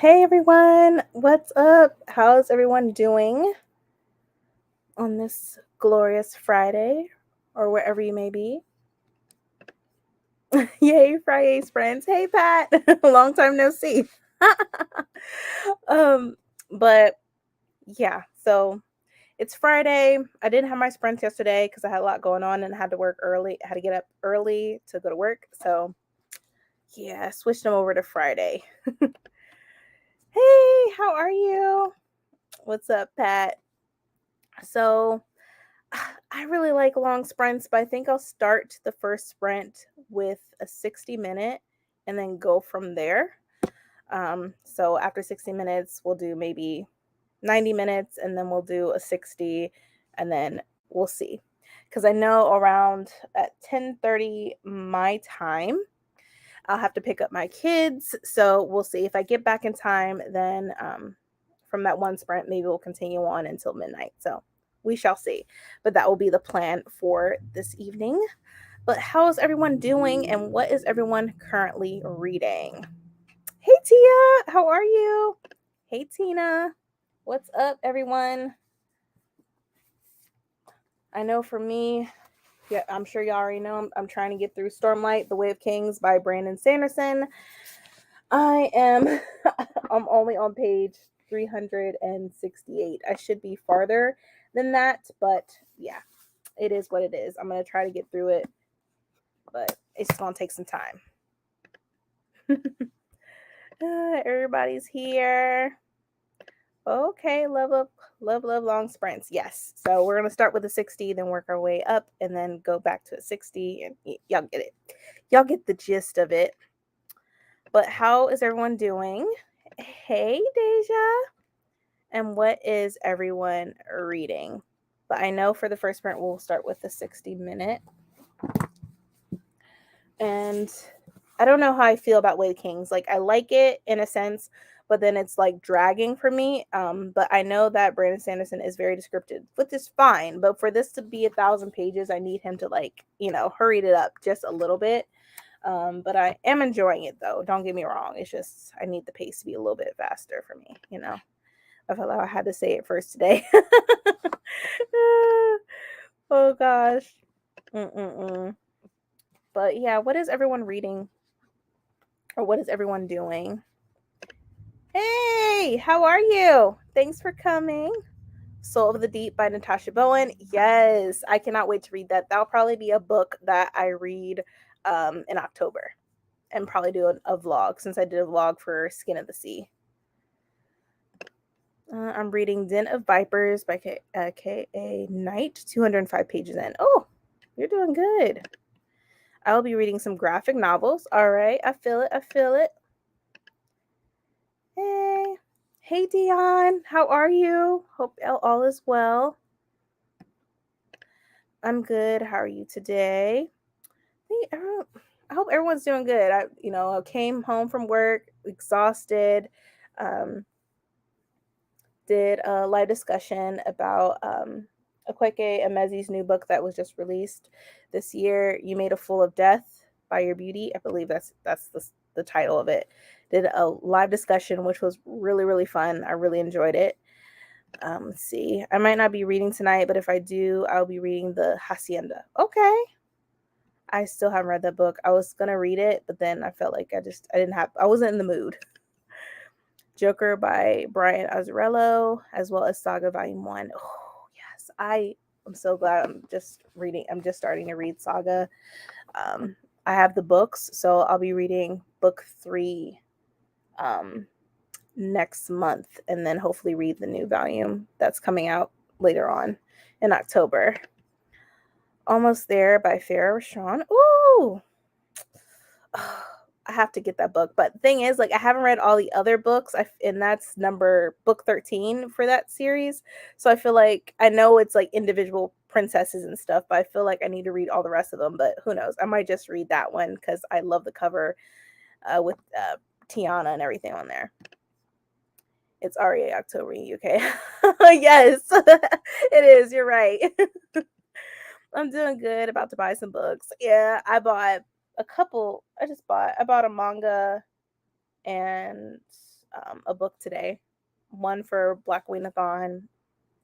Hey everyone, what's up? How's everyone doing on this glorious Friday or wherever you may be? Yay, Fridays, friends. Hey Pat, long time no see. um, but yeah, so it's Friday. I didn't have my sprints yesterday because I had a lot going on and I had to work early. I had to get up early to go to work. So yeah, I switched them over to Friday. Hey, how are you? What's up, Pat? So I really like long sprints, but I think I'll start the first sprint with a 60-minute and then go from there. So after 60 minutes, we'll do maybe 90 minutes and then we'll do a 60 and then we'll see. Because I know around at 10:30 my time, I'll have to pick up my kids. So we'll see. If I get back in time, then from that one sprint, maybe we'll continue on until midnight. So we shall see. But that will be the plan for this evening. But how is everyone doing and what is everyone currently reading? Hey, Tia, how are you? Hey, Tina, what's up, everyone? I know for me, yeah, I'm sure y'all already know I'm trying to get through Stormlight, The Way of Kings by Brandon Sanderson. I am I'm only on page 368. I should be farther than that, but yeah, it is what it is. I'm going to try to get through it, but it's going to take some time. Everybody's here. Okay, love long sprints. Yes. So we're going to start with a 60, then work our way up and then go back to a 60 and y'all get it. Y'all get the gist of it. But how is everyone doing? Hey, Deja. And what is everyone reading? But I know for the first sprint, we'll start with the 60-minute. And I don't know how I feel about Way of Kings. Like, I like it in a sense, but then it's like dragging for me. But I know that Brandon Sanderson is very descriptive, which is fine. But for this to be 1,000 pages, I need him to hurry it up just a little bit. But I am enjoying it though. Don't get me wrong. It's just I need the pace to be a little bit faster for me. I felt like I had to say it first today. Oh gosh. Mm-mm-mm. But yeah, what is everyone reading? Or what is everyone doing? Hey, how are you? Thanks for coming. Soul of the Deep by Natasha Bowen. Yes, I cannot wait to read that. That'll probably be a book that I read in October and probably do a vlog since I did a vlog for Skin of the Sea. I'm reading Den of Vipers by K.A. Knight, 205 pages in. Oh, you're doing good. I will be reading some graphic novels. All right, I feel it. Hey. Hey, Dion. How are you? Hope all is well. I'm good. How are you today? I hope everyone's doing good. I came home from work exhausted. Did a live discussion about Akweke Emezi's new book that was just released this year. You Made a Fool of Death by Your Beauty. I believe that's the title of it. Did a live discussion, which was really, really fun. I really enjoyed it. Let's see. I might not be reading tonight, but if I do, I'll be reading The Hacienda. Okay. I still haven't read that book. I was gonna read it, but then I felt like I wasn't in the mood. Joker by Brian Azzarello, as well as Saga Volume 1. Oh, yes. I'm so glad I'm just starting to read Saga. I have the books, so I'll be reading book 3 next month, and then hopefully read the new volume that's coming out later on in October. Almost There by Farah Rashawn. Ooh! I have to get that book. But the thing is, like, I haven't read all the other books, and that's book 13 for that series. So I feel like I know it's like individual princesses and stuff, but I feel like I need to read all the rest of them. But who knows? I might just read that one because I love the cover with Tiana and everything on there. It's REA October in UK. Yes, it is. You're right. I'm doing good. About to buy some books. Yeah, I bought a couple. I bought a manga and a book today. One for Black Weenathon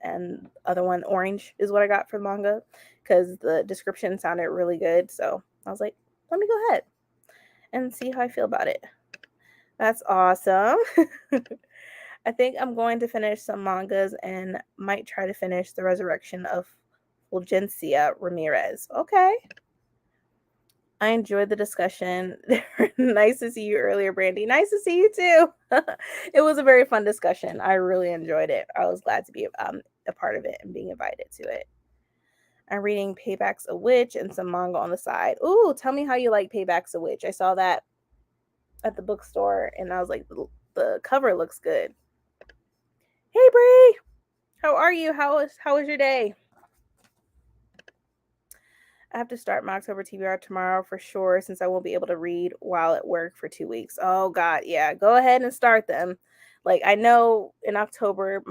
and other one orange is what I got for the manga because the description sounded really good. So I was like, let me go ahead and see how I feel about it. That's awesome. I think I'm going to finish some mangas and might try to finish The Resurrection of Fulgencia Ramirez. Okay. I enjoyed the discussion. Nice to see you earlier, Brandy. Nice to see you too. It was a very fun discussion. I really enjoyed it. I was glad to be a part of it and being invited to it. I'm reading Payback's a Witch and some manga on the side. Ooh, tell me how you like Payback's a Witch. I saw that at the bookstore and I was like, the cover looks good. Hey, Bree. How are you? How was your day? I have to start my October TBR tomorrow for sure since I won't be able to read while at work for 2 weeks. Oh God, yeah. Go ahead and start them. Like I know in October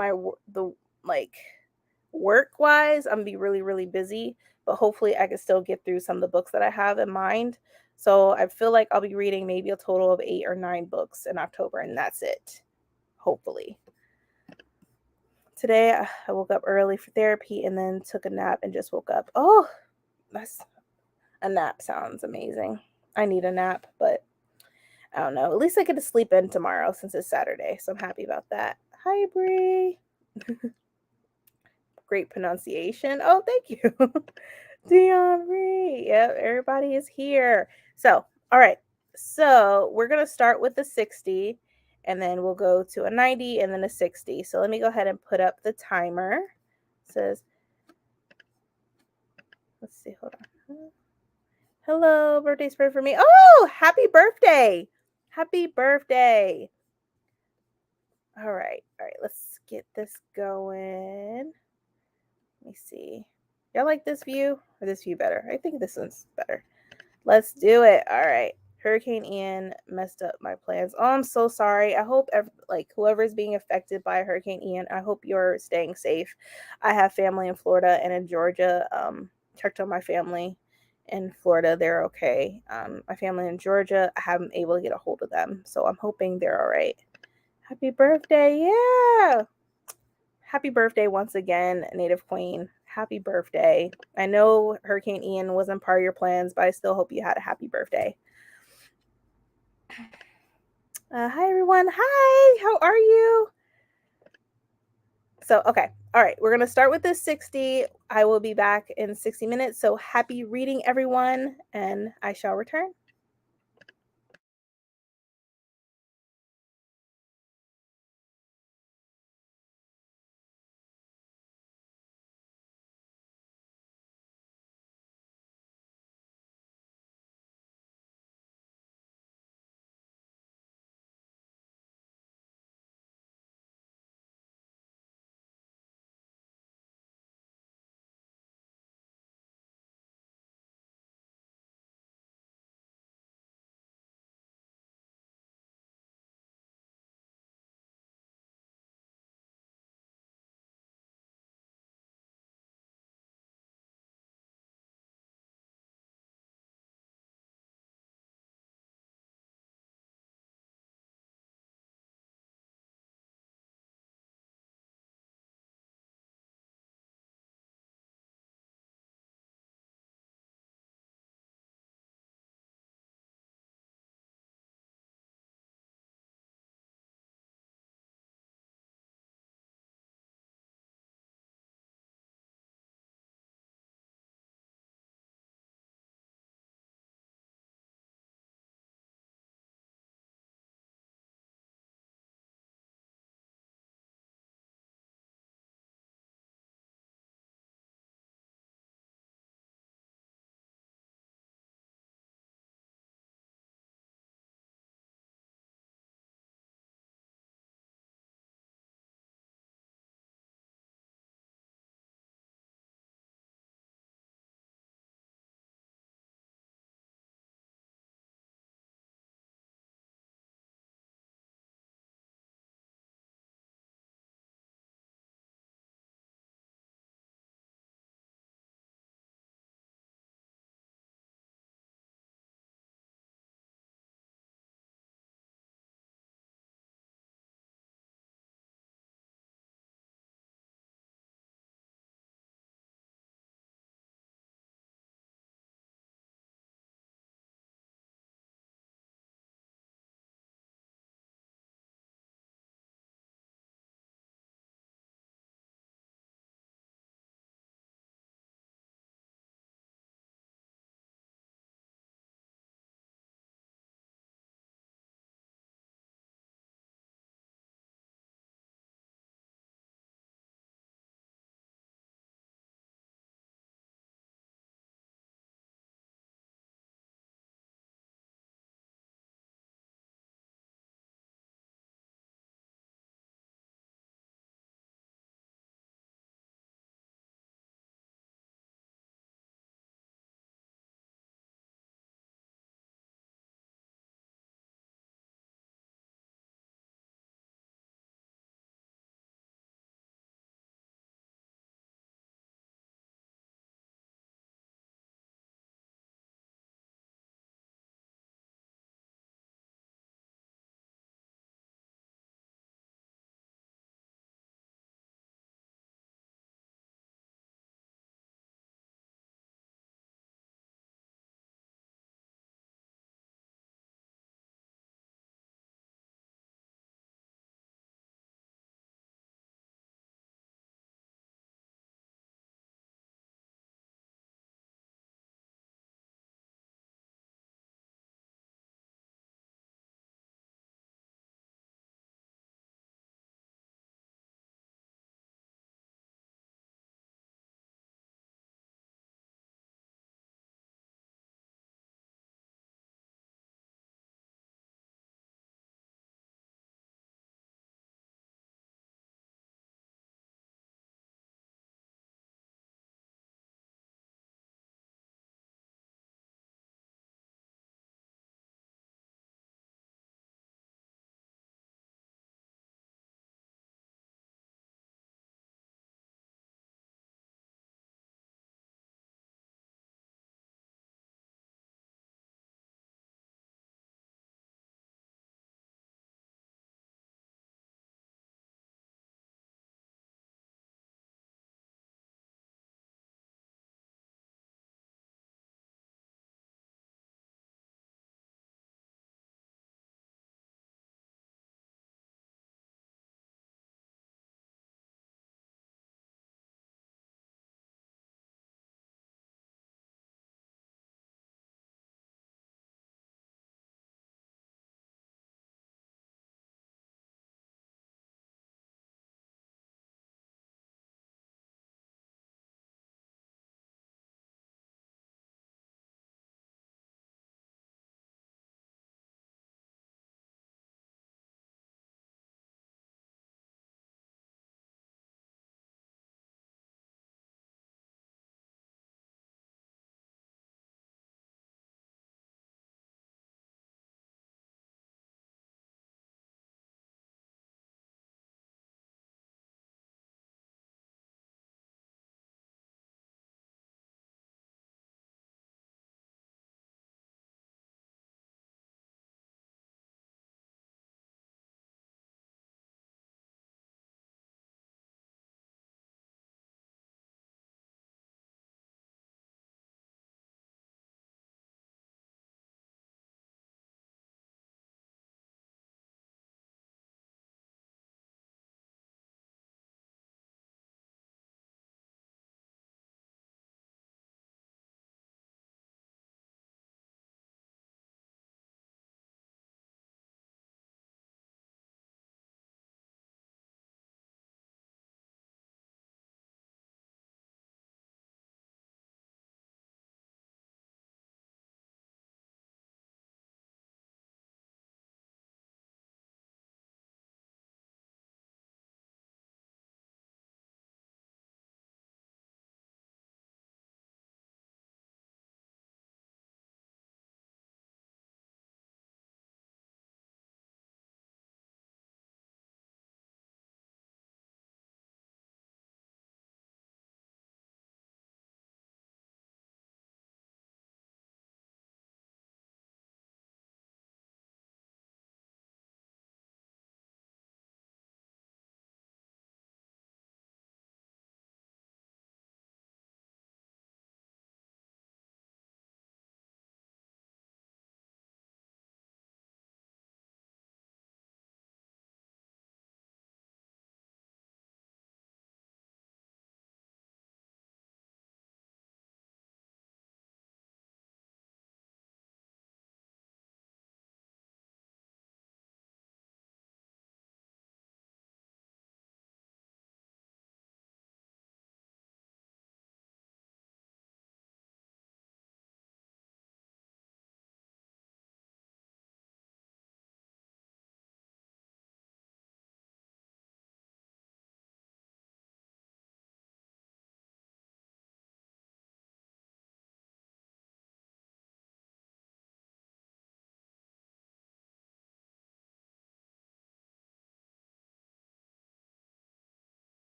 the like work wise I'm gonna be really really busy, but hopefully I can still get through some of the books that I have in mind. So I feel like I'll be reading maybe a total of 8 or 9 books in October and that's it. Hopefully. Today I woke up early for therapy and then took a nap and just woke up. Oh, that's a nap sounds amazing. I need a nap, but I don't know. At least I get to sleep in tomorrow since it's Saturday, so I'm happy about that. Hi, Bree. Great pronunciation. Oh, thank you. Dion Bree. Yep, everybody is here. So, all right. So we're gonna start with the 60 and then we'll go to a 90 and then a 60. So let me go ahead and put up the timer. It says, let's see, hold on. Hello, birthday spirit for me. Oh, happy birthday. Happy birthday. All right. All right. Let's get this going. Let me see. Y'all like this view or this view better? I think this one's better. Let's do it. All right. Hurricane Ian messed up my plans. Oh, I'm so sorry. I hope whoever's being affected by Hurricane Ian, I hope you're staying safe. I have family in Florida and in Georgia. Checked on my family in Florida. They're okay. My family in Georgia, I haven't been able to get a hold of them. So I'm hoping they're all right. Happy birthday. Yeah. Happy birthday once again, Native Queen. Happy birthday. I know Hurricane Ian wasn't part of your plans, but I still hope you had a happy birthday. Hi, everyone. Hi. How are you? So, okay. All right. We're going to start with this 60. I will be back in 60 minutes. So, happy reading, everyone, and I shall return.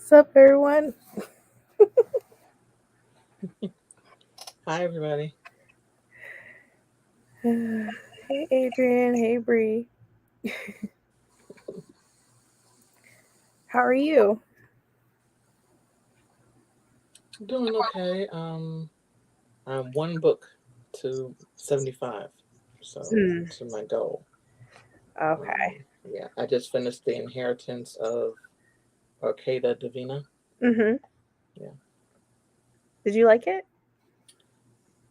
What's up, everyone? Hi, everybody. Hey, Adrian. Hey, Bree. How are you? Doing okay. I'm one book to 75, so Mm, to my goal. okay. Yeah, I just finished The Inheritance of Orcada Divina. Mm-hmm. Yeah, Did you like it?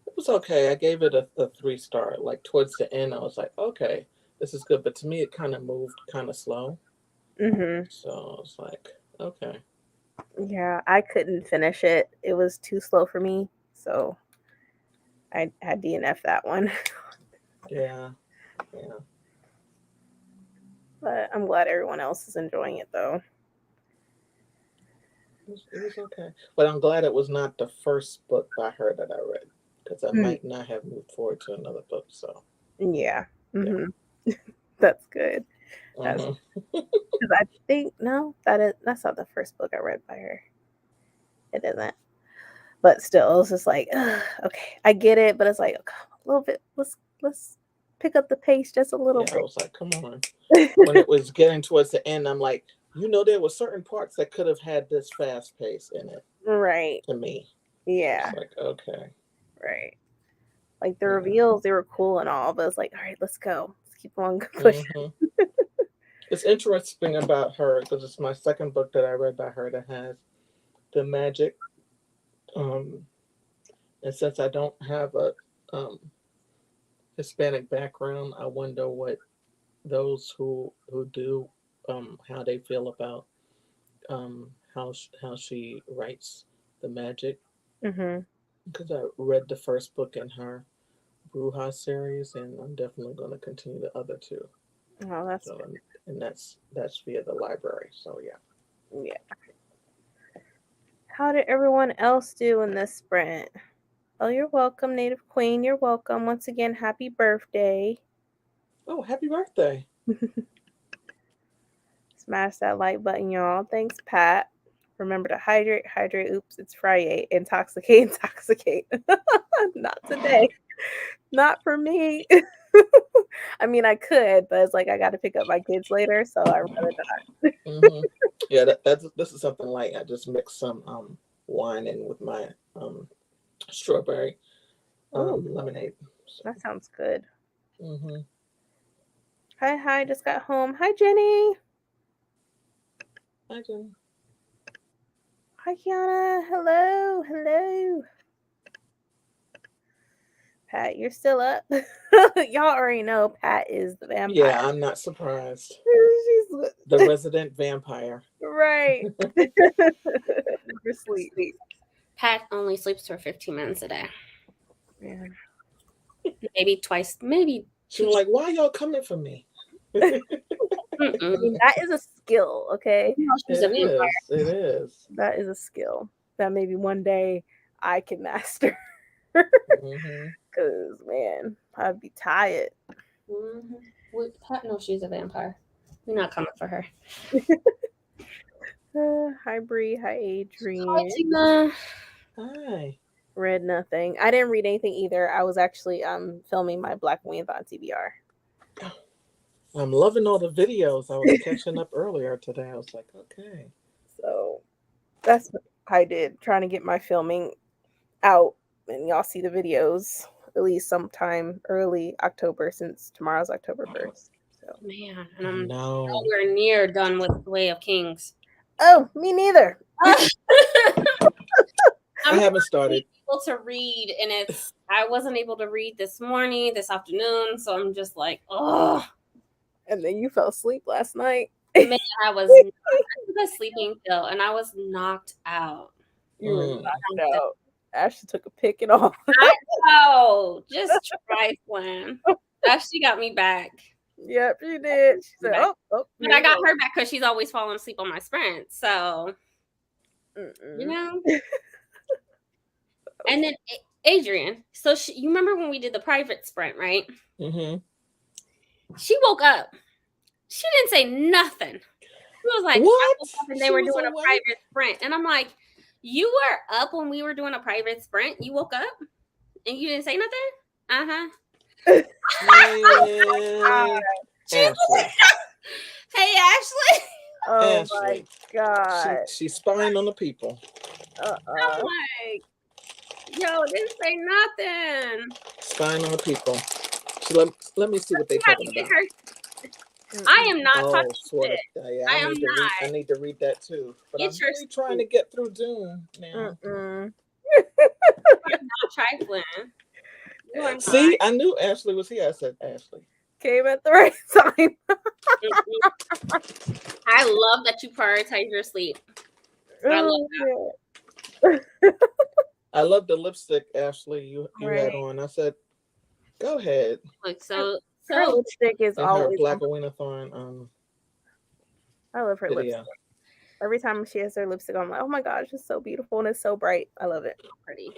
it was okay. I gave it a 3 star. Like towards the end, I was like, okay, this is good. But to me, it kind of moved kind of slow. Mm-hmm. So I was like, okay, Yeah, I couldn't finish it. It was too slow for me, so I had DNF that one. yeah, yeah. But I'm glad everyone else is enjoying it, though. It was okay. But I'm glad it was not the first book by her that I read because I Mm, might not have moved forward to another book. So yeah. yeah. Mm-hmm. That's good. That's Hmm. because I think no, that's not the first book I read by her. It isn't. But still, it's just like, ugh, okay, I get it, but it's like okay, a little bit. Let's pick up the pace just a little Yeah, I bit. was like, come on. When it was getting towards the end, I'm like, there were certain parts that could have had this fast pace in it Right. to me. I was Yeah. like, okay. Right. Like the Yeah. reveals, they were cool and all, but it's like, all right, let's go. Let's keep on pushing. Hmm. It's interesting about her because it's my second book that I read by her that has the magic. Um, and since I don't have a um, Hispanic background, I wonder what those who do, how they feel about how she writes the magic. Hmm. Because I read the first book in her Bruja series, and I'm definitely going to continue the other two. Oh, that's So, good. and that's via the library. So yeah. Yeah. How did everyone else do in this sprint? Oh, you're welcome, Native Queen. You're welcome. Once again, happy birthday. Oh, happy birthday! Smash that like button, y'all. Thanks, Pat. Remember to hydrate, hydrate. Oops, it's Friday. Intoxicate, intoxicate. Not today. Not for me. I mean, I could, but it's like I got to pick up my kids later, so I'd rather not. Hmm. Yeah, that's this is something light. I just mixed some wine in with my strawberry Ooh, lemonade. So, that sounds good. hmm. Hi, hi, just got home. Hi, Jenny. I can. Hi, Kiana. Hello, hello. Pat, you're still up. Y'all already know Pat is the vampire. Yeah, I'm not surprised. The She's resident vampire. right. Never sleep. Pat only sleeps for 15 minutes a day. Man. Maybe twice, maybe She two. was like, "Why y'all coming for me?" I mean, that is a skill, okay? No, she's a It vampire. is. It is. That is a skill that maybe one day I can master. Mm-hmm. Cause man, I'd be tired. Pat knows she's a vampire. We're not coming for her. Hi Bree, hi Hi, Adrian. Tina. Hi. Read nothing. I didn't read anything either. I was actually filming my Black Wing-a-thon TBR. I'm loving all the videos. I was catching up earlier today. I was like, okay. So that's what I did, trying to get my filming out and y'all see the videos at least sometime early October since tomorrow's October 1st. So Man, and I I'm know. nowhere near done with Way of Kings. oh, me neither. I I'm haven't finally started. able to read, and I wasn't able to read this morning, this afternoon, so I'm just like, oh And then you fell asleep last night. man, I took a sleeping pill, and I was knocked out. You were Mm. knocked out. Ashley took a pick and all. I know, just trifling. She got me back. Yep, she did. She said, "Oh, oh, But here I we got go." her back because she's always falling asleep on my sprint. So, you Mm-mm. know. And then Adrian. So you remember when we did the private sprint, right? Mm-hmm. She woke up. She didn't say nothing. was like, I What? woke up and they She were was doing a awake? private sprint. And I'm like, you were up when we were doing a private sprint? You woke up and you didn't say nothing? Uh-huh. Man, She Ashley. Hey Ashley. Oh my Ashley. god. She's spying on the people. I'm like, yo, didn't say nothing. Spying on the people. So let me see what they're Had talking to get about. her. I am not Oh, talking sort of. shit. Yeah, I I am need to read. I not. need to read that too. But Get I'm your really trying to get through Dune now. Mm-mm. not trifling. You are not. See, I knew Ashley was here. I said Ashley. Came at the right time. I love that you prioritize your sleep. I love Oh, I love the lipstick, Ashley. You had Right. on. I said, go ahead. Like Her so lipstick is In her always. Black Aweenathon I love her video. lipstick. Every time she has her lipstick on, I'm like, oh my gosh, it's so beautiful and it's so bright. I love it. pretty.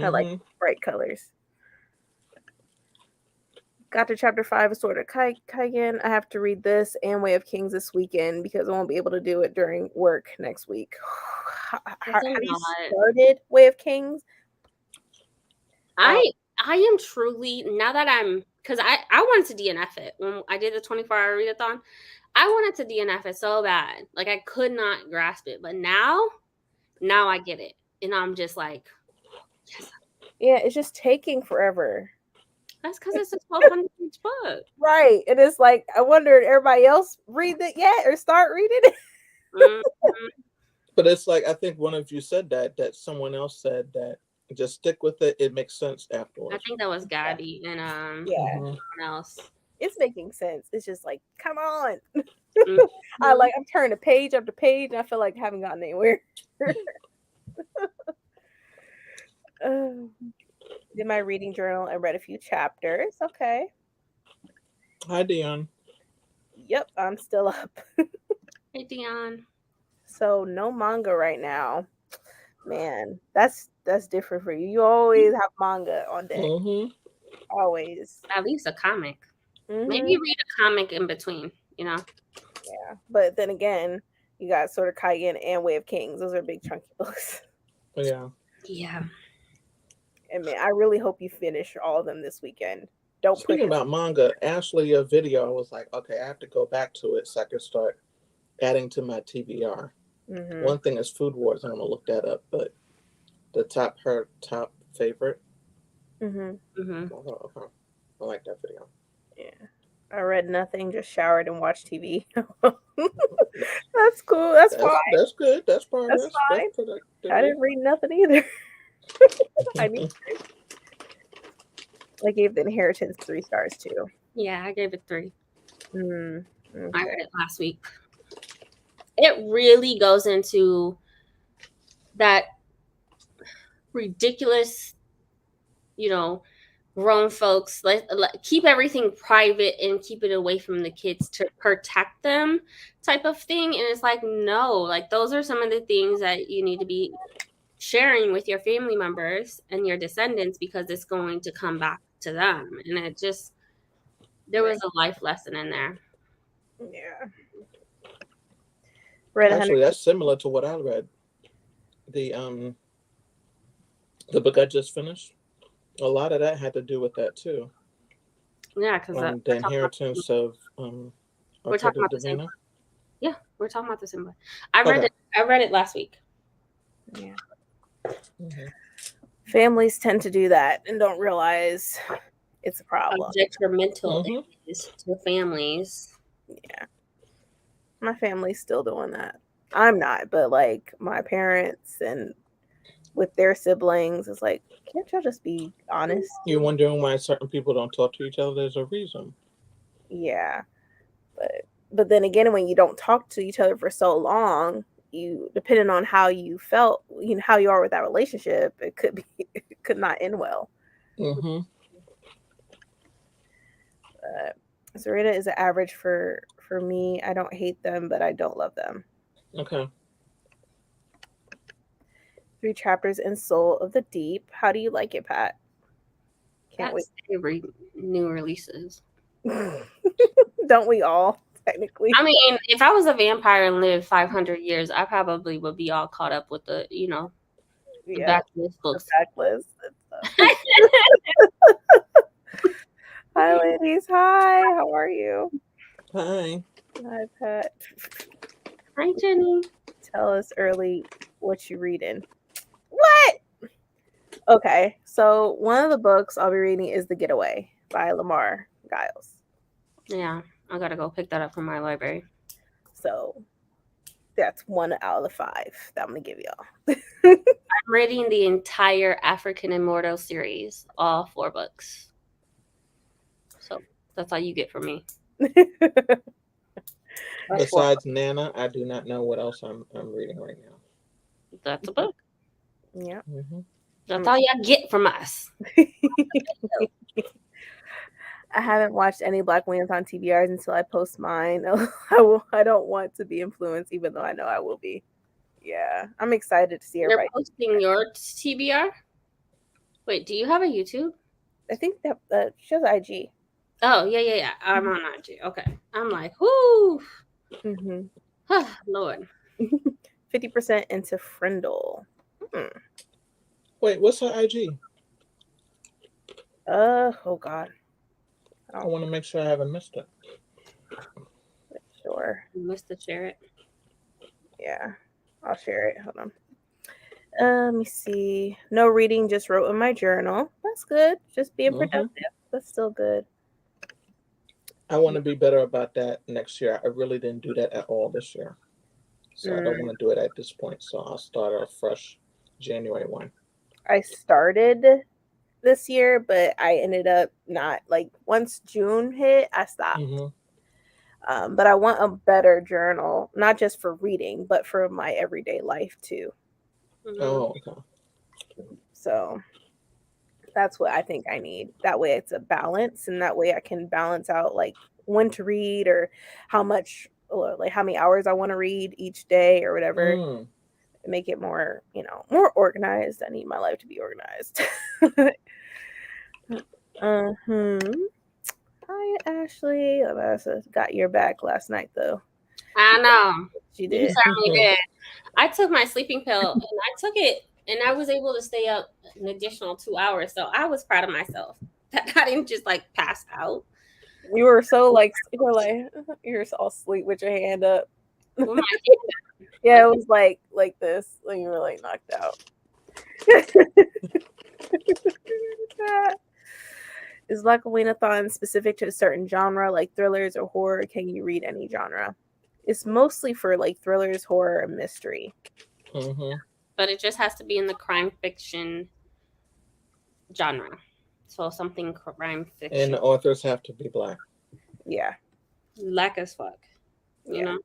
I like Mhm. bright colors. Got to chapter 5 of Sword of Kaigen. I have to read this and Way of Kings this weekend because I won't be able to do it during work next week. Have you started Way of Kings? I am truly, now that I'm, because I wanted to DNF it when I did the 24-hour readathon. I wanted to DNF it so bad. Like I could not grasp it. But now I get it. And I'm just like, yes. Yeah, it's just taking forever. That's because it's a 1,200-page book. Right. And it's like, I wonder, everybody else read it yet or start reading it? Mm-hmm. But it's like, I think one of you said that someone else said that just stick with it. It makes sense afterwards. I think that was Gabby and Yeah. someone else. It's making sense. It's just like, come on. Mm-hmm. I'm turning page after page and I feel like I haven't gotten anywhere. Did my reading journal. I read a few chapters. Okay. Hi, Dion. Yep, I'm still up. Hey, Dion. So no manga right now. Man, that's different for you. You always have manga on deck. Mm-hmm. Always. At least a comic. Mm-hmm. Maybe read a comic in between, you know? Yeah. But then again, you got Sword of Kaigen and Way of Kings. Those are big chunky books. Yeah. Yeah. And man, I really hope you finish all of them this weekend. Don't Speaking about manga, Ashley, a video, I was like, okay, I have to go back to it so I can start adding to my TBR. Mm-hmm. One thing is Food Wars. I'm gonna look that up, but her top favorite. Mm-hmm. Mm-hmm. Oh, okay. I like that video. Yeah. I read nothing, just showered and watched TV. That's cool. That's fine. That's good. That's progress. That's fine. That's productivity. I didn't read nothing either. I need to. I gave The Inheritance 3 stars too. Yeah, I gave it 3. Okay. I read it last week. It really goes into that ridiculous, grown folks, keep everything private and keep it away from the kids to protect them type of thing. And it's like, no, like those are some of the things that you need to be sharing with your family members and your descendants because it's going to come back to them. And it just, there was a life lesson in there. Yeah. Actually, that's similar to what I read. The book I just finished. A lot of that had to do with that too. Yeah, because the inheritance of we're talking about the same book. Yeah, we're talking about the same book. I read it last week. Yeah. Mm-hmm. Families tend to do that and don't realize it's a problem. Detrimental to families. Yeah. My family's still doing that. I'm not, but like my parents and with their siblings, it's like, can't y'all just be honest? You're wondering why certain people don't talk to each other. There's a reason. Yeah. But then again, when you don't talk to each other for so long, you, depending on how you felt, how you are with that relationship, it could not end well. Mm-hmm. Sarita is an average for me. I don't hate them, but I don't love them. Okay. 3 chapters in Soul of the Deep. How do you like it, Pat? Can't wait to read new releases. Don't we all? technically. I mean, if I was a vampire and lived 500 years, I probably would be all caught up with the Yeah, backlist the books. backlist and stuff. Hi, ladies. Hi. How are you? Hi. Hi, Pat. Hi, Jenny. Tell us early what you reading. What? Okay, so one of the books I'll be reading is The Getaway by Lamar Giles. Yeah, I gotta go pick that up from my library. So that's 1 out of the 5 that I'm gonna give y'all. I'm reading the entire African Immortal series, all 4 books. So that's all you get from me. Besides Nana, I do not know what else I'm reading right now. That's a book. Yeah. Mm-hmm. That's all y'all get from us. I haven't watched any Black Women's on TBRs until I post mine. I don't want to be influenced, even though I know I will be. Yeah, I'm excited to see You're everybody. posting your TBR? Wait, do you have a YouTube? I think that she has IG. Oh, yeah. I'm on IG. Okay. I'm like, whoo. Mm-hmm. Lord. 50% into Frindle. Wait, what's her IG? Oh God. I want to make sure I haven't missed it. Sure. You must have shared it. Yeah, I'll share it. Hold on. Let me see. No reading, just wrote in my journal. That's good. Just being productive. That's still good. I want to be better about that next year. I really didn't do that at all this year. So I don't want to do it at this point. So I'll start off fresh January 1. I started this year, but I ended up not, like, once June hit, I stopped. But I want a better journal, not just for reading, but for my everyday life too. Oh, okay. So that's what I think I need. That way it's a balance, and that way I can balance out like when to read or how much, or like how many hours I want to read each day or whatever. Make it more, more organized. I need my life to be organized. Hi, Ashley. Alessa got your back last night, though. I know. She did. You certainly did. I took my sleeping pill, and I took it, and I was able to stay up an additional 2 hours. So I was proud of myself that I didn't just like pass out. You were so like, you're all asleep with your hand up. With my hand up. Yeah, it was like this when you were like knocked out. Is Black Wienathon specific to a certain genre, like thrillers or horror? Can you read any genre? It's mostly for like thrillers, horror, and mystery. But it just has to be in the crime fiction genre. So something crime fiction. And the authors have to be Black. Yeah. Black as fuck. You know?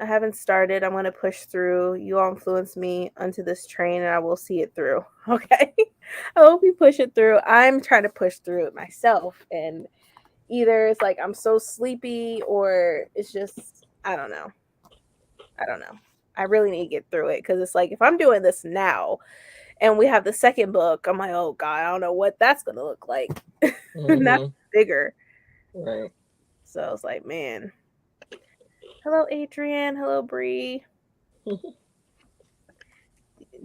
I haven't started. I'm going to push through. You all influence me onto this train, and I will see it through. Okay? I hope you push it through. I'm trying to push through it myself, and either it's like I'm so sleepy, or it's just, I don't know. I really need to get through it, because it's like if I'm doing this now and we have the second book, I'm like, oh God, I don't know what that's going to look like. That's bigger. Right. So it's like, man. Hello, Adrian. Hello, Bree.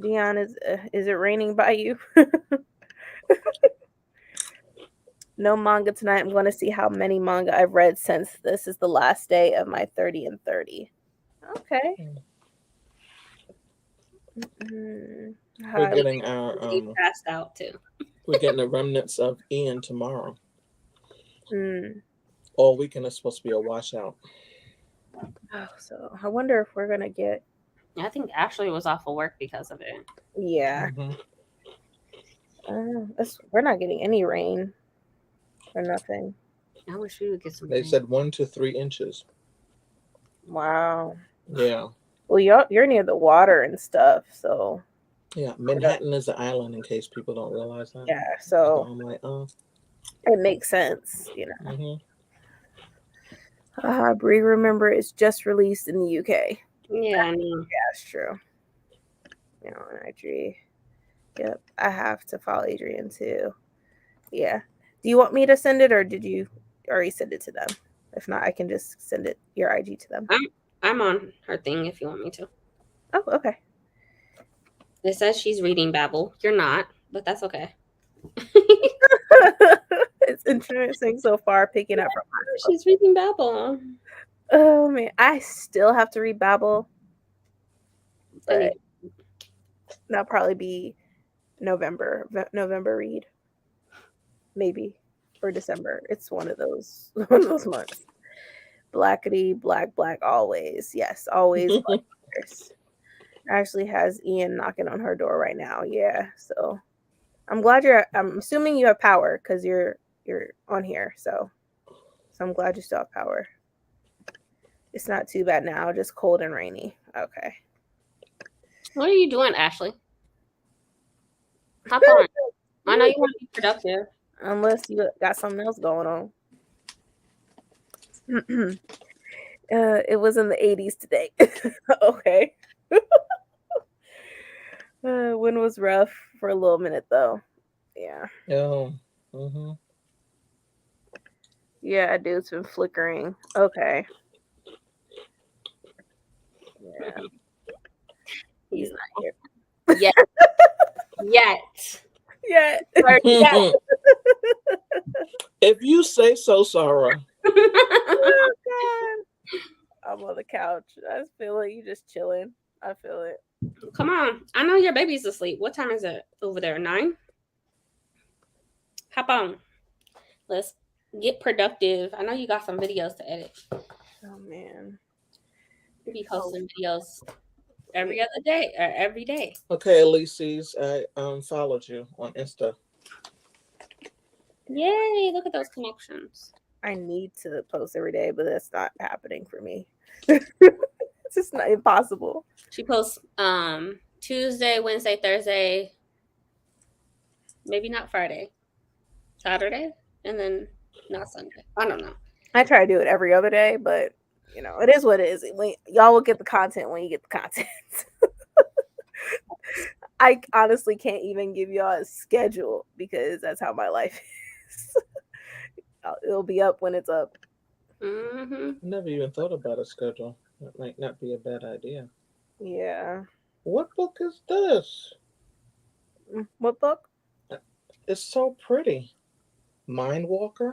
Dion, is it raining by you? No manga tonight. I'm going to see how many manga I've read since this is the last day of my 30 and 30. Okay. We're getting our passed out too. We're getting the remnants of Ian tomorrow. All weekend is supposed to be a washout. Oh, so I wonder if we're gonna get. I think Ashley was off of work because of it. Yeah. We're not getting any rain or nothing. I wish we would get some. They said 1 to 3 inches. Wow. Yeah. Well, you're near the water and stuff, so. Yeah, Manhattan is an island, in case people don't realize that. Yeah, so I'm like, it makes sense, Bree, remember, it's just released in the UK. Yeah, I know. Yeah, it's true. IG. Yep, I have to follow Adrian too. Yeah. Do you want me to send it, or did you already send it to them? If not, I can just send it your IG to them. I'm on her thing if you want me to. Oh, okay. It says she's reading Babel. You're not, but that's okay. It's interesting so far, picking up from her. She's reading Babel. Oh man, I still have to read Babel, but that'll probably be November read, maybe, or December. It's one of those months. Blackity black always. Yes, always. Ashley has Ian knocking on her door right now. Yeah, so I'm glad I'm assuming you have power because you're on here. So I'm glad you still have power. It's not too bad now, just cold and rainy. Okay. What are you doing, Ashley? Hop on. I know you want to be productive. Unless you got something else going on. It was in the 80s today. Okay. Wind was rough for a little minute though. Yeah. Oh. Mm-hmm. Yeah, dude's been flickering. Okay. Yeah. He's not here. Yet. Yeah. If you say so, Sarah. Oh, God. I'm on the couch. I just feel like you just chilling. I feel it. Come on. I know your baby's asleep. What time is it over there? 9? Hop on. Let's get productive. I know you got some videos to edit. Oh man. You'll be posting videos every other day or every day. Okay, Elise's, I followed you on Insta. Yay, look at those connections. I need to post every day, but that's not happening for me. It's just not impossible. She posts Tuesday, Wednesday, Thursday, maybe not Friday, Saturday, and then not Sunday. I don't know. I try to do it every other day, but you know, it is what it is. Y'all will get the content when you get the content. I honestly can't even give y'all a schedule because that's how my life is. It'll be up when it's up. Mm-hmm. I never even thought about a schedule. That might not be a bad idea. Yeah. What book is this? What book? It's so pretty. Mindwalker?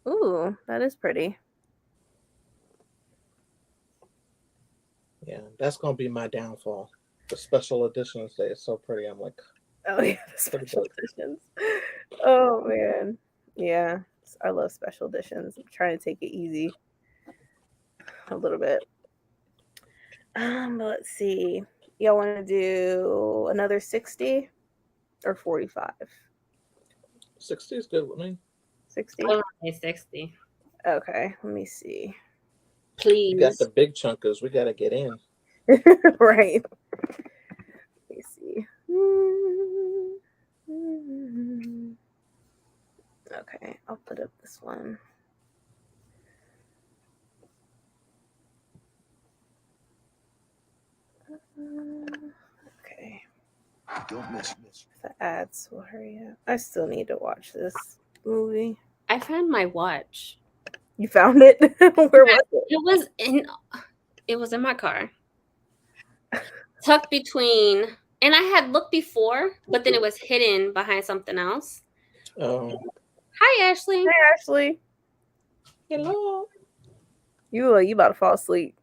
Ooh, that is pretty. Yeah, that's going to be my downfall. The special editions day is so pretty. I'm like, oh yeah, the special editions. Oh man. Yeah. I love special editions. I'm trying to take it easy a little bit. Let's see. Y'all want to do another 60 or 45? 60 is good with me. 60? I want to say 60. Okay, let me see. Please. You got the big chunkers. We got to get in. Right. Let me see. Okay, I'll put up this one. Okay. Don't miss. The ads will hurry up. I still need to watch this movie. I found my watch. You found it? Where was it? It was in my car. Tucked between, and I had looked before, but then it was hidden behind something else. Oh. Hi, Ashley. Hi, Ashley. Hello. You about to fall asleep.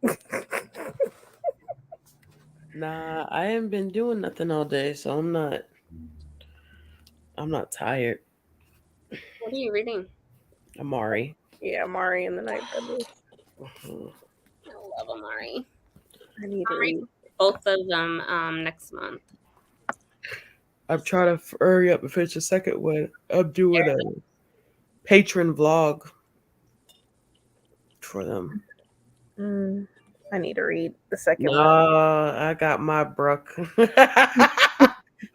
Nah, I haven't been doing nothing all day, so I'm not tired. What are you reading? Amari. Yeah, Amari and the Night Brothers. Mhm. I love Amari. I need to read both of them next month. I'm trying to hurry up and finish the second one. I'm doing a patron vlog for them. I need to read the second one. I got my Brooke.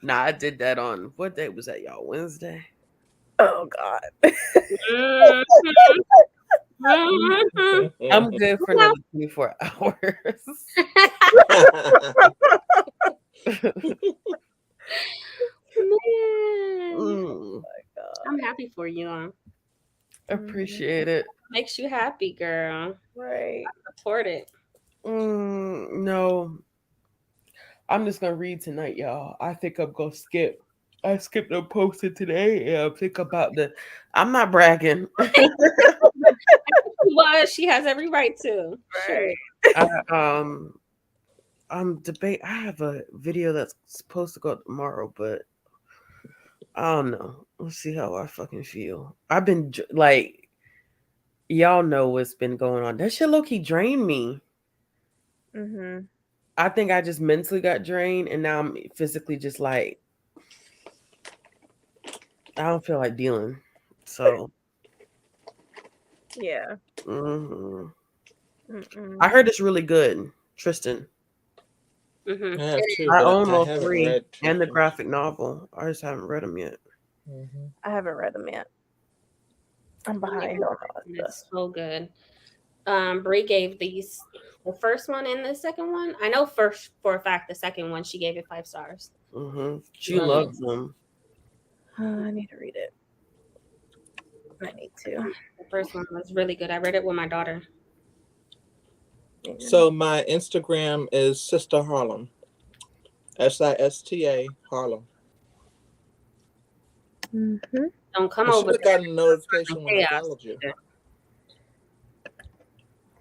Nah, I did that on what day was that, y'all? Wednesday. Oh God. I'm good for another 24 hours. Man. for you. Appreciate it. Makes you happy, girl. Right. Support it. No, I'm just gonna read tonight, y'all. I think I'm gonna skip. I skipped a posted today, and I think about the. I'm not bragging. Well, she has every right to. Sure. I, I'm debate. I have a video that's supposed to go up tomorrow, but I don't know. Let's see how I fucking feel. I've been like, y'all know what's been going on. That shit low key drained me. Mm-hmm. I think I just mentally got drained, and now I'm physically just like, I don't feel like dealing. So, Yeah. I Mm-mm. heard it's really good, Tristan. Mm-hmm. I have two, I but own I all haven't three read and the Tristan. graphic novel. I just haven't read them yet. Mm-hmm. I haven't read them yet. I'm behind on all that It's stuff. so good. Bree gave these the first one and the second one. I know first for a fact the second one she gave it 5 stars. She Nice. loves them. I need to read it. I need to. The first one was really good. I read it with my daughter. Yeah. So my Instagram is Sistaharlem. Sista Harlem. Mm-hmm. Don't come I should over have gotten a notification when I chaos. followed you.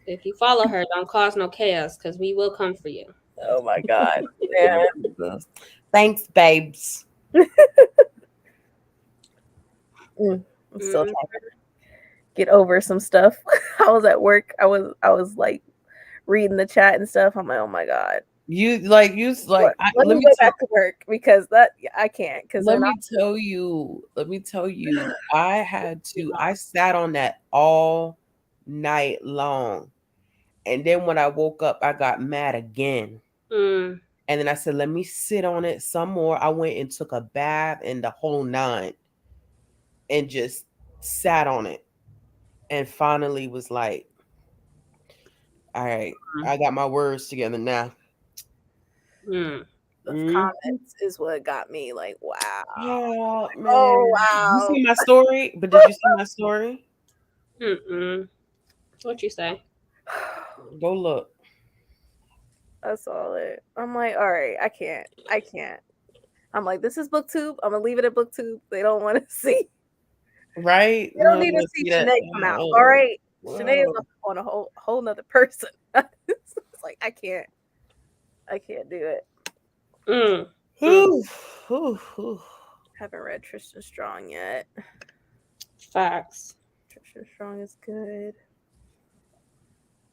If you follow her, don't cause no chaos because we will come for you. Oh my God. Yeah. Thanks, babes. I'm still trying to get over some stuff. I was at work. I was like reading the chat and stuff. I'm like, oh my God. Let me Let me go back to work because I can't. Because let me tell you, I sat on that all night long. And then when I woke up, I got mad again. Mm. And then I said, let me sit on it some more. I went and took a bath and the whole 9 and just sat on it. And finally was like, all right, I got my words together now. Mm. those comments is what got me like, wow. Oh, man. Oh, wow. You see my story? But did you see my story? Mm-mm. What you say? Go look. I saw it. I'm like, all right, I can't. I'm like, this is booktube. I'm gonna leave it at booktube. They don't want to see. Right? They don't need to see Shanae come out. All right. Shanae is on a whole nother person. It's like I can't do it. Haven't read Tristan Strong yet. Facts. Tristan Strong is good.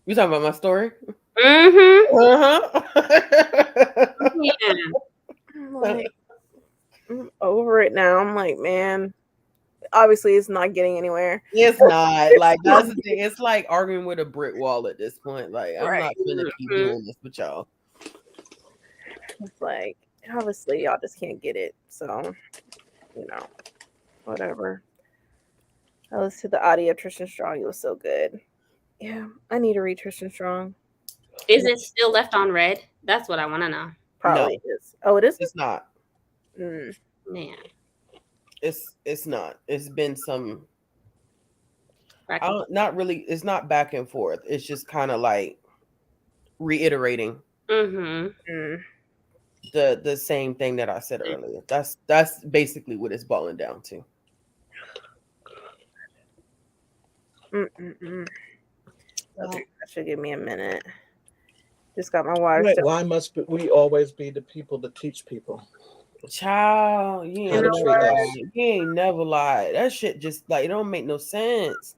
You talking about my story? Mm-hmm. Yeah. I'm like, I'm over it now. I'm like, man, obviously it's not getting anywhere. It's not. Like, that's the thing. It's like arguing with a brick wall at this point. Like, I'm not gonna keep doing this with y'all. It's like, obviously y'all just can't get it. So, whatever. I listened to the audio of Tristan Strong. It was so good. Yeah, I need to read Tristan Strong. Is it still left on red? That's what I want to know. Probably is. Oh, it is? It's not. Man. It's not. It's been some. Right. Not really. It's not back and forth. It's just kind of like reiterating the same thing that I said earlier. That's basically what it's boiling down to. Okay, that should give me a minute. Just got my water. Wait, why must we always be the people that teach people? Child, you ain't never lied. That shit just like it don't make no sense.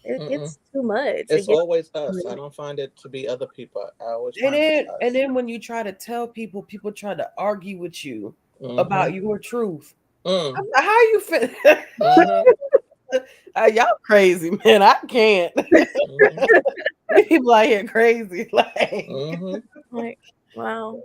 It gets too much. It's always us. I don't find it to be other people. I always find it's us. And then when you try to tell people try to argue with you about your truth. How you feel? Y'all crazy, man. I can't. People out here crazy. Like, wow.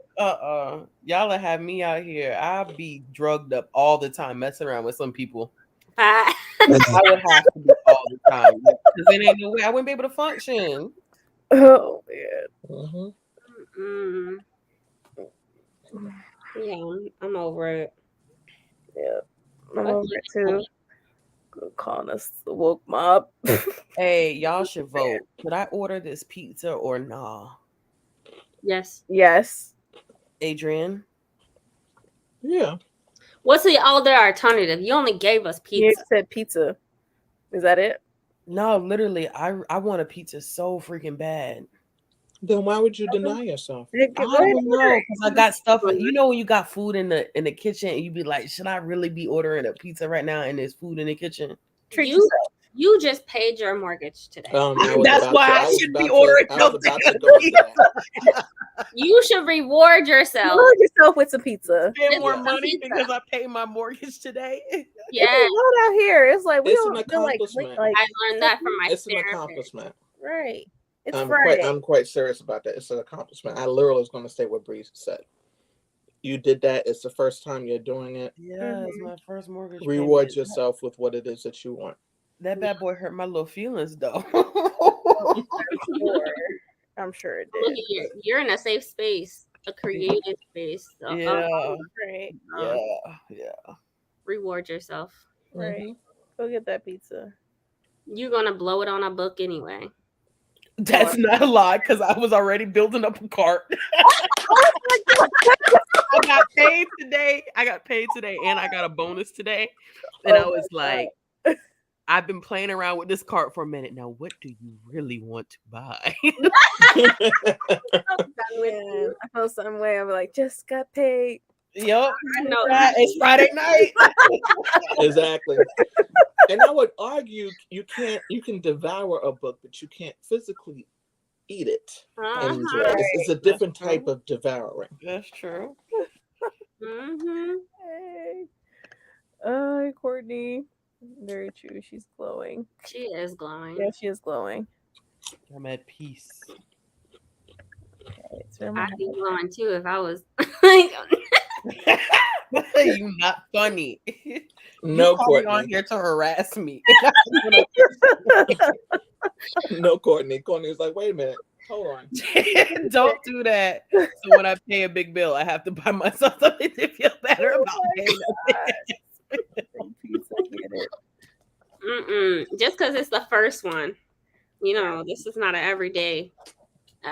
Y'all have me out here. I'll be drugged up all the time, messing around with some people. I would have to be all the time because there ain't no way I wouldn't be able to function. Oh man. Yeah, I'm over it. Yeah, I'm over it too. Calling us the woke mob. Hey, y'all should vote. Should I order this pizza or nah? Yes. Yes. Adrian? Yeah. What's the other alternative? You only gave us You pizza. said pizza. Is that it? No, literally, I want a pizza so freaking bad. Then why would you deny yourself? Go I ahead don't and order know it. because I got stuff. You know when you got food in the kitchen and you be like, should I really be ordering a pizza right now? And there's food in the kitchen. Treat You yourself. you just paid your mortgage today. I was That's about why to. I I was should be about to. ordering I was no about to go to that. You should reward yourself. Reward yourself with some pizza. Spend Just more some money pizza. because I paid my mortgage today. It's Yeah, hot out here. It's like we It's an don't feel like accomplishment. like I learned that from my It's an therapist. accomplishment. right. It's Friday. I'm quite serious about that. It's an accomplishment. I literally was going to say what Bree said. You did that. It's the first time you're doing it. Yeah, it's my first mortgage Reward payment. yourself with what it is that you want. That bad boy hurt my little feelings though. I'm sure it Look did. at you. You're in a safe space, a creative space. So, Yeah. Right. Yeah. reward yourself. Right. Mhm. Go get that pizza. You're gonna blow it on a book anyway. That's not a lie because I was already building up a cart. I got paid today. And I got a bonus today. And I was like, I've been playing around with this cart for a minute. Now, what do you really want to buy? Man, I feel some way. I'm like, just got paid. Yep. No. It's Friday night. Exactly. And I would argue you can devour a book, but you can't physically eat it and enjoy it. It's a different type of devouring. That's true. Hey. Courtney. Very true. She's glowing. She is glowing. Yeah, she is glowing. I'm at peace. Okay, so my I'd be glowing too if I was. You not funny. No, you call me on Courtney. here to harass me. No, Courtney. Courtney was like, wait a minute. Hold on. Don't do that. So when I pay a big bill, I have to buy myself something to feel better about paying Just because it's the first one, this is not an everyday,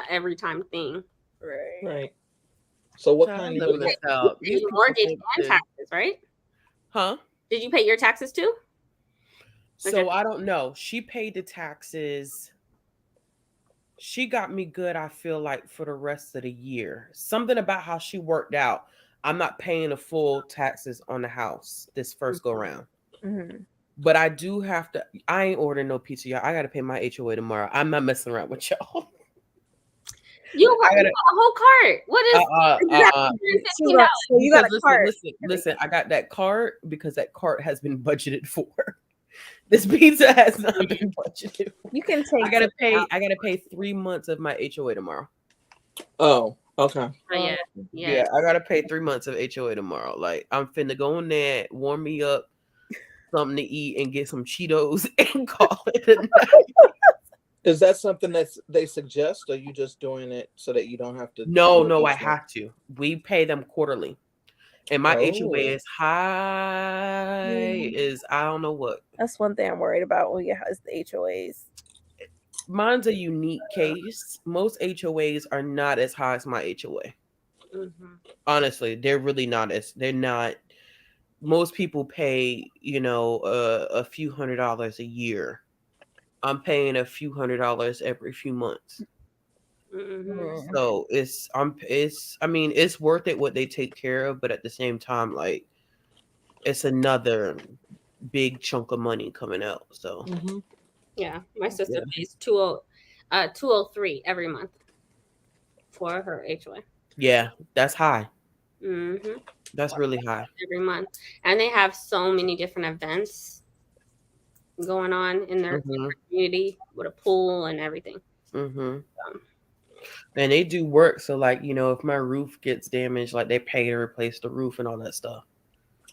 every time thing. Right. So what kind of you mortgage and taxes, right? Huh? Did you pay your taxes too? So I don't know. She paid the taxes. She got me good, I feel like, for the rest of the year. Something about how she worked out. I'm not paying the full taxes on the house this first go round. Mm-hmm. But I do have to. I ain't ordering no pizza, y'all. I got to pay my HOA tomorrow. I'm not messing around with y'all. You got a whole cart. What is $15? So you got a cart. Listen, I got that cart because that cart has been budgeted for. This pizza has not been budgeted. You can take. I gotta pay 3 months of my HOA tomorrow. Oh, okay. Oh, Yeah. I gotta pay 3 months of HOA tomorrow. Like I'm finna go in there, warm me up, something to eat, and get some Cheetos and call it a night. Is that something that they suggest, or you just doing it so that you don't have to? No, I have to. We pay them quarterly. And my HOA is high I don't know what. That's one thing I'm worried about when you is the HOAs. Mine's a unique case. Most HOAs are not as high as my HOA. Mm-hmm. Honestly, they're really not they're not. Most people pay, a few $100s a year. I'm paying a few $100s every few months. Mm-hmm. So it's worth it what they take care of, but at the same time, like it's another big chunk of money coming out. So yeah, my sister pays $203 every month for her HOA. Yeah, that's high. Mm-hmm. That's really high every month, and they have so many different events going on in their community with a pool and everything. And they do work. So, like, if my roof gets damaged, like they pay to replace the roof and all that stuff.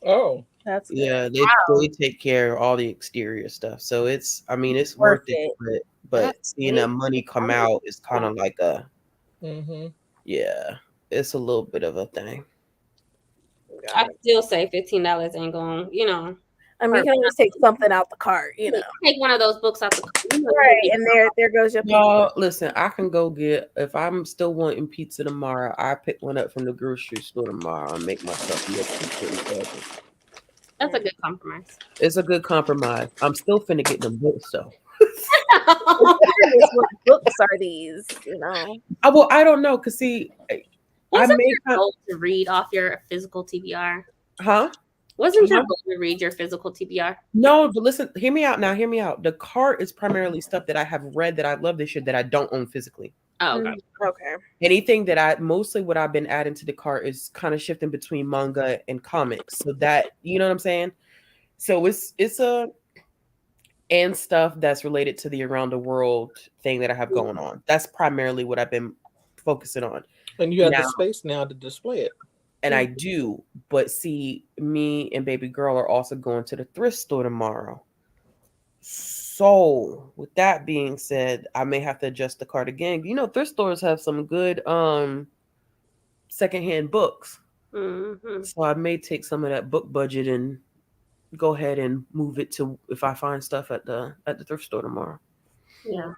Oh, that's good. Yeah. They take care of all the exterior stuff. So it's worth it. But seeing that money come out is kind of like a yeah. It's a little bit of a thing. I still say $15 ain't going. I mean, you can always take something out the cart, Take one of those books out the cart. Right, and there goes your pizza. Y'all, listen, I can go get, if I'm still wanting pizza tomorrow, I pick one up from the grocery store tomorrow and make myself a little pizza instead. That's a good compromise. It's a good compromise. I'm still finna get them books though. What books are these? I don't know, cause see, Wasn't your goal to read off your physical TBR? Huh? Wasn't your goal to read your physical TBR? No, but listen, hear me out now. Hear me out. The cart is primarily stuff that I have read that I love this year that I don't own physically. Oh, okay. Okay. Anything that mostly what I've been adding to the cart is kind of shifting between manga and comics. So that, you know what I'm saying? So it's and stuff that's related to the around the world thing that I have going on. That's primarily what I've been focusing on. And you have the space now to display it. And I do, but see, me and baby girl are also going to the thrift store tomorrow. So, with that being said, I may have to adjust the cart again. Thrift stores have some good secondhand books. Mm-hmm. So I may take some of that book budget and go ahead and move it to if I find stuff at the thrift store tomorrow. Yeah.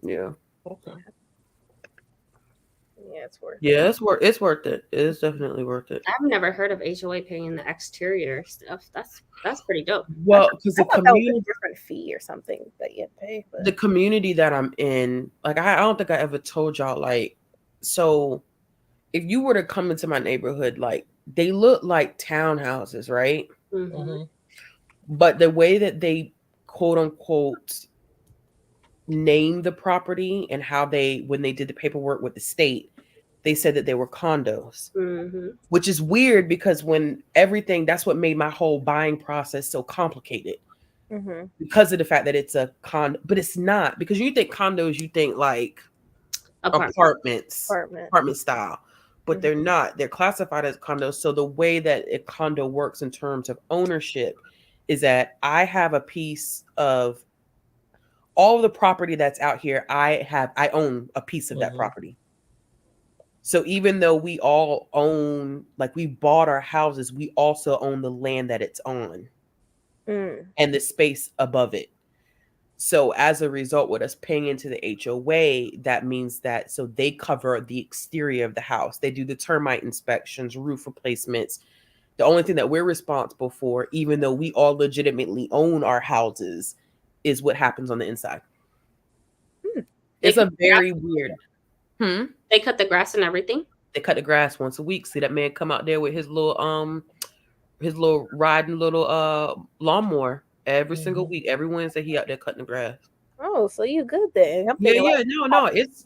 Yeah. Okay. Yeah, it's worth it. Yeah, it's worth it. It's definitely worth it. I've never heard of HOA paying the exterior stuff. That's pretty dope. Well, because the community, that was a different fee or something that you had to pay. But the community that I'm in, like I don't think I ever told y'all, like, so if you were to come into my neighborhood, like they look like townhouses, right? Mm-hmm. But the way that they quote unquote name the property and how when they did the paperwork with the state, they said that they were condos, which is weird because that's what made my whole buying process so complicated because of the fact that it's a condo, but it's not, because you think condos, you think like apartment style, but they're not. They're classified as condos. So the way that a condo works in terms of ownership is that I have a piece of all of the property that's out here. I own a piece of that property. So even though we all own, like we bought our houses, we also own the land that it's on and the space above it. So as a result, with us paying into the HOA, that means that so they cover the exterior of the house. They do the termite inspections, roof replacements. The only thing that we're responsible for, even though we all legitimately own our houses, is what happens on the inside. It's a very weird. They cut the grass and everything. They cut the grass once a week. See that man come out there with his little riding little lawnmower every single week. Every Wednesday he out there cutting the grass. Oh, so you good then? No, it's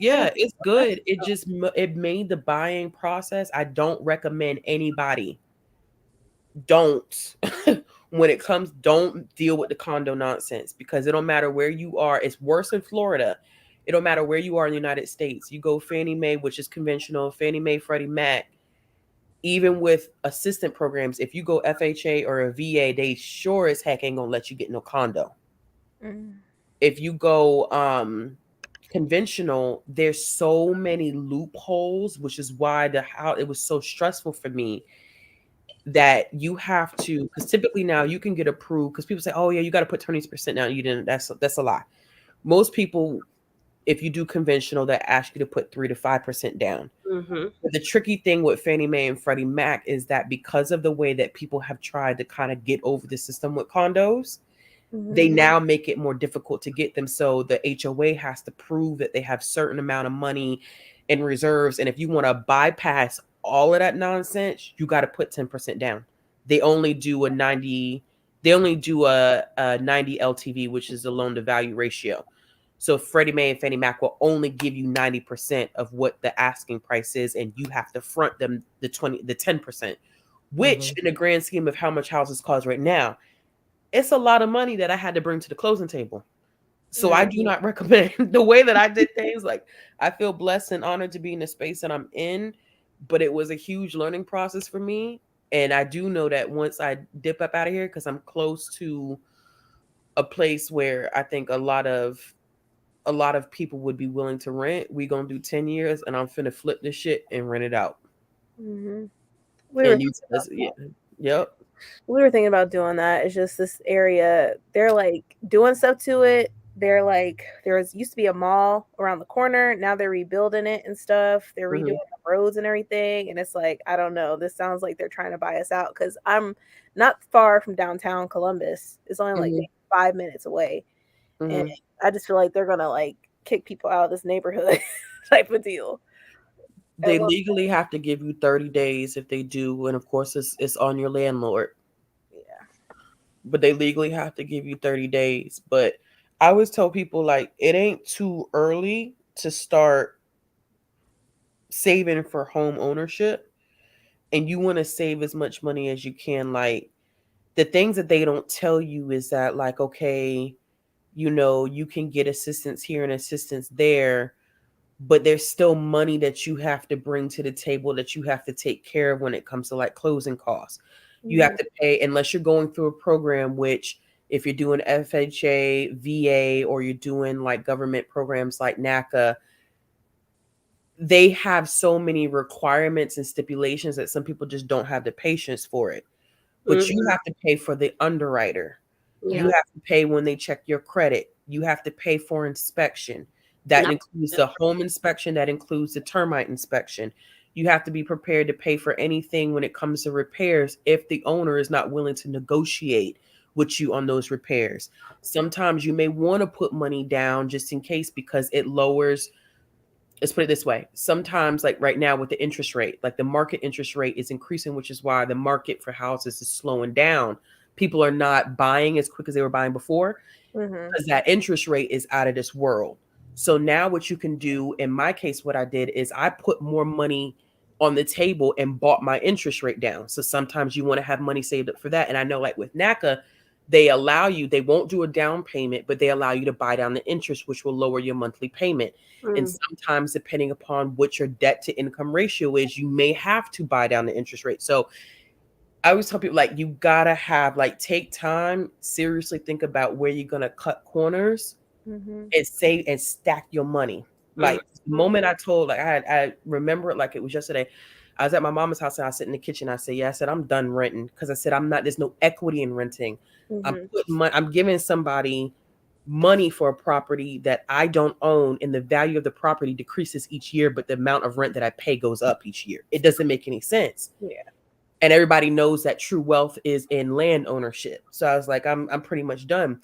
good. It made the buying process. I don't recommend anybody. Don't when it comes, don't deal with the condo nonsense, because it don't matter where you are. It's worse in Florida. It don't matter where you are in the United States. You go Fannie Mae, which is conventional, Fannie Mae, Freddie Mac, even with assistant programs, if you go FHA or a VA, they sure as heck ain't gonna let you get no condo. If you go conventional, there's so many loopholes, which is why it was so stressful for me that you have to, because typically now you can get approved, because people say, oh yeah, you got to put 20% down. You didn't. That's a lie. Most people, if you do conventional, they ask you to put 3 to 5% down. But the tricky thing with Fannie Mae and Freddie Mac is that because of the way that people have tried to kind of get over the system with condos, they now make it more difficult to get them. So the HOA has to prove that they have certain amount of money in reserves. And if you want to bypass all of that nonsense, you got to put 10% down. They only do a 90 LTV, which is the loan to value ratio. So Freddie Mae and Fannie Mac will only give you 90% of what the asking price is, and you have to front them the 10%, which in the grand scheme of how much houses cost right now, it's a lot of money that I had to bring to the closing table. So I do not recommend the way that I did things. Like, I feel blessed and honored to be in the space that I'm in, but it was a huge learning process for me. And I do know that once I dip up out of here, because I'm close to a place where I think a lot of people would be willing to rent, we gonna do 10 years and I'm finna flip this shit and rent it out. Yep. We were thinking about doing that. It's just this area, they're like doing stuff to it. They're like, there was used to be a mall around the corner. Now they're rebuilding it and stuff. They're redoing Mhm. the roads and everything. And it's like, I don't know. This sounds like they're trying to buy us out because I'm not far from downtown Columbus. It's only like Mhm. maybe 5 minutes away. And Mhm. I just feel like they're going to like kick people out of this neighborhood type of deal. They legally have to give you 30 days if they do, and of course it's on your landlord. Yeah. But they legally have to give you 30 days. But I always tell people like it ain't too early to start saving for home ownership, and you want to save as much money as you can. Like the things that they don't tell you is that like, okay, you can get assistance here and assistance there, but there's still money that you have to bring to the table that you have to take care of when it comes to like closing costs. You have Mhm. to pay unless you're going through a program, which if you're doing FHA, VA, or you're doing like government programs like NACA, they have so many requirements and stipulations that some people just don't have the patience for it. But you Mhm. have to pay for the underwriter. You Yeah. have to pay when they check your credit. You have to pay for inspection. That Not includes the home inspection, that includes the termite inspection. You have to be prepared to pay for anything when it comes to repairs if the owner is not willing to negotiate with you on those repairs. Sometimes you may want to put money down just in case because it lowers, let's put it this way. Sometimes, like right now with the interest rate, like the market interest rate is increasing, which is why the market for houses is slowing down. People are not buying as quick as they were buying before Mhm. because that interest rate is out of this world. So now what you can do, in my case, what I did is I put more money on the table and bought my interest rate down. So sometimes you want to have money saved up for that. And I know like with NACA, they won't do a down payment, but they allow you to buy down the interest, which will lower your monthly payment. And Mm. sometimes depending upon what your debt to income ratio is, you may have to buy down the interest rate. So I always tell people like you gotta have like take time, seriously think about where you're gonna cut corners Mhm. and save and stack your money. Like the Mhm. moment I told, like I remember it like it was yesterday. I was at my mama's house and I sit in the kitchen. I said, "Yeah," I said, "I'm done renting," because I said I'm not. There's no equity in renting. Mhm. I'm giving somebody money for a property that I don't own, and the value of the property decreases each year, but the amount of rent that I pay goes up each year. It doesn't make any sense. Yeah. And everybody knows that true wealth is in land ownership. So I was like, I'm pretty much done.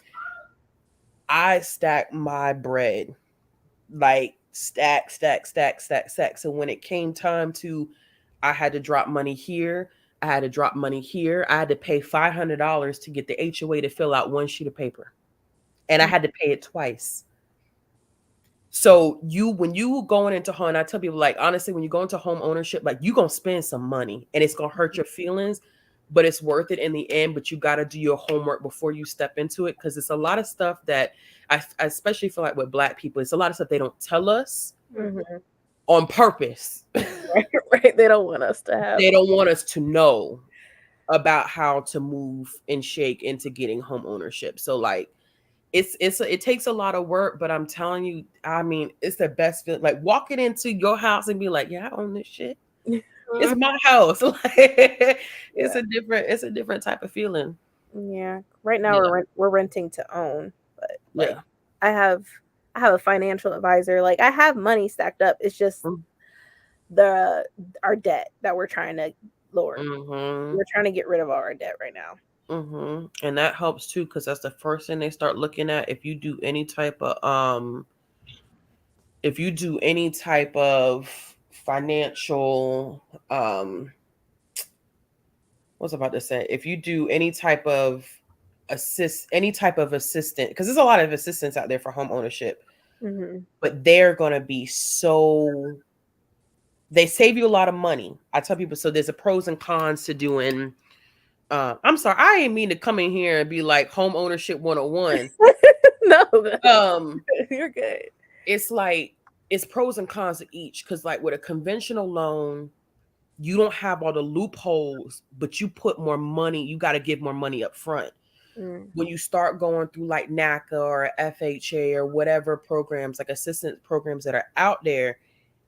I stack my bread, like stack. So when it came time to, I had to drop money here. I had to drop money here. I had to pay $500 to get the HOA to fill out one sheet of paper, and I had to pay it twice. So when you going into home, and I tell people like honestly, when you go into home ownership, like you gonna spend some money, and it's gonna hurt your feelings, but it's worth it in the end. But you got to do your homework before you step into it because it's a lot of stuff that I especially feel like with Black people, it's a lot of stuff they don't tell us Mhm. on purpose. Right, right. They don't want us to have. They don't want us to know about how to move and shake into getting home ownership. So like it takes a lot of work, but I'm telling you, I mean, it's the best feeling. Like walking into your house and be like, yeah, I own this shit. It's Mhm. my house. Like Yeah. it's a different type of feeling. Yeah. Right now Yeah. we're renting to own, but like Yeah. I have I have a financial advisor. Like I have money stacked up. It's just the our debt that we're trying to lower. Mm-hmm. We're trying to get rid of all our debt right now. Mm-hmm. And that helps too, because that's the first thing they start looking at if you do any type of financial what's I about to say? If you do any type of assistant, because there's a lot of assistants out there for home ownership, Mhm. but they're gonna be so they save you a lot of money. I tell people so there's a pros and cons to doing I'm sorry, I didn't mean to come in here and be like home ownership 101. No, Um, you're good. it's like it's pros and cons to each because like with a conventional loan, you don't have all the loopholes, but you put more money, you got to give more money up front. Mm. When you start going through like NACA or FHA or whatever programs, like assistance programs that are out there,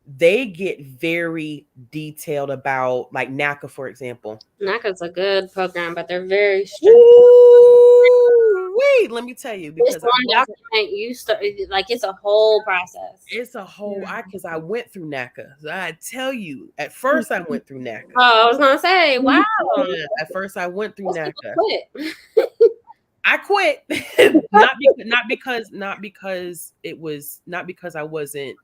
they get very detailed about, like NACA, for example. NACA's a good program, but they're very strict. Ooh, wait, let me tell you, This because one document you start like it's a whole process. it's a whole Yeah. because I went through NACA. So I tell you, at first I went through NACA. Oh, I was gonna say, wow. Yeah, at first I went through Most people NACA. quit. I quit. not because it was not because I wasn't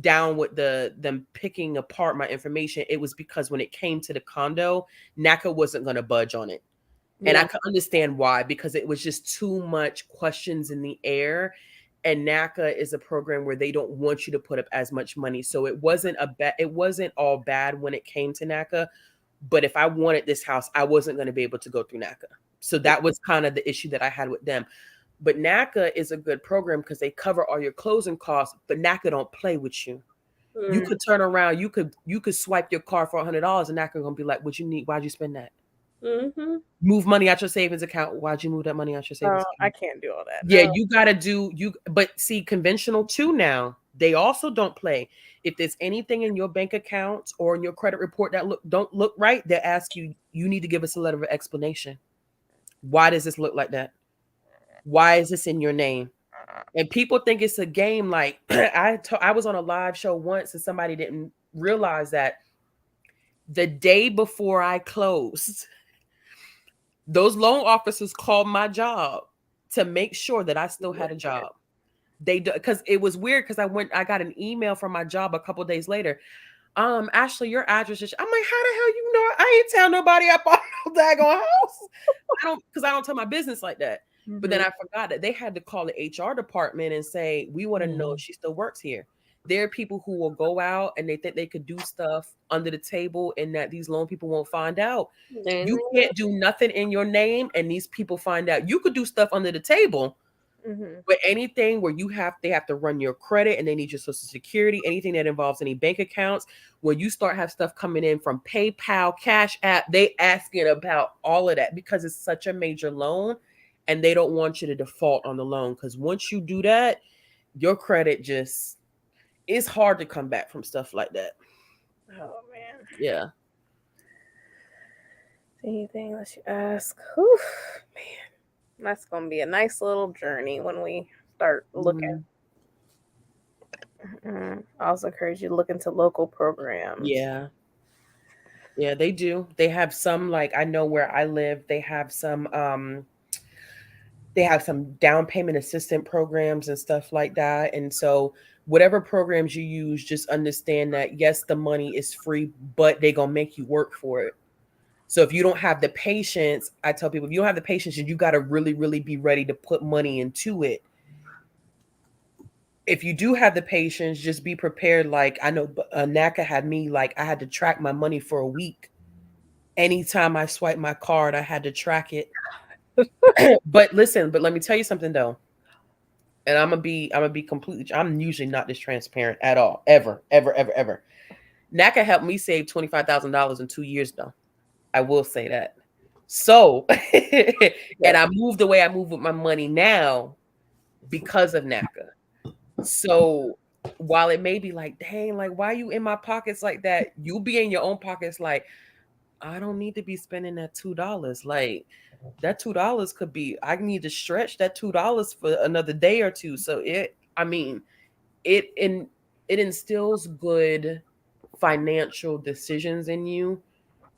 down with them picking apart my information. It was because when it came to the condo, NACA wasn't going to budge on it. And I Yeah. could understand why, because it was just too much questions in the air. And NACA is a program where they don't want you to put up as much money. So it wasn't it wasn't all bad when it came to NACA. But if I wanted this house, I wasn't going to be able to go through NACA. So that was kind of the issue that I had with them. But NACA is a good program because they cover all your closing costs, but NACA don't play with you. You Mm. could turn around, you could swipe your card for $100 and NACA gonna be like, what you need? Why'd you spend that? Mm-hmm. Move money out your savings account. Why'd you move that money out your savings Oh, I account? can't do all that. Yeah, No. you gotta do but see, conventional too now. They also don't play. If there's anything in your bank account or in your credit report that don't look right, they ask you, you need to give us a letter of explanation. Why does this look like that? Why is this in your name? And people think it's a game. Like I was on a live show once and somebody didn't realize that the day before I closed, those loan officers called my job to make sure that I still had a job. They do, because it was weird because I got an email from my job a couple days later. Ashley, your address is. I'm like, how the hell you know? I ain't tell nobody I bought no daggone house. I don't tell my business like that. But then I forgot that they had to call the HR department and say, we want to know if she still works here. There are people who will go out and they think they could do stuff under the table and that these loan people won't find out. You can't do nothing in your name and these people find out. You could do stuff under the table, but anything where they have to run your credit and they need your social security, anything that involves any bank accounts, when you start have stuff coming in from PayPal, Cash App, they asking about all of that because it's such a major loan and they don't want you to default on the loan. Because once you do that, your credit just, it's hard to come back from stuff like that. Oh man. Yeah. Anything else you ask? Whew, man. That's gonna be a nice little journey when we start looking. I also encourage you to look into local programs. Yeah. Yeah, they do. They have some, like I know where I live, they have some down payment assistant programs and stuff like that. And so whatever programs you use, just understand that yes, the money is free, but they're gonna make you work for it. So if you don't have the patience, I tell people, if you don't have the patience, you got to really, really be ready to put money into it. If you do have the patience, just be prepared. Like I know NACA had me, like I had to track my money for a week. Anytime I swipe my card, I had to track it. But listen, let me tell you something though. And I'm gonna be completely, I'm usually not this transparent at all. Ever. NACA helped me save $25,000 in 2 years though. I will say that. So, and I moved the way I move with my money now because of NACA. So while it may be like, dang, like, why are you in my pockets like that? You'll be in your own pockets like, I don't need to be spending that $2. Like, that $2 could be, I need to stretch that $2 for another day or two. So it instills good financial decisions in you,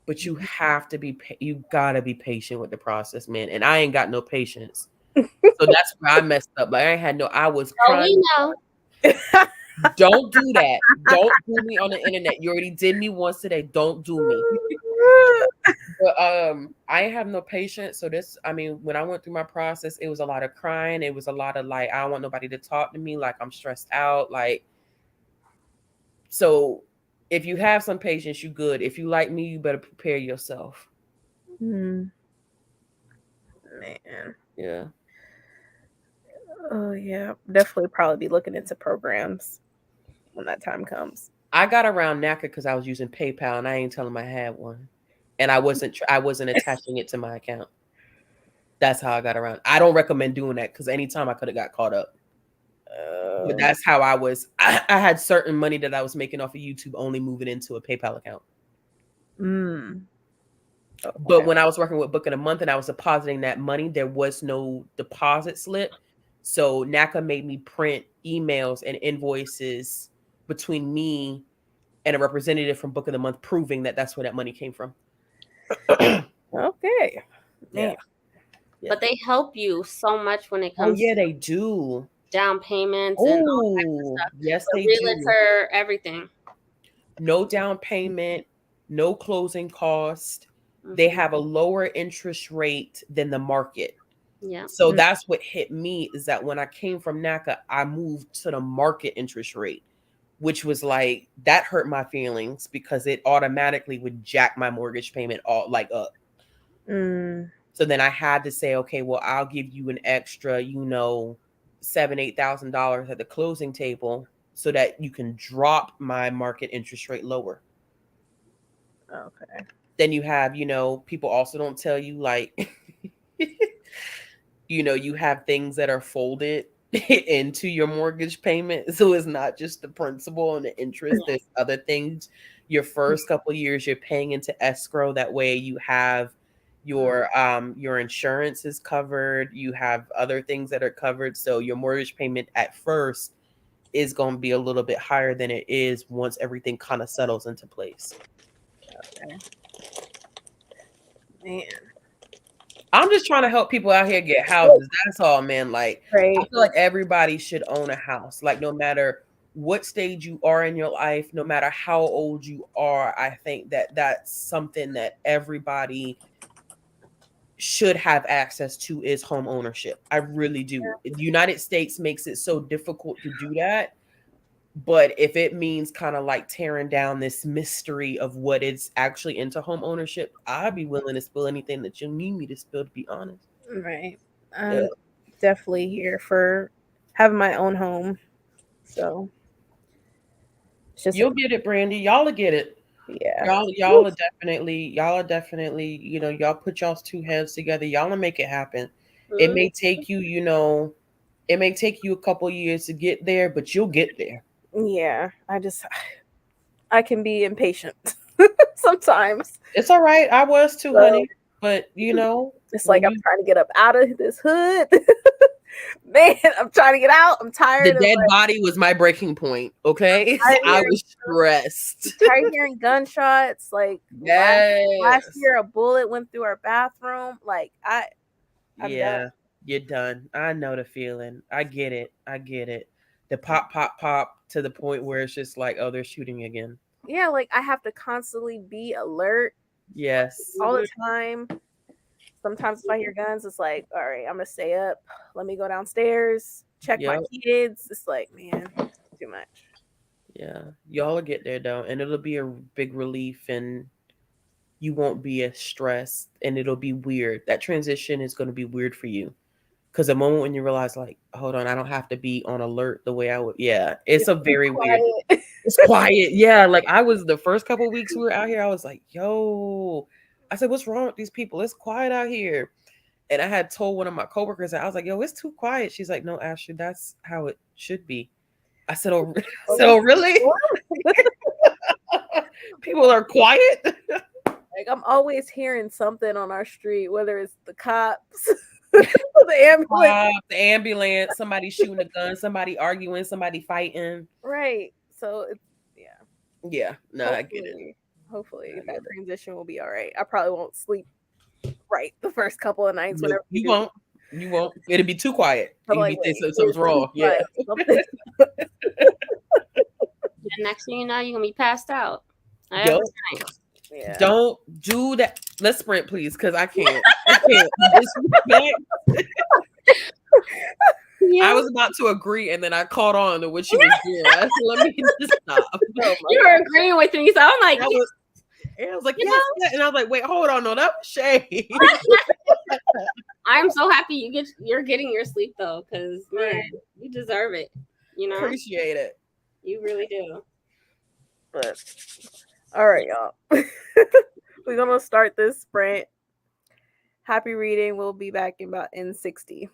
but you have to be, you gotta be patient with the process, man. And I ain't got no patience. So that's where I messed up. Like I was crying. We know. Don't do that. Don't do me on the internet. You already did me once today. Don't do me. But I have no patience. So when I went through my process, it was a lot of crying. It was a lot of like, I don't want nobody to talk to me. Like I'm stressed out. Like, so if you have some patience, you good. If you like me, you better prepare yourself. Man. Yeah. Oh yeah. Definitely probably be looking into programs when that time comes. I got around NACA because I was using PayPal and I ain't telling them I had one. And I wasn't attaching it to my account. That's how I got around. I don't recommend doing that because anytime I could have got caught up. But that's how I was. I had certain money that I was making off of YouTube only moving into a PayPal account. But when I was working with Book in a Month and I was depositing that money, there was no deposit slip. So NACA made me print emails and invoices between me and a representative from Book of the Month proving that that's where that money came from. Okay. Yeah. But they help you so much when it comes to they do. Down payments and all types of stuff. Yes, The they realtor, everything. No down payment, no closing cost. They have a lower interest rate than the market. Yeah. So that's what hit me is that when I came from NACA, I moved to the market interest rate, which was like, that hurt my feelings because it automatically would jack my mortgage payment all like up. So then I had to say, okay, well, I'll give you an extra, $7,000-$8,000 at the closing table so that you can drop my market interest rate lower. Okay. Then you have, people also don't tell you like, you have things that are folded into your mortgage payment. So it's not just the principal and the interest. There's other things. Your first couple of years you're paying into escrow. That way you have your insurance is covered. You have other things that are covered. So your mortgage payment at first is going to be a little bit higher than it is once everything kind of settles into place. Okay. Man. I'm just trying to help people out here get houses. That's all, man. Like, right. I feel like everybody should own a house. Like, no matter what stage you are in your life, no matter how old you are, I think that that's something that everybody should have access to is home ownership. I really do. The United States makes it so difficult to do that. But if it means kind of like tearing down this mystery of what is actually into home ownership, I'd be willing to spill anything that you need me to spill, to be honest. Right. I'm definitely here for having my own home. So it's just you'll get it, Brandy. Y'all will get it. Yeah. Y'all are definitely, y'all put y'all's two heads together. Y'all will make it happen. It may take you, it may take you a couple years to get there, but you'll get there. Yeah. I can be impatient sometimes. It's all right. I was too, honey. But it's like I'm trying to get up out of this hood. Man, I'm trying to get out. I'm tired. The dead body was my breaking point. Okay, I was stressed. Tired of hearing gunshots. Like last year, a bullet went through our bathroom. Like I'm done. You're done. I know the feeling. I get it. The pop to the point where it's just like, oh, they're shooting again. Yeah, like I have to constantly be alert. Yes. All the time. Sometimes if I hear guns, it's like, all right, I'm gonna stay up. Let me go downstairs, check my kids. It's like, man, too much. Yeah, y'all will get there though, and it'll be a big relief, and you won't be as stressed, and it'll be weird. That transition is going to be weird for you, because the moment when you realize, like, hold on, I don't have to be on alert the way I would. Yeah, it's a very weird. It's quiet. Yeah, like I was the first couple of weeks we were out here. I was like, yo. I said, what's wrong with these people? It's quiet out here. And I had told one of my coworkers, I was like, yo, it's too quiet. She's like, no, Ashley, that's how it should be. I said, oh, really? People are quiet? Like I'm always hearing something on our street, whether it's the cops, the ambulance, somebody shooting a gun, somebody arguing, somebody fighting. Right. So it's yeah. No, I get it. Hopefully that transition will be all right. I probably won't sleep right the first couple of nights. No, you won't. It'll be too quiet. It'll be something's wrong. Yeah. The next thing you know, you're gonna be passed out. Yeah. Don't do that. Let's sprint, please, because I can't. I was about to agree, and then I caught on to what she was doing. I said, let me just stop. You were agreeing with me, so I'm like, I was like, yes, and I was like, wait, hold on, no, that was shade. I'm so happy you're getting your sleep though, because man, you deserve it. Appreciate it. You really do. But all right, y'all. We're gonna start this sprint. Happy reading. We'll be back in 60.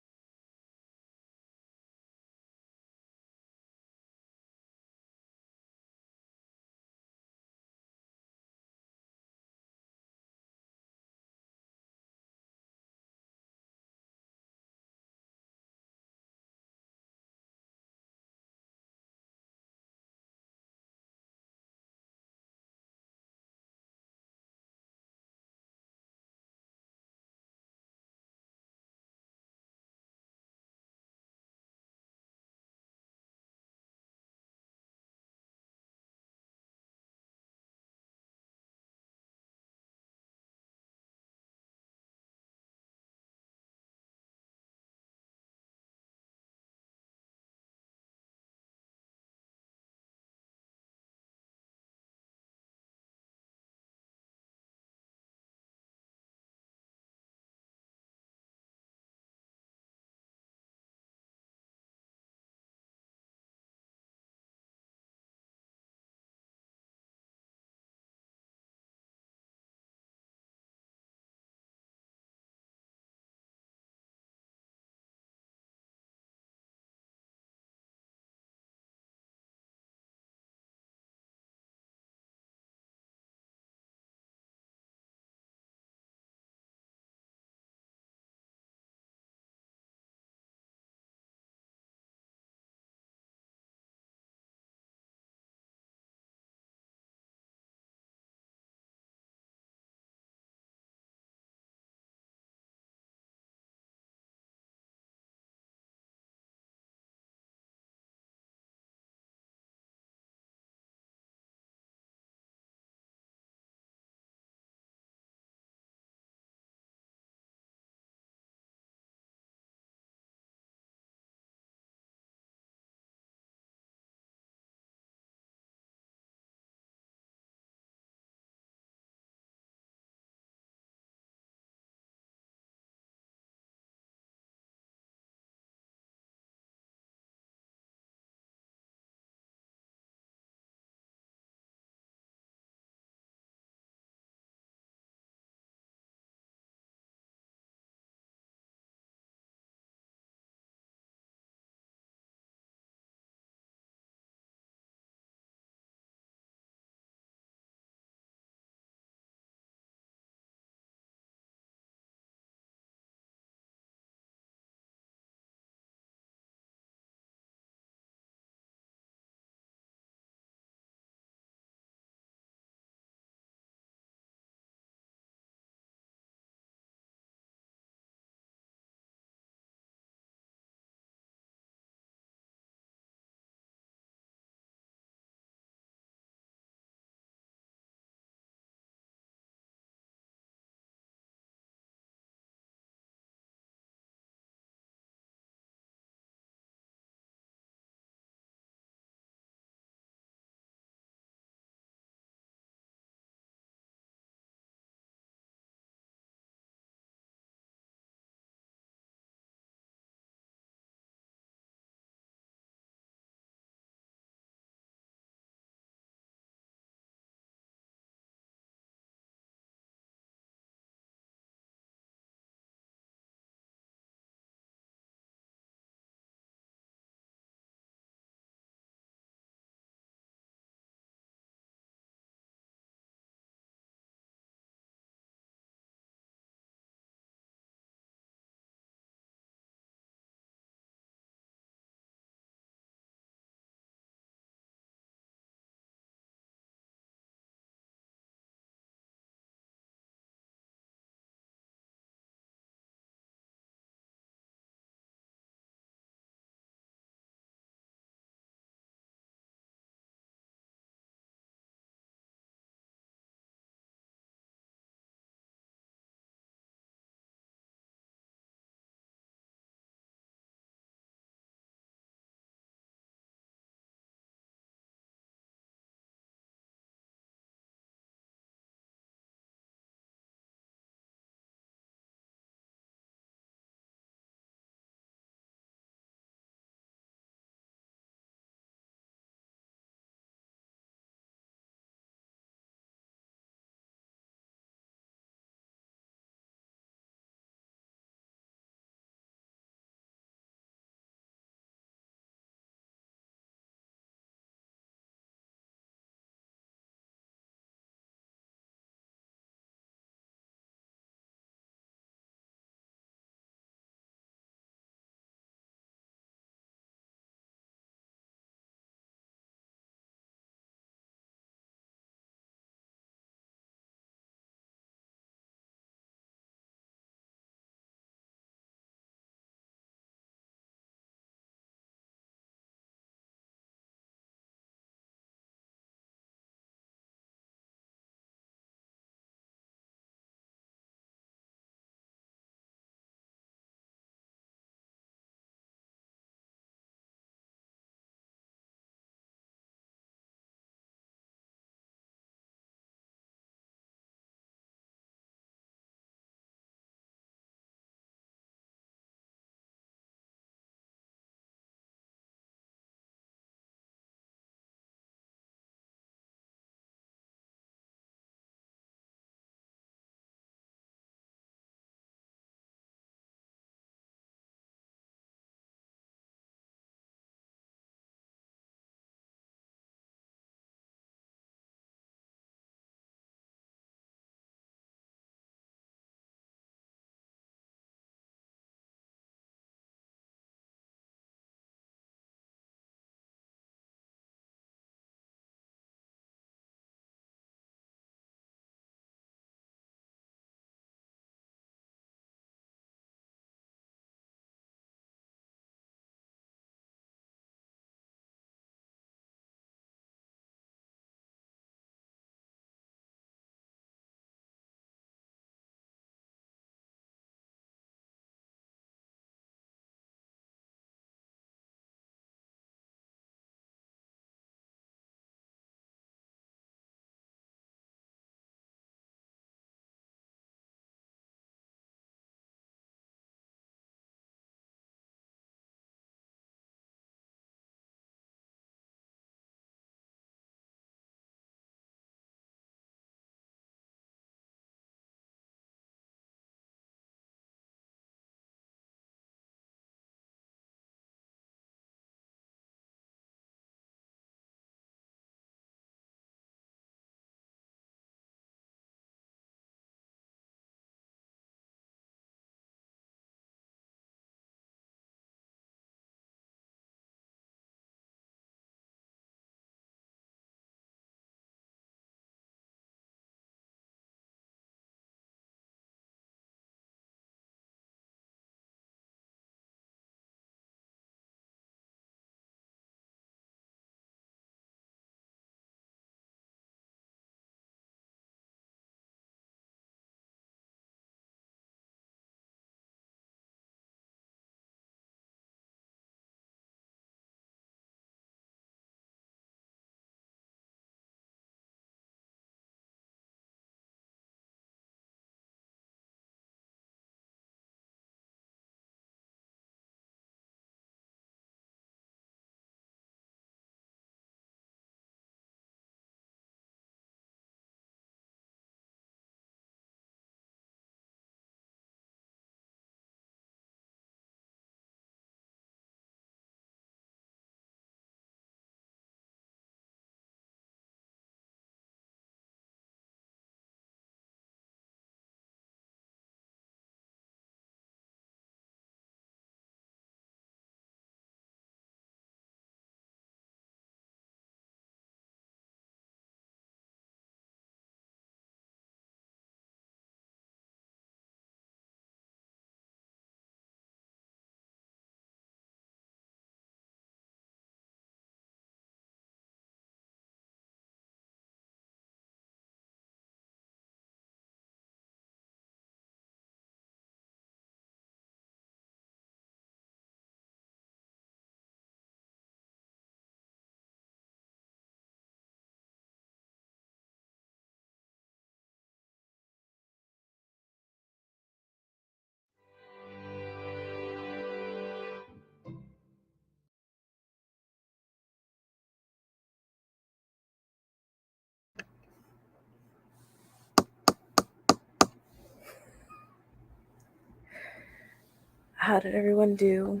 How did everyone do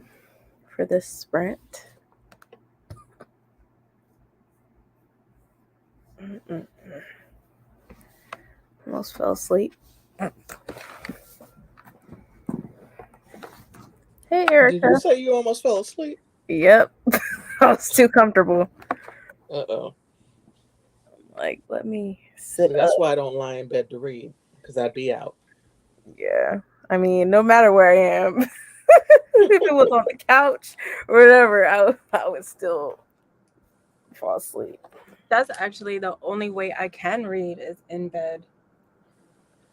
for this sprint? Almost fell asleep. Hey, Did you Erica. say you almost fell asleep? Yep. I was too comfortable. Uh-oh. Like, let me sit See, that's up. why I don't lie in bed to read, because I'd be out. Yeah. I mean, no matter where I am, if it was on the couch or whatever, I would still fall asleep. That's actually the only way I can read is in bed.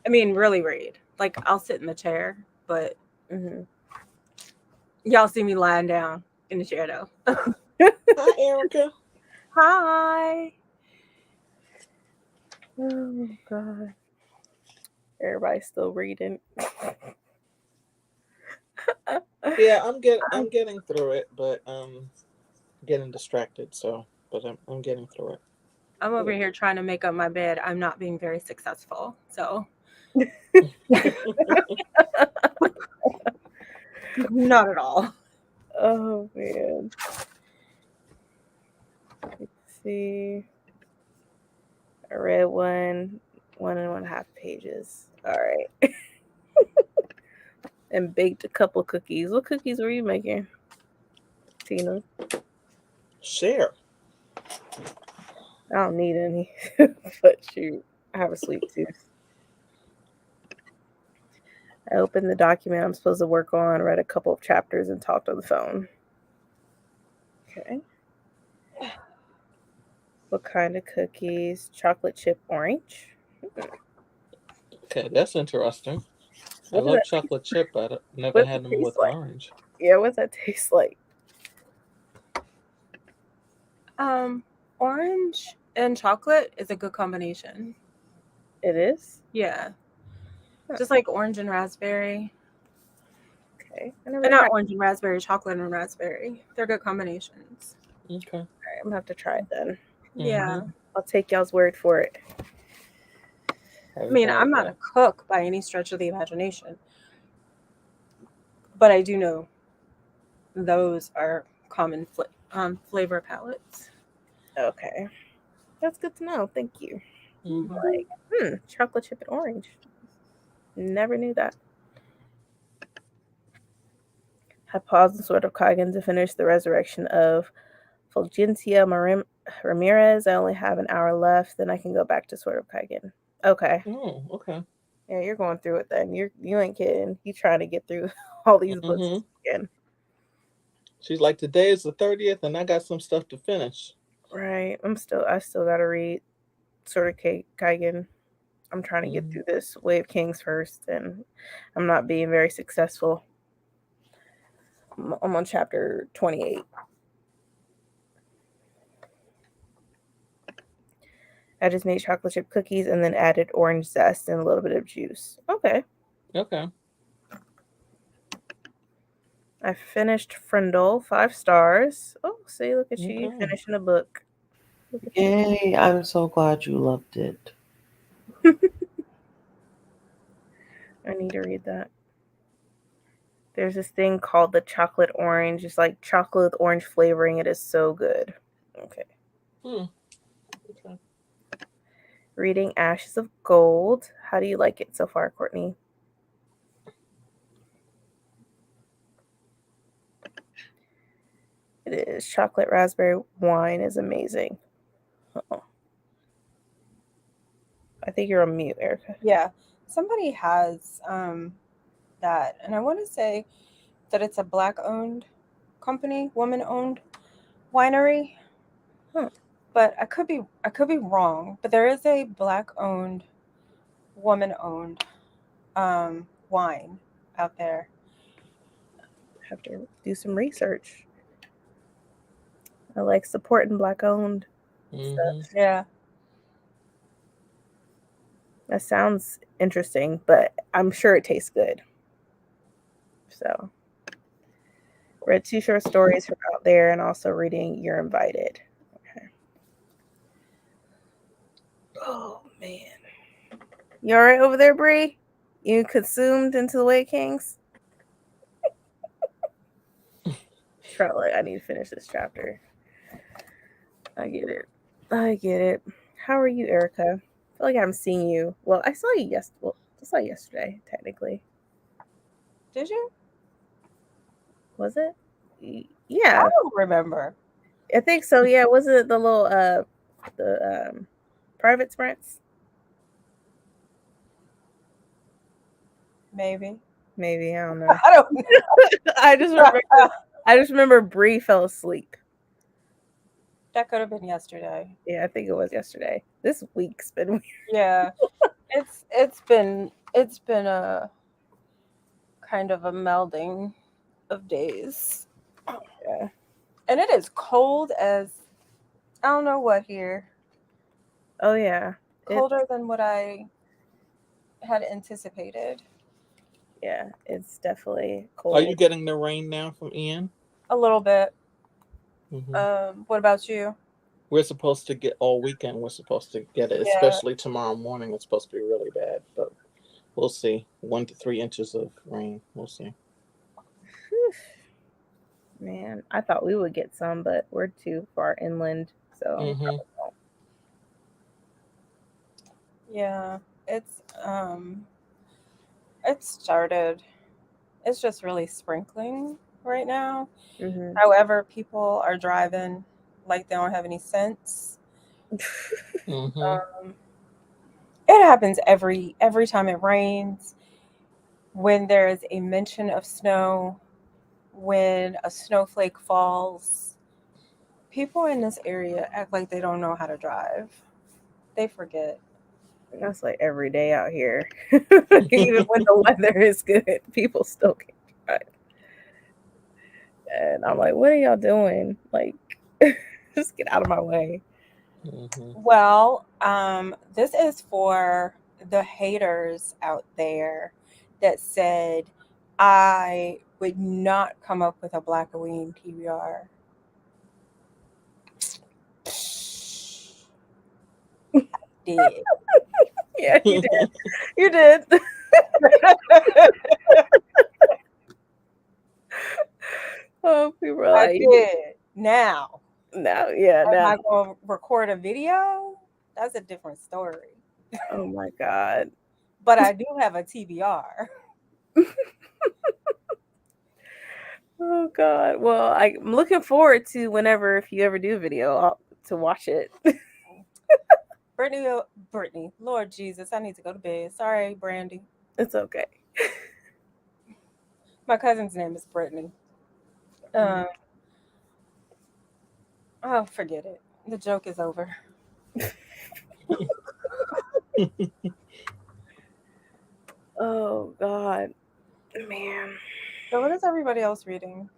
I mean, really read. Like, I'll sit in the chair, but y'all see me lying down in the chair, though. Hi, Erica. Hi. Oh, God. Everybody's still reading. Yeah, I'm getting through it, but getting distracted. So, but I'm getting through it. I'm over here trying to make up my bed. I'm not being very successful. So, not at all. Oh, man. Let's see. I read 1.5 pages. All right. And baked a couple cookies. What cookies were you making, Tina? Share. I don't need any, but shoot, I have a sweet tooth. I opened the document I'm supposed to work on, read a couple of chapters, and talked on the phone. Okay. What kind of cookies? Chocolate chip orange. Okay, that's interesting. I What does love that, chocolate chip, but I never what does had it them taste with like? orange. Yeah, what does that taste like? Orange and chocolate is a good combination. It is? Yeah. Huh. Just like orange and raspberry. Okay. And not orange and raspberry, chocolate and raspberry. They're good combinations. Okay. All right, I'm going to have to try it then. Yeah. I'll take y'all's word for it. I mean, I'm not a cook by any stretch of the imagination. But I do know those are common flavor palettes. Okay. That's good to know. Thank you. Mm-hmm. Like, chocolate chip and orange. Never knew that. I paused in Sword of Kagan to finish the resurrection of Fulgencia Ramirez. I only have an hour left, then I can go back to Sword of Kagan. Okay. Oh, okay. Yeah, you're going through it then. You ain't kidding. You trying to get through all these books again. She's like, today is the 30th, and I got some stuff to finish. Right. I still gotta read Sword of Kagan. I'm trying to get through this Way of Kings first, and I'm not being very successful. I'm on chapter 28. I just made chocolate chip cookies and then added orange zest and a little bit of juice. Okay. Okay. I finished Frindle, 5 stars. Oh, see, look at you finishing a book. Yay, I'm so glad you loved it. I need to read that. There's this thing called the chocolate orange. It's like chocolate with orange flavoring. It is so good. Okay. Okay. Reading Ashes of Gold. How do you like it so far, Courtney? It is. Chocolate raspberry wine is amazing. Uh-oh. I think you're on mute, Erica. Yeah. Somebody has that. And I want to say that it's a Black-owned company, woman-owned winery. But I could be wrong. But there is a Black-owned, woman-owned wine out there. Have to do some research. I like supporting Black-owned stuff. Yeah. That sounds interesting, but I'm sure it tastes good. So, read 2 short stories from out there and also reading You're Invited. Okay. Oh, man. You all right over there, Bree? You consumed into the Way of Kings? Like, I need to finish this chapter. I get it. How are you, Erica? I feel like I haven't seen you. Well, I saw you yesterday, technically. Did you? Was it? I Yeah, don't remember. I think so. Yeah, was it the little the private sprints? Maybe. Maybe, I don't know. I don't know. I just remember Bree fell asleep. That could have been yesterday. Yeah, I think it was yesterday. This week's been weird. Yeah. It's been a kind of a melding of days. Yeah. And it is cold as I don't know what here. Oh yeah. Colder than what I had anticipated. Yeah, it's definitely cold. Are you getting the rain now from Ian? A little bit. Mm-hmm. What about you? We're supposed to get all weekend. We're supposed to get it, Yeah. especially tomorrow morning. It's supposed to be really bad, but we'll see. 1 to 3 inches of rain. We'll see. Man, I thought we would get some, but we're too far inland, so Mm-hmm. Yeah, it's it started. It's just really sprinkling right now. Mhm. However, people are driving like they don't have any sense. Mm-hmm. It happens every time it rains. When there's a mention of snow, when a snowflake falls, people in this area act like they don't know how to drive. They forget. That's like every day out here. Even when the weather is good, people still can't drive. And I'm like, what are y'all doing? Like, just get out of my way. Mm-hmm. Well, this is for the haters out there that said I would not come up with a Black Queen PBR. I did. Yeah, you did. You did. Oh, people are I like, did. Now, now, yeah, am now. I going to record a video? That's a different story. Oh my God. But I do have a TBR. Oh God. Well, I'm looking forward to whenever, if you ever do a video, to watch it. Brittany, Lord Jesus, I need to go to bed. Sorry, Brandy. It's okay. My cousin's name is Brittany. Oh, forget it. The joke is over. Oh God, man. So, what is everybody else reading?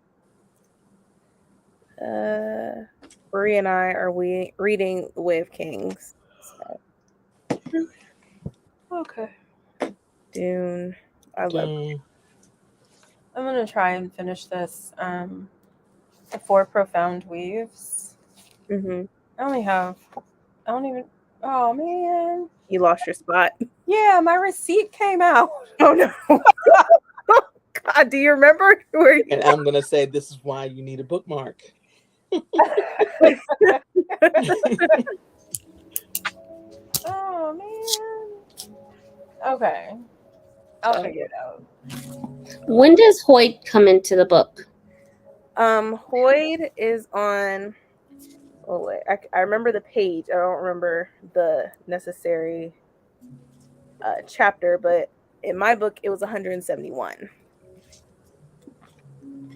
Bree and I are reading The Way of Kings. So. Okay. Dune. I love Dune. I'm gonna try and finish this. The Four Profound Weaves. Mm-hmm. I don't even. Oh man. You lost your spot. Yeah, my receipt came out. Oh no. God, do you remember where you? And I'm gonna say this is why you need a bookmark. Oh man. Okay. I'll figure it out. When does Hoyt come into the book? Hoyd is on. Oh wait, I remember the page. I don't remember the necessary chapter, but in my book it was 171.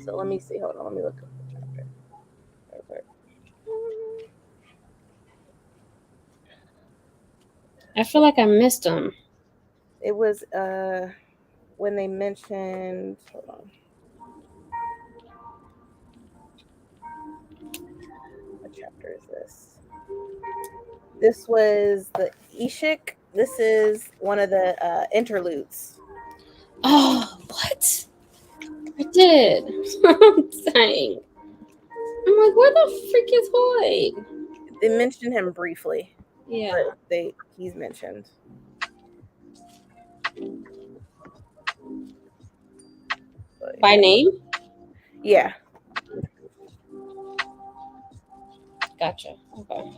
So let me see. Hold on, let me look up the chapter. Okay. I feel like I missed him. It was when they mentioned. Hold on. What chapter is this? This was the Ishik. This is one of the interludes. Oh, what? I did. I'm saying. I'm like, where the freak is Hoyt? They mentioned him briefly. Yeah. But he's mentioned. By name? Yeah. Gotcha. Okay.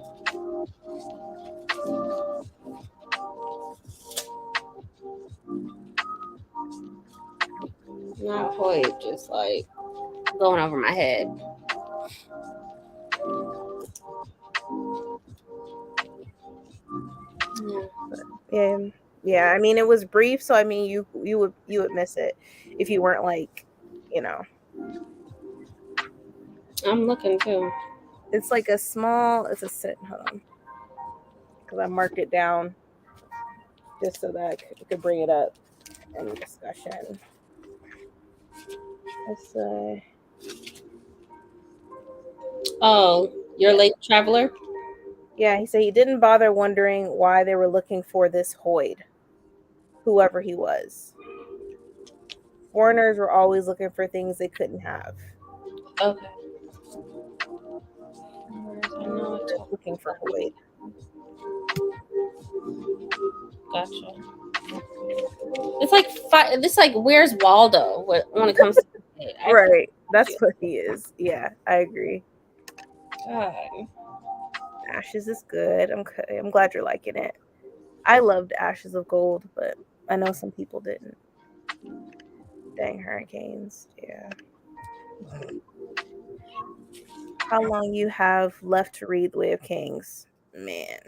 Not quite just like going over my head. Yeah. Yeah, I mean it was brief, so I mean you would miss it if you weren't like, you know. I'm looking too. It's like a small, it's a sit, hold on. Because I marked it down just so that I could bring it up in discussion. Let's say. Oh, you're late traveler? Yeah, he said he didn't bother wondering why they were looking for this Hoyd, whoever he was. Foreigners were always looking for things they couldn't have. Okay. They're looking for Hoyd. Gotcha. It's like where's Waldo when it comes to Right. That's what he is. Yeah, I agree. God. Ashes is good. I'm glad you're liking it. I loved Ashes of Gold, but I know some people didn't. Dang hurricanes. Yeah. How long you have left to read The Way of Kings? Man,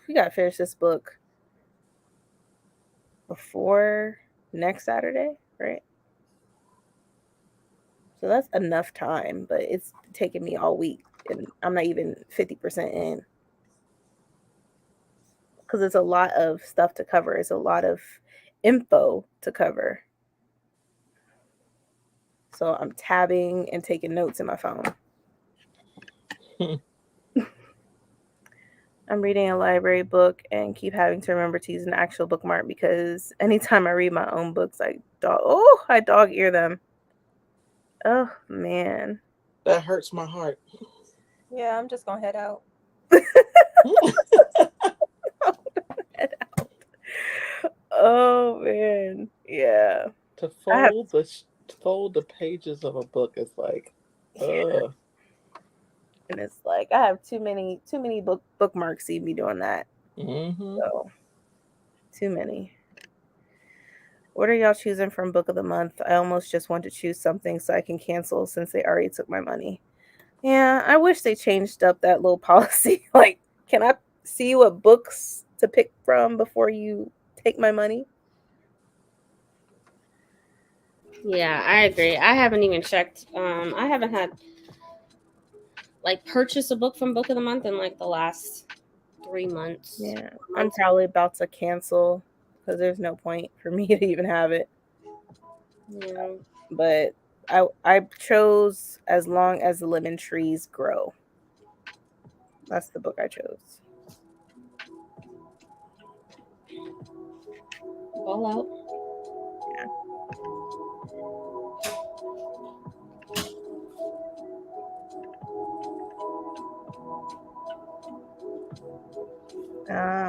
we gotta finish this book before next Saturday, right? So that's enough time, but it's taking me all week, and I'm not even 50% in because it's a lot of stuff to cover. It's a lot of info to cover. So I'm tabbing and taking notes in my phone. I'm reading a library book and keep having to remember to use an actual bookmark because anytime I read my own books, I dog ear them. Oh man, That hurts my heart. Yeah, I'm just gonna head out. Head out. Oh man, yeah. To fold the pages of a book is like, ugh. And it's like I have too many bookmarks to be doing that. Mm-hmm. So too many. What are y'all choosing from book of the month? I almost just want to choose something so I can cancel since they already took my money. Yeah, I wish they changed up that little policy. Like, can I see what books to pick from before you take my money? Yeah, I agree. I haven't even checked. I haven't had like purchased a book from Book of the Month in like the last 3 months. Yeah, I'm probably about to cancel because there's no point for me to even have it. Yeah. But I chose As Long as the Lemon Trees Grow. That's the book I chose. Ball out.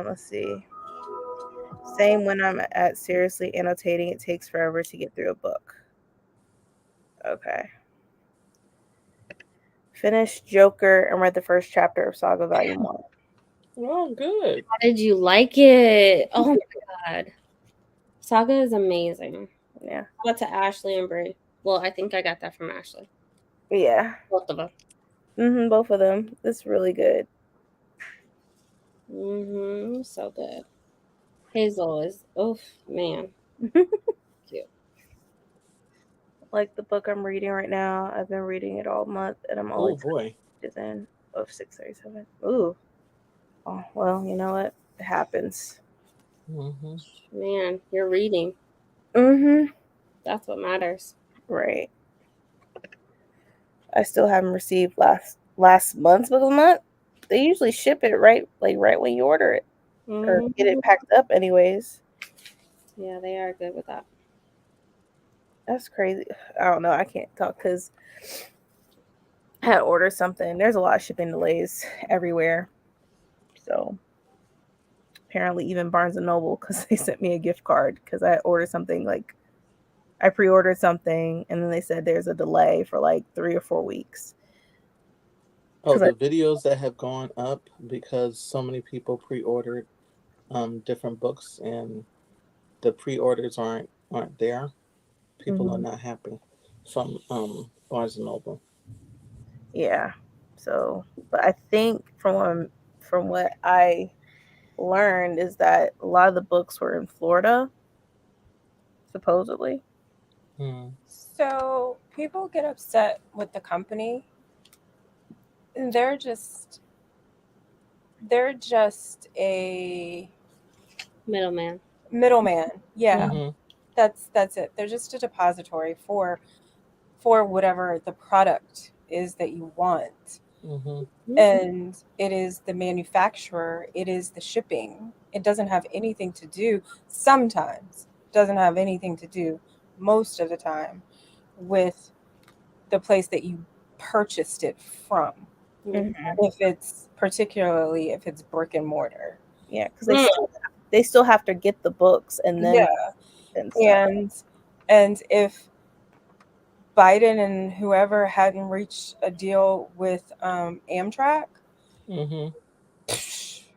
Let's see. Same when I'm at seriously annotating. It takes forever to get through a book. Okay. Finished Joker and read the first chapter of Saga Volume 1. Oh, good. How did you like it? Oh my god. Saga is amazing. Yeah. Shout out to Ashley and Bree. Well, I think I got that from Ashley. Yeah. Both of them. Both of them. It's really good. So good. Hazel is, oh man. Cute. Like the book I'm reading right now. I've been reading it all month, and I'm only Oh boy. in of 637. Ooh. Oh well, you know what? It happens. Mm-hmm. Man, you're reading. That's what matters. Right. I still haven't received last month's book of the month. They usually ship it right when you order it. Or get it packed up anyways. Yeah, they are good with that. That's crazy. I don't know. I can't talk because I had ordered something. There's a lot of shipping delays everywhere. So apparently even Barnes & Noble, because they sent me a gift card because I ordered something like I pre-ordered something and then they said there's a delay for like 3 or 4 weeks. Oh, 'Cause I the videos that have gone up because so many people pre-ordered different books and the pre-orders aren't there. People are Mhm. not happy from Barnes and Noble. Yeah. So, but I think from what I learned is that a lot of the books were in Florida, supposedly. Hmm. So people get upset with the company, and they're just a Middleman. middleman. Yeah, Mm-hmm. that's it. They're just a depository for whatever the product is that you want. Mm-hmm. And it is the manufacturer, it is the shipping. It doesn't have anything to do, sometimes, doesn't have anything to do, most of the time, with the place that you purchased it from. Mhm. Particularly if it's brick and mortar. Yeah, because Mm. they still have to get the books and then Yeah. and stuff. And if Biden and whoever hadn't reached a deal with Amtrak, Mm-hmm.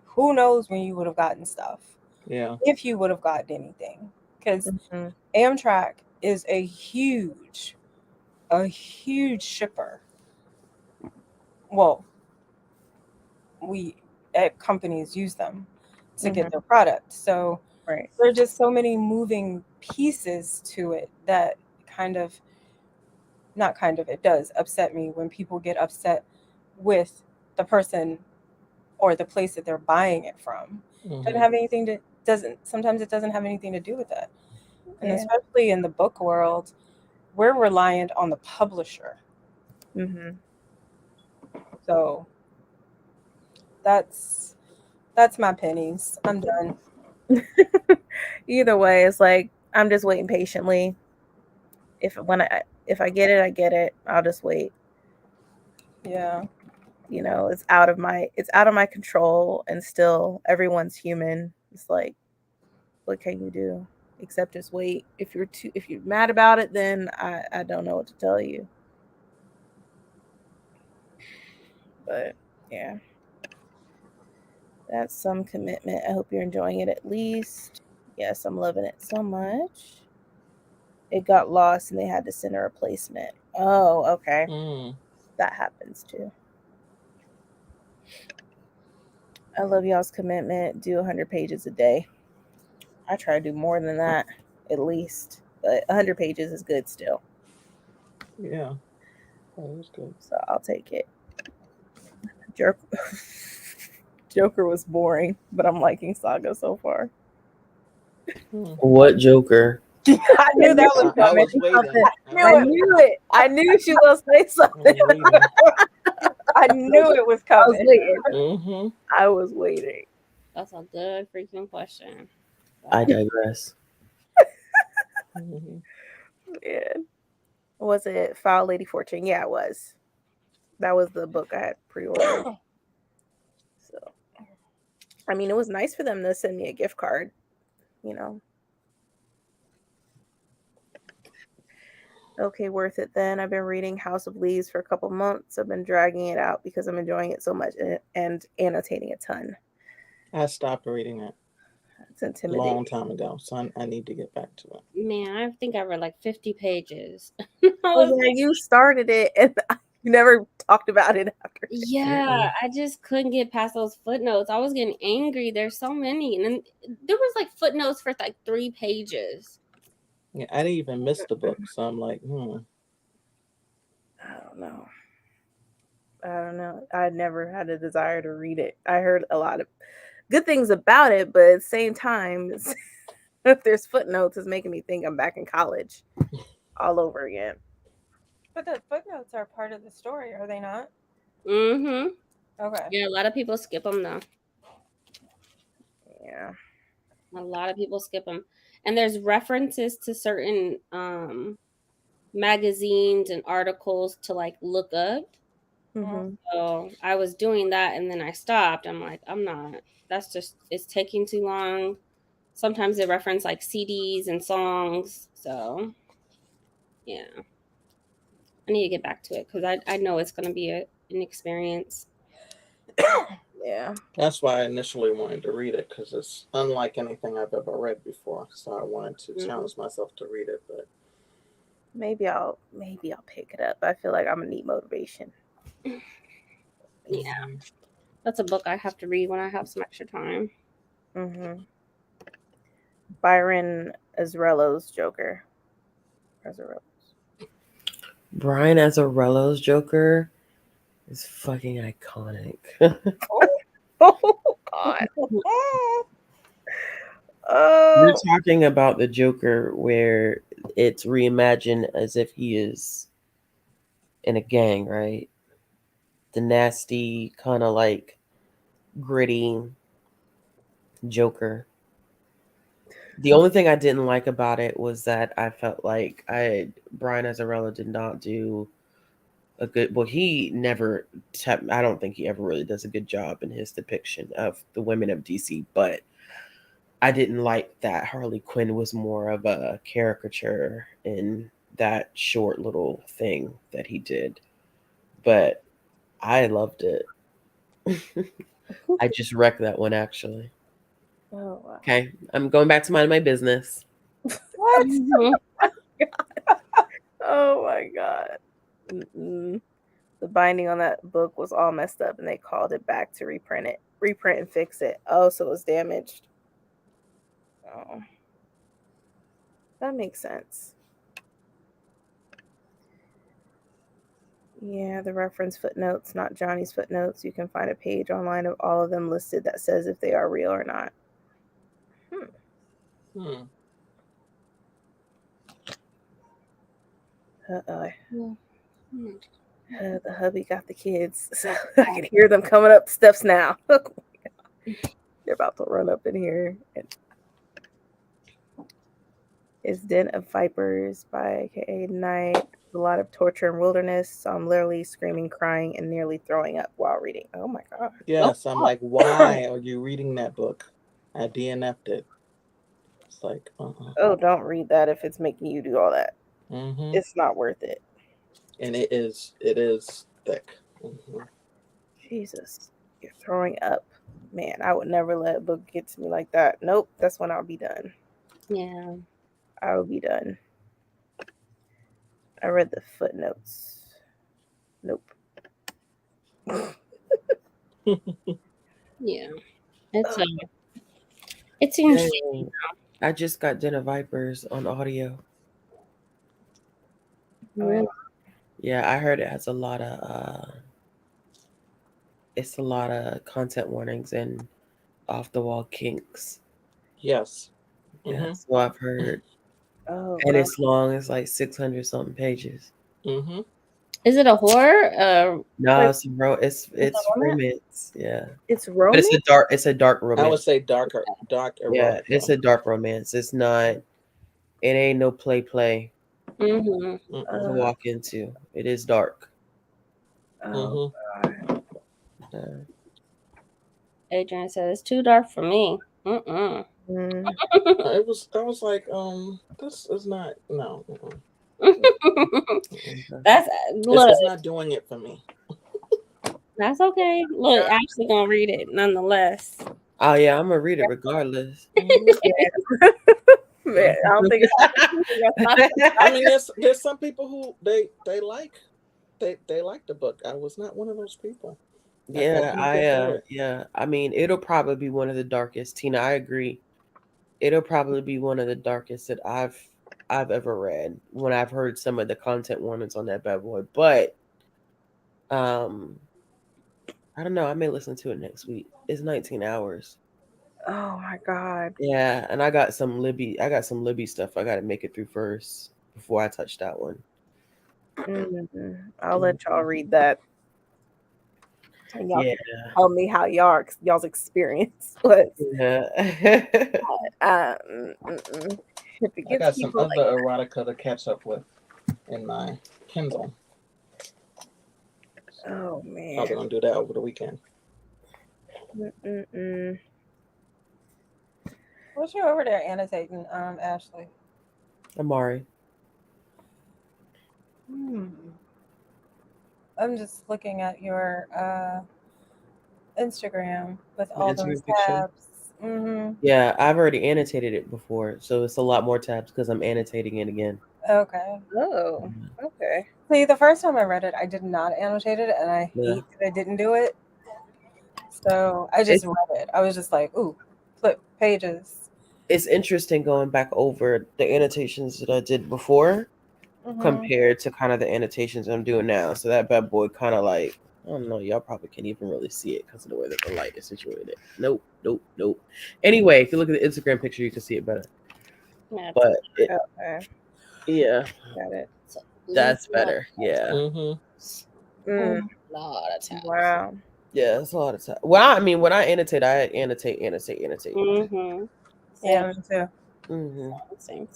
who knows when you would have gotten stuff, Yeah. if you would have gotten anything. Because Mhm. Amtrak is a huge shipper. Well, we at companies use them to get Mhm. their product. So Right. there are just so many moving pieces to it that kind of, not kind of, it does upset me when people get upset with the person or the place that they're buying it from. Doesn't Mm-hmm. have anything to doesn't sometimes it doesn't have anything to do with that. And Yeah. especially in the book world, we're reliant on the publisher. Mhm. So that's my pennies. I'm done. Either way, it's like I'm just waiting patiently. If I get it, I get it. I'll just wait. Yeah. It's out of my control, and still everyone's human. It's like, what can you do except just wait? If you're mad about it, then I don't know what to tell you. But yeah, that's some commitment. I hope you're enjoying it at least. Yes, I'm loving it so much. It got lost and they had to send a replacement. Oh, okay. Mm. That happens too. I love y'all's commitment. Do 100 pages a day. I try to do more than that, at least. But 100 pages is good still. Yeah. That was good. So I'll take it. Joker was boring, but I'm liking Saga so far. Hmm. What Joker? I knew that was I coming. was waiting. I knew it. I knew she was gonna say I something. was waiting. I knew it was I was coming. waiting. Mm-hmm. I was waiting. That's a good freaking question. I digress. Mm-hmm. Man. Was it File Lady Fortune? Yeah, it was. That was the book I had pre-ordered. So, I mean, it was nice for them to send me a gift card, you know. Okay, worth it then. I've been reading House of Leaves for a couple months. I've been dragging it out because I'm enjoying it so much and annotating a ton. I stopped reading it It's a intimidating. long time ago, so I need to get back to it. Man, I think I read like 50 pages. Oh, yeah, you started it and you never talked about it after. Yeah, I just couldn't get past those footnotes. I was getting angry. There's so many. And then there was like footnotes for like 3 pages. Yeah, I didn't even miss the book, so I'm like, I don't know. I never had a desire to read it. I heard a lot of good things about it, but at the same time, if there's footnotes, it's making me think I'm back in college all over again. But the footnotes are part of the story, are they not? Mm-hmm. Okay. Yeah, a lot of people skip them though. Yeah. A lot of people skip them. And there's references to certain magazines and articles to like look up. Mm-hmm. So I was doing that and then I stopped. I'm like, I'm not. That's just, it's taking too long. Sometimes they reference like CDs and songs. So yeah, I need to get back to it because I know it's going to be an experience. Yeah. That's why I initially wanted to read it, because it's unlike anything I've ever read before. So I wanted to challenge myself to read it, but Maybe I'll pick it up. I feel like I'm gonna need motivation. Yeah, that's a book I have to read when I have some extra time. Mm-hmm. Byron Azarello's Joker. Brian Azzarello's Joker is fucking iconic. Oh God. We're Oh. talking about the Joker where it's reimagined as if he is in a gang, right? The nasty, kind of like gritty Joker. The only thing I didn't like about it was that I felt like Brian Azzarello did not do a good. Well, he never. I don't think he ever really does a good job in his depiction of the women of DC. But I didn't like that Harley Quinn was more of a caricature in that short little thing that he did. But I loved it. I just wrecked that one actually. Oh wow. Okay, I'm going back to mind my business. What? Mhm. Oh my God. Mm-mm. The binding on that book was all messed up, and they called it back to reprint and fix it. Oh, so it was damaged. Oh, that makes sense. Yeah, the reference footnotes, not Johnny's footnotes. You can find a page online of all of them listed that says if they are real or not. hmm. Uh-oh. Yeah. The hubby got the kids, so I can hear them coming up the steps now. They're about to run up in here. It's Den of Vipers by K.A. Knight. A lot of torture and wilderness. So I'm literally screaming, crying, and nearly throwing up while reading. Oh my God. Yes, I'm like, why are you reading that book? I DNF'd it. It's like, Oh, don't read that if it's making you do all that. Mm-hmm. It's not worth it. And it is thick. Mm-hmm. Jesus. You're throwing up. Man, I would never let a book get to me like that. Nope, that's when I'll be done. Yeah. I will be done. I read the footnotes. Nope. Yeah. It's interesting. Dang. I just got Den of Vipers on audio. Really? Yeah, I heard it has a lot of it's a lot of content warnings and off the wall kinks. Yes. Yeah, Mm-hmm. that's what I've heard. Oh, And wow. it's long, it's like 600 something pages. Mm-hmm. Is it a horror? No, Like- it's it's romance. Yeah. It's But romance? it's a dark I would romance. say dark Yeah, erotic. it's a dark romance. It's not it ain't no play Mm-hmm. to walk into. It is dark. Oh, God. Uh, Adrian says it's too dark for me. Mm-mm. Mm. I was like, this is not no. That's look. It's not doing it for me. That's okay. Look, Ashley gonna read it nonetheless. oh yeah, I'm gonna read it regardless. Mm-hmm. Man, I don't think I mean, there's some people who they like the book. I was not one of those people. Yeah, I mean, it'll probably be one of the darkest. Tina, I agree. It'll probably be one of the darkest that I've ever read when I've heard some of the content warnings on that bad boy. But I don't know. I may listen to it next week. It's 19 hours. Oh my God. Yeah, and I got some Libby stuff I got to make it through first before I touch that one. I'll let y'all read that. And y'all Yeah. tell me how y'all's experience was. Yeah. If it I gets got some people other erotica to catch up with in my Kindle. oh I was man. gonna do that over the weekend. What's you over there annotating, Ashley? Amari. I'm just looking at your Instagram with My all those Instagram picture. tabs. Mm-hmm. Yeah, I've already annotated it before, so it's a lot more tabs because I'm annotating it again. Okay. Oh, okay. See, the first time I read it, I did not annotate it, and I Yeah. hate that I didn't do it. So I just read it. I was just like, ooh, flip pages. It's interesting going back over the annotations that I did before Mm-hmm. compared to kind of the annotations I'm doing now. So that bad boy kind of like, I don't know, y'all probably can't even really see it because of the way that the light is situated. Nope. Anyway, if you look at the Instagram picture, you can see it better. Yeah, But it, Okay, yeah, got it. that's better. Yeah. Mm-hmm. Mm, A lot of tabs. wow. Yeah, it's a lot of time. Well, I mean, when I annotate, I annotate. Mm-hmm. Yeah, me too. Mm-hmm. Same.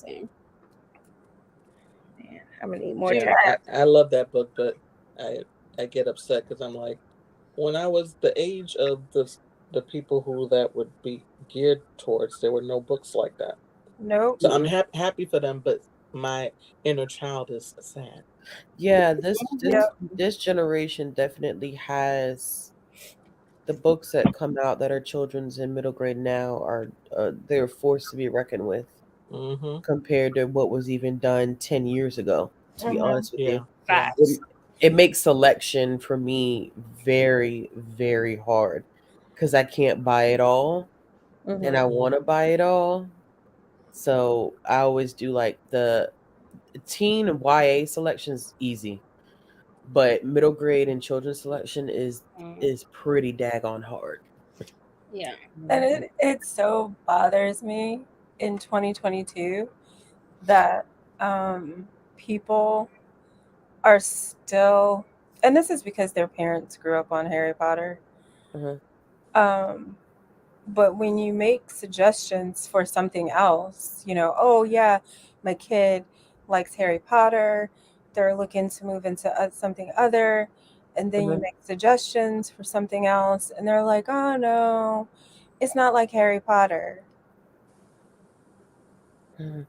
Man, I'm gonna need more Yeah, tabs. I love that book, but I get upset because I'm like, when I was the age of the people who that would be geared towards, there were no books like that. Nope. So I'm happy for them, but my inner child is sad. Yeah, Yep. this generation definitely has the books that come out that are children's in middle grade now are they're forced to be reckoned with Mm-hmm. compared to what was even done 10 years ago. To be Mm-hmm. honest with you, Yeah. it, it makes selection for me very very hard because I can't buy it all and Mhm. I want to buy it all. So I always do like the teen and YA selection is easy, but middle grade and children's selection is pretty daggone hard. Yeah. And it so bothers me in 2022 that people are still, and this is because their parents grew up on Harry Potter. Uh-huh. But when you make suggestions for something else, oh yeah, my kid likes Harry Potter, they're looking to move into something other, and then you Uh-huh. make suggestions for something else, and they're like, oh no, it's not like Harry Potter. Uh-huh.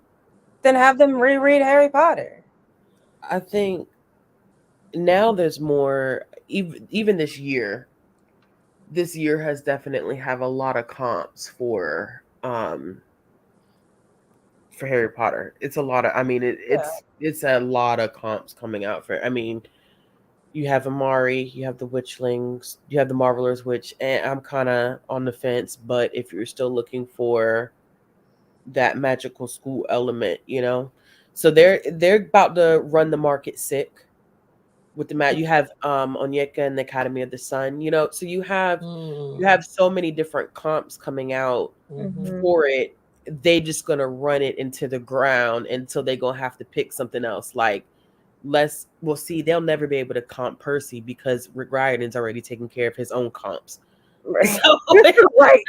Then have them reread Harry Potter. I think now there's more even this year. This year has definitely have a lot of comps for Harry Potter. It's a lot of I mean Yeah. it's a lot of comps coming out for I mean you have Amari, you have the Witchlings, you have the Marvelers, which I'm kind of on the fence, but if you're still looking for that magical school element, so they're about to run the market sick with the mat. You have Onyeka and the Academy of the Sun, so you have so many different comps coming out Mm-hmm. for it. They just gonna run it into the ground until they gonna have to pick something else. Like we'll see, they'll never be able to comp Percy because Rick Riordan's already taking care of his own comps. Right. So Right.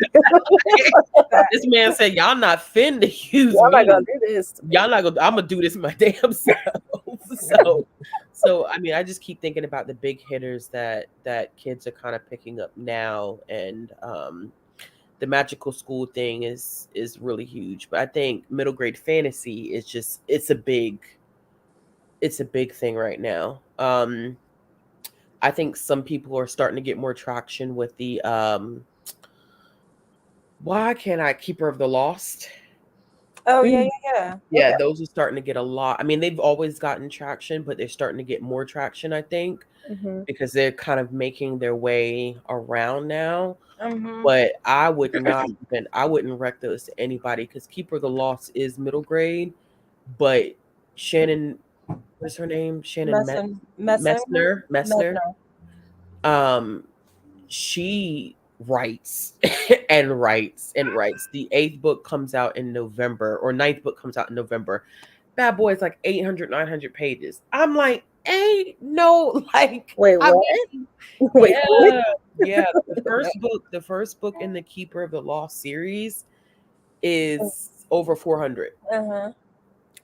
this man said, y'all not finna use Y'all me. not gonna do this. to me. Y'all not gonna I'm gonna do this my damn self. So I mean I just keep thinking about the big hitters that kids are kind of picking up now, and the magical school thing is really huge. But I think middle grade fantasy is just it's a big thing right now. I think some people are starting to get more traction with the why can't I Keeper of the Lost? Oh yeah. Yeah, Okay. those are starting to get a lot. I mean, they've always gotten traction, but they're starting to get more traction, I think, Mhm. because they're kind of making their way around now. Mm-hmm. But I wouldn't rec those to anybody because Keeper of the Lost is middle grade, but Shannon, what's her name? Shannon Messner. Mesner. Um, she writes and writes and writes. The 8th book comes out in November, or 9th book comes out in November. Bad boy is like 800, 900 pages. I'm like, ain't no like. Wait, I what? mean, Wait, what? yeah. The first book in the Keeper of the Lost series is over 400. Uh-huh.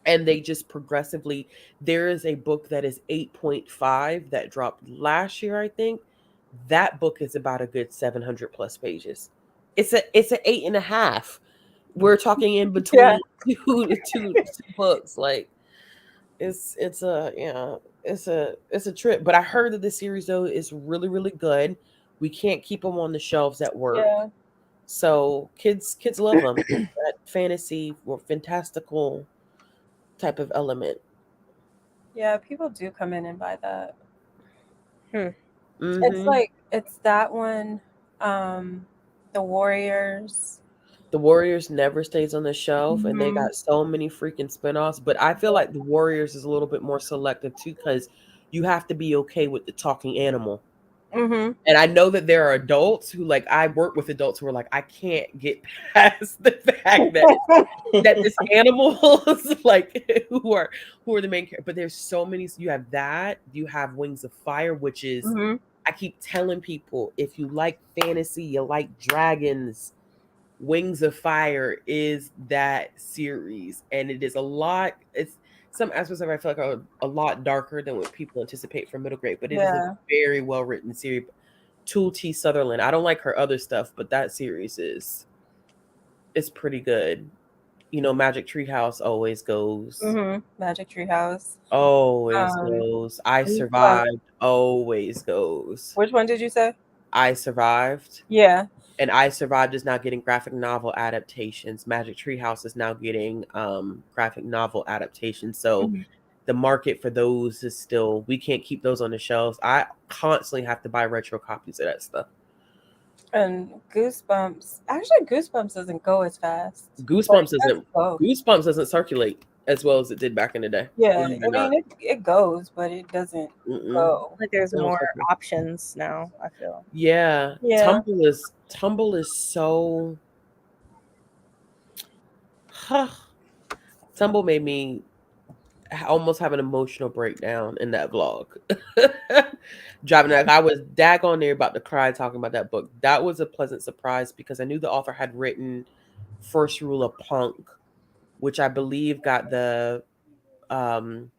And they just progressively. There is a book that is 8.5 that dropped last year, I think. That book is about a good 700 plus pages. It's an 8.5. We're talking in between Yeah. two books. Like it's a it's a trip. But I heard that this series though is really really good. We can't keep them on the shelves at work, Yeah. so kids love them. That fantasy or fantastical type of element. Yeah, people do come in and buy that. It's Hmm. like it's that one, um, the Warriors. The Warriors never stays on the shelf, and they Mhm. got so many freaking spinoffs. But I feel like the Warriors is a little bit more selective too, because you have to be okay with the talking animal. Mhm. And I know that there are adults who like I work with adults who are like, I can't get past the fact that this animals like who are the main character. But there's so many. You have that. You have Wings of Fire, which is Mhm. I keep telling people if you like fantasy, you like dragons. Wings of Fire is that series, and it is a lot. It's some aspects of it I feel like are a lot darker than what people anticipate for middle grade, but it is a Yeah. very well written series. Tool T Sutherland. I don't like her other stuff, but that series is pretty good. You know, Magic Treehouse always goes. Mhm. Magic Tree House. Always Um, goes. I we like survived. Always goes. which one did you say? I survived. Yeah. And I Survived is now getting graphic novel adaptations. Magic Treehouse is now getting graphic novel adaptations. So Mhm. the market for those is still we can't keep those on the shelves. I constantly have to buy retro copies of that stuff. And Goosebumps. Actually, Goosebumps doesn't go as fast, but Goosebumps it does doesn't go. Goosebumps doesn't circulate as well as it did back in the day. Yeah, Believe it or I mean not. it goes, but it doesn't Mm-mm. go. Like there's They don't more circulate. options now, I feel. Yeah, Yeah. Tumble is so. Tumble made me almost have an emotional breakdown in that vlog. Driving that, I was daggone near about to cry talking about that book. That was a pleasant surprise because I knew the author had written First Rule of Punk, which I believe got the um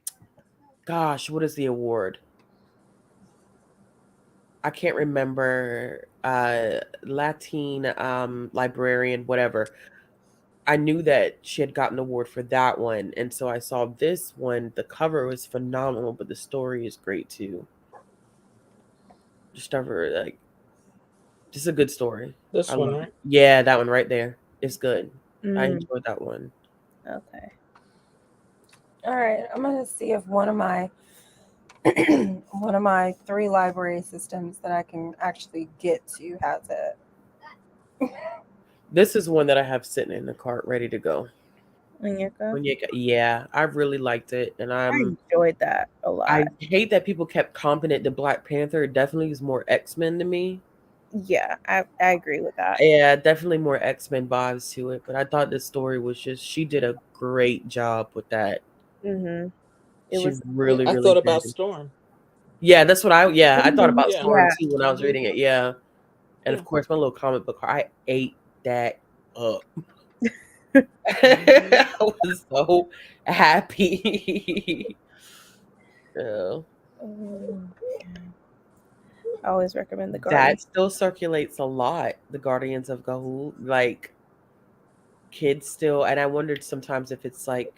gosh, what is the award? I can't remember. Latin librarian, whatever. I knew that she had gotten an award for that one, and so I saw this one. The cover was phenomenal, but the story is great too. Discover like just a good story. This I one, love it. right? Yeah, that one right there. It's good. I Mm, enjoyed that one. okay. All right, I'm gonna see if one of my one of my 3 library systems that I can actually get to has it. This is one that I have sitting in the cart ready to go. Onyeka. Yeah, I really liked it, and I enjoyed that a lot. I hate that people kept comping it to Black Panther. It definitely is more X-Men to me. Yeah, I agree with that. Yeah, definitely more X-Men vibes to it. But I thought this story was just she did a great job with that. Mhm. It She was really, I really thought about did. Storm. Yeah, that's what I thought Mhm. about Yeah. Storm Yeah. too when I was Hmm. reading it. Yeah. And Yeah. of course my little comic book I ate that up. Hmm. I was so happy. Yeah. Mm, I always recommend the That Guardian. still circulates a lot, the Guardians of Gahul. Like kids still and I wondered sometimes if it's like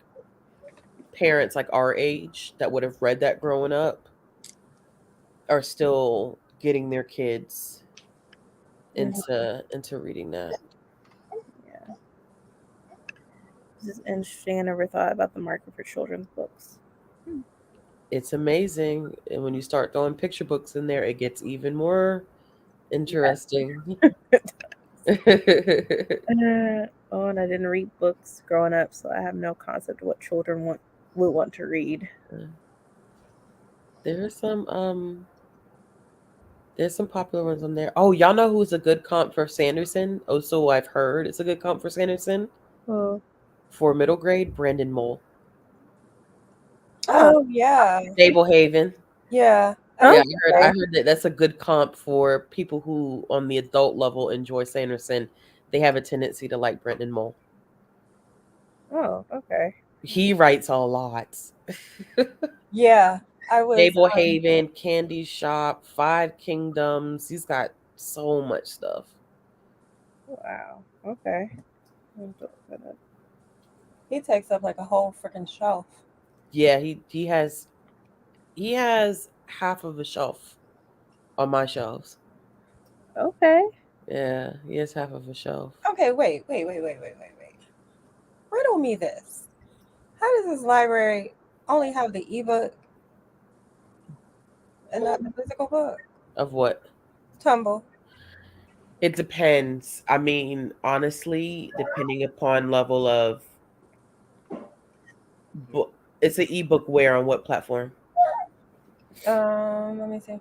parents like our age that would have read that growing up are still getting their kids Mhm. into reading that. Yeah. This is interesting. I never thought about the market for children's books. It's amazing. And when you start throwing picture books in there, it gets even more Yes. interesting. Oh, and I didn't read books growing up, so I have no concept of what children would want to read. There's some popular ones on there. Oh, y'all know who's a good comp for Sanderson? Oh, so I've heard it's a good comp for Sanderson. Oh, For middle grade, Brandon Mole. oh, Oh yeah. Stable Haven. Yeah. Yeah, huh? I Okay. heard that that's a good comp for people who on the adult level enjoy Sanderson. They have a tendency to like Brandon Mole. Oh, okay. He writes a lot. Yeah. I was Stable Haven, Candy Shop, Five Kingdoms. He's got so much stuff. Wow. Okay. he takes up like a whole freaking shelf. Yeah, he has half of a shelf on my shelves. Okay. Yeah, he has half of a shelf. Okay, wait. Riddle me this. How does this library only have the ebook and not the physical book? Of what? Tumble. It depends. I mean, honestly, depending upon level of book, it's an ebook where on what platform? Let me see.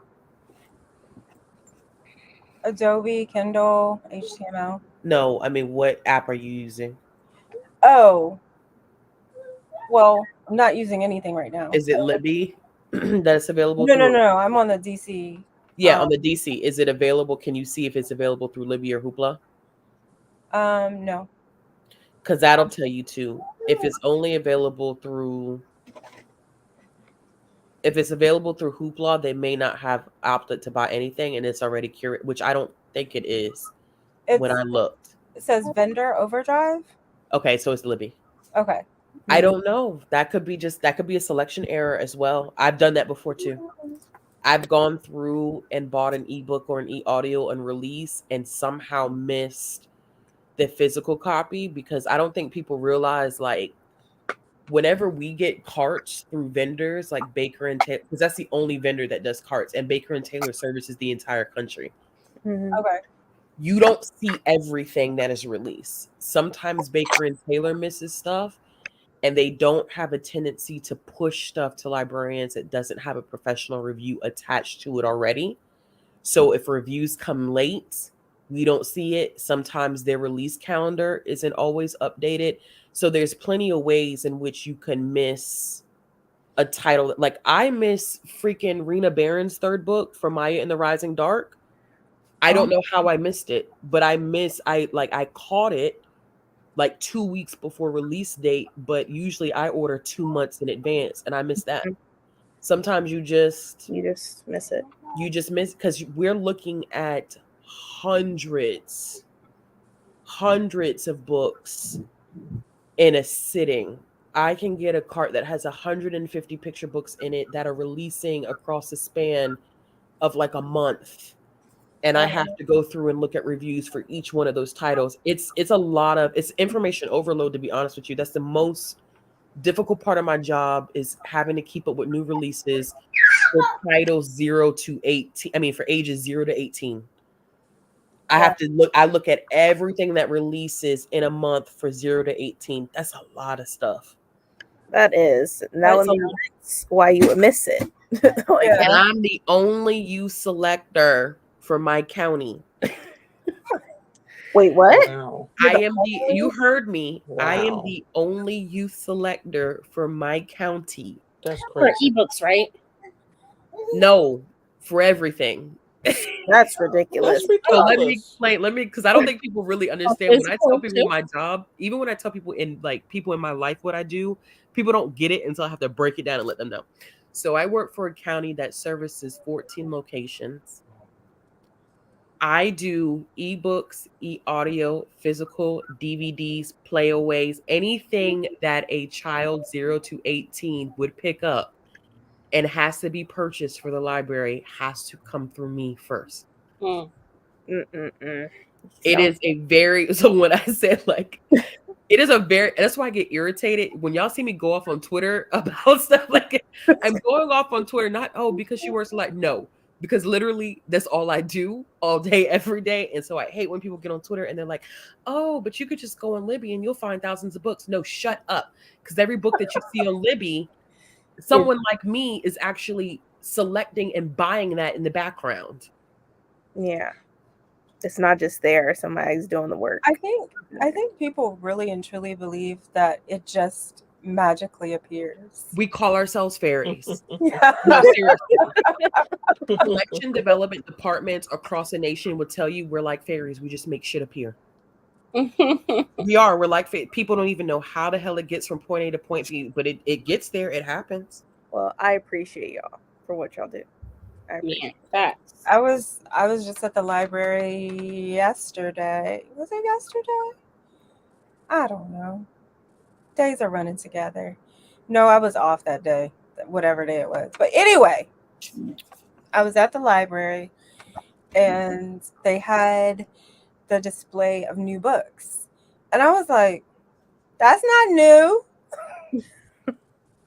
Adobe, Kindle, HTML. No, I mean, what app are you using? Oh, well, I'm not using anything right now. Is it Libby that it's available No, no, through? no. I'm on the DC. Yeah, on the DC. Is it available? Can you see if it's available through Libby or Hoopla? No. Because that'll tell you too. If it's only available through, if it's available through Hoopla, they may not have opted to buy anything, and it's already curated, which I don't think it is. When I looked, It says vendor overdrive. okay, so it's Libby. Okay. I don't know. That could be a selection error as well. I've done that before too. I've gone through and bought an ebook or an e-audio and release and somehow missed the physical copy because I don't think people realize like whenever we get carts through vendors like Baker and Taylor, because that's the only vendor that does carts, and Baker and Taylor services the entire country. Mhm. Okay. You don't see everything that is released. Sometimes Baker and Taylor misses stuff, and they don't have a tendency to push stuff to librarians that doesn't have a professional review attached to it already. So if reviews come late, we don't see it. Sometimes their release calendar isn't always updated. So there's plenty of ways in which you can miss a title. Like I miss freaking Rena Barron's third book for Maya and the Rising Dark. I don't know how I missed it, but I caught it like 2 weeks before release date, but usually I order 2 months in advance and I miss that. Sometimes You just miss it. you just miss because we're looking at hundreds of books in a sitting. I can get a cart that has 150 picture books in it that are releasing across the span of like a month. And I have to go through and look at reviews for each one of those titles. It's a lot of it's information overload, to be honest with you. That's the most difficult part of my job is having to keep up with new releases for titles 0 to 18. I mean for ages 0 to 18. I look at everything that releases in a month for 0 to 18. That's a lot of stuff. That is. And that would That's a be why you would miss it. Like, And I'm the only youth selector for my county. wait, what? Wow. You heard me. I am Wow. the only youth selector for my county. That's For crazy. ebooks, right? No, for everything. That's ridiculous. That's So let me ridiculous. explain. Because I don't think people really understand when I tell physical, people in too? my job, even when I tell people in my life what I do, people don't get it until I have to break it down and let them know. So I work for a county that services 14 locations. I do ebooks, e-audio, physical, DVDs, playaways, anything that a child 0 to 18 would pick up and has to be purchased for the library has to come through me first. Mm. It is a very so when I said like it is a very that's why I get irritated when y'all see me go off on Twitter about stuff like I'm going off on Twitter not because she works like no because literally that's all I do all day every day and so I hate when people get on Twitter and they're like oh but you could just go on Libby and you'll find thousands of books. No, shut up, because every book that you see on Libby someone like me is actually selecting and buying that in the background. Yeah. It's not just there. Somebody's doing the work. I think people really and truly believe that it just magically appears. We call ourselves fairies. Yeah. No, seriously. Collection development departments across the nation would tell you we're like fairies. We just make shit appear. We are. We're like people don't even know how the hell it gets from point A to point B, but it gets there. It happens. Well, I appreciate y'all for what y'all do. I appreciate that. I was just at the library yesterday. Was it yesterday? I don't know. Days are running together. No, I was off that day, whatever day it was. But anyway, I was at the library and they had the display of new books. And I was like, that's not new.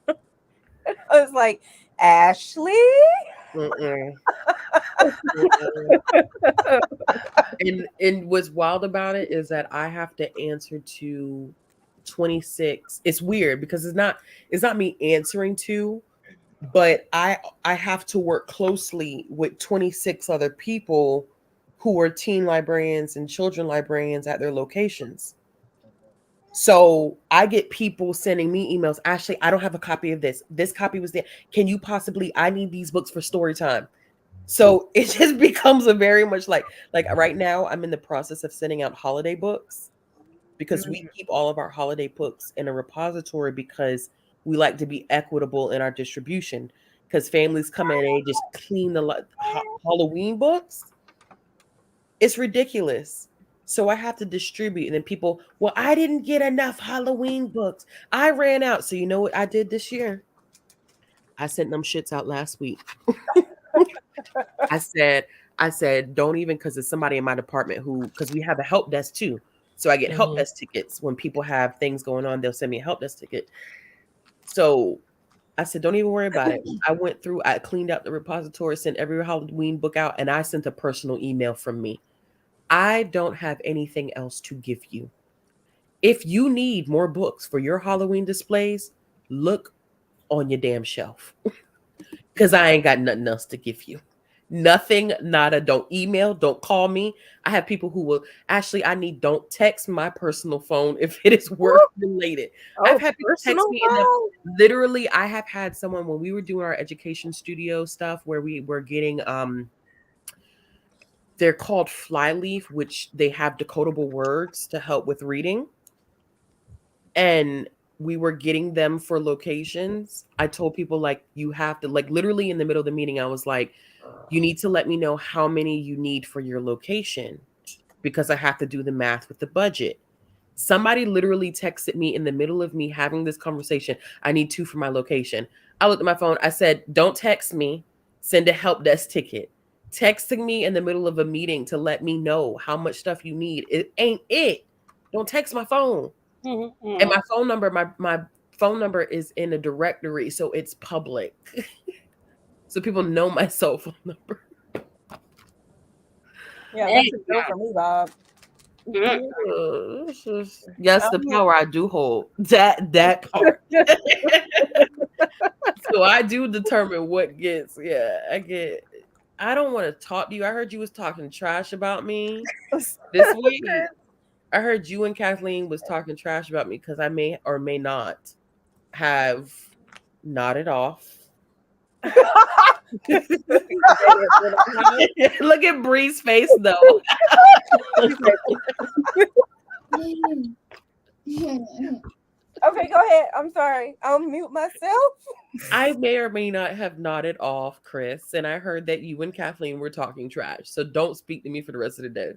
I was like, Ashley? Mm-mm. And what's wild about it is that I have to answer to 26. It's weird because it's not me answering to, but I have to work closely with 26 other people who are teen librarians and children librarians at their locations. So I get people sending me emails. Ashley, I don't have a copy of this. This copy was there. Can you possibly? I need these books for story time. So it just becomes a very much like right now I'm in the process of sending out holiday books because we keep all of our holiday books in a repository because we like to be equitable in our distribution because families come in and they just clean the Halloween books. It's ridiculous. So I have to distribute, and then people, well, I didn't get enough Halloween books. I ran out. So you know what I did this year? I sent them shits out last week. I said, don't even, because there's somebody in my department who, because we have a help desk too. So I get help desk tickets when people have things going on. They'll send me a help desk ticket. So I said, don't even worry about it. I cleaned out the repository, sent every Halloween book out, and I sent a personal email from me. I don't have anything else to give you. If you need more books for your Halloween displays, look on your damn shelf. Because I ain't got nothing else to give you. Nothing, nada. Don't email, don't call me. I have people who will, Ashley, don't text my personal phone if it is work related. I've had people text me literally, I have had someone when we were doing our education studio stuff where we were getting they're called Flyleaf, which they have decodable words to help with reading. And we were getting them for locations. I told people, like, you have to, like, literally in the middle of the meeting, I was like, you need to let me know how many you need for your location because I have to do the math with the budget. Somebody literally texted me in the middle of me having this conversation. I need 2 for my location. I looked at my phone. I said, don't text me. Send a help desk ticket. Texting me in the middle of a meeting to let me know how much stuff you need. It ain't it. Don't text my phone. Mm-hmm. And my phone number is in a directory, so it's public. So people know my cell phone number. Yeah, that's a deal for me, Bob. Yes, the power I do hold. That part. So I do determine what gets. Yeah, I don't want to talk to you. I heard you was talking trash about me this week. I heard you and Kathleen was talking trash about me because I may or may not have nodded off. Look at Bree's face, though. Okay, go ahead. I'm sorry. I'll mute myself. I may or may not have nodded off, Chris, and I heard that you and Kathleen were talking trash. So don't speak to me for the rest of the day.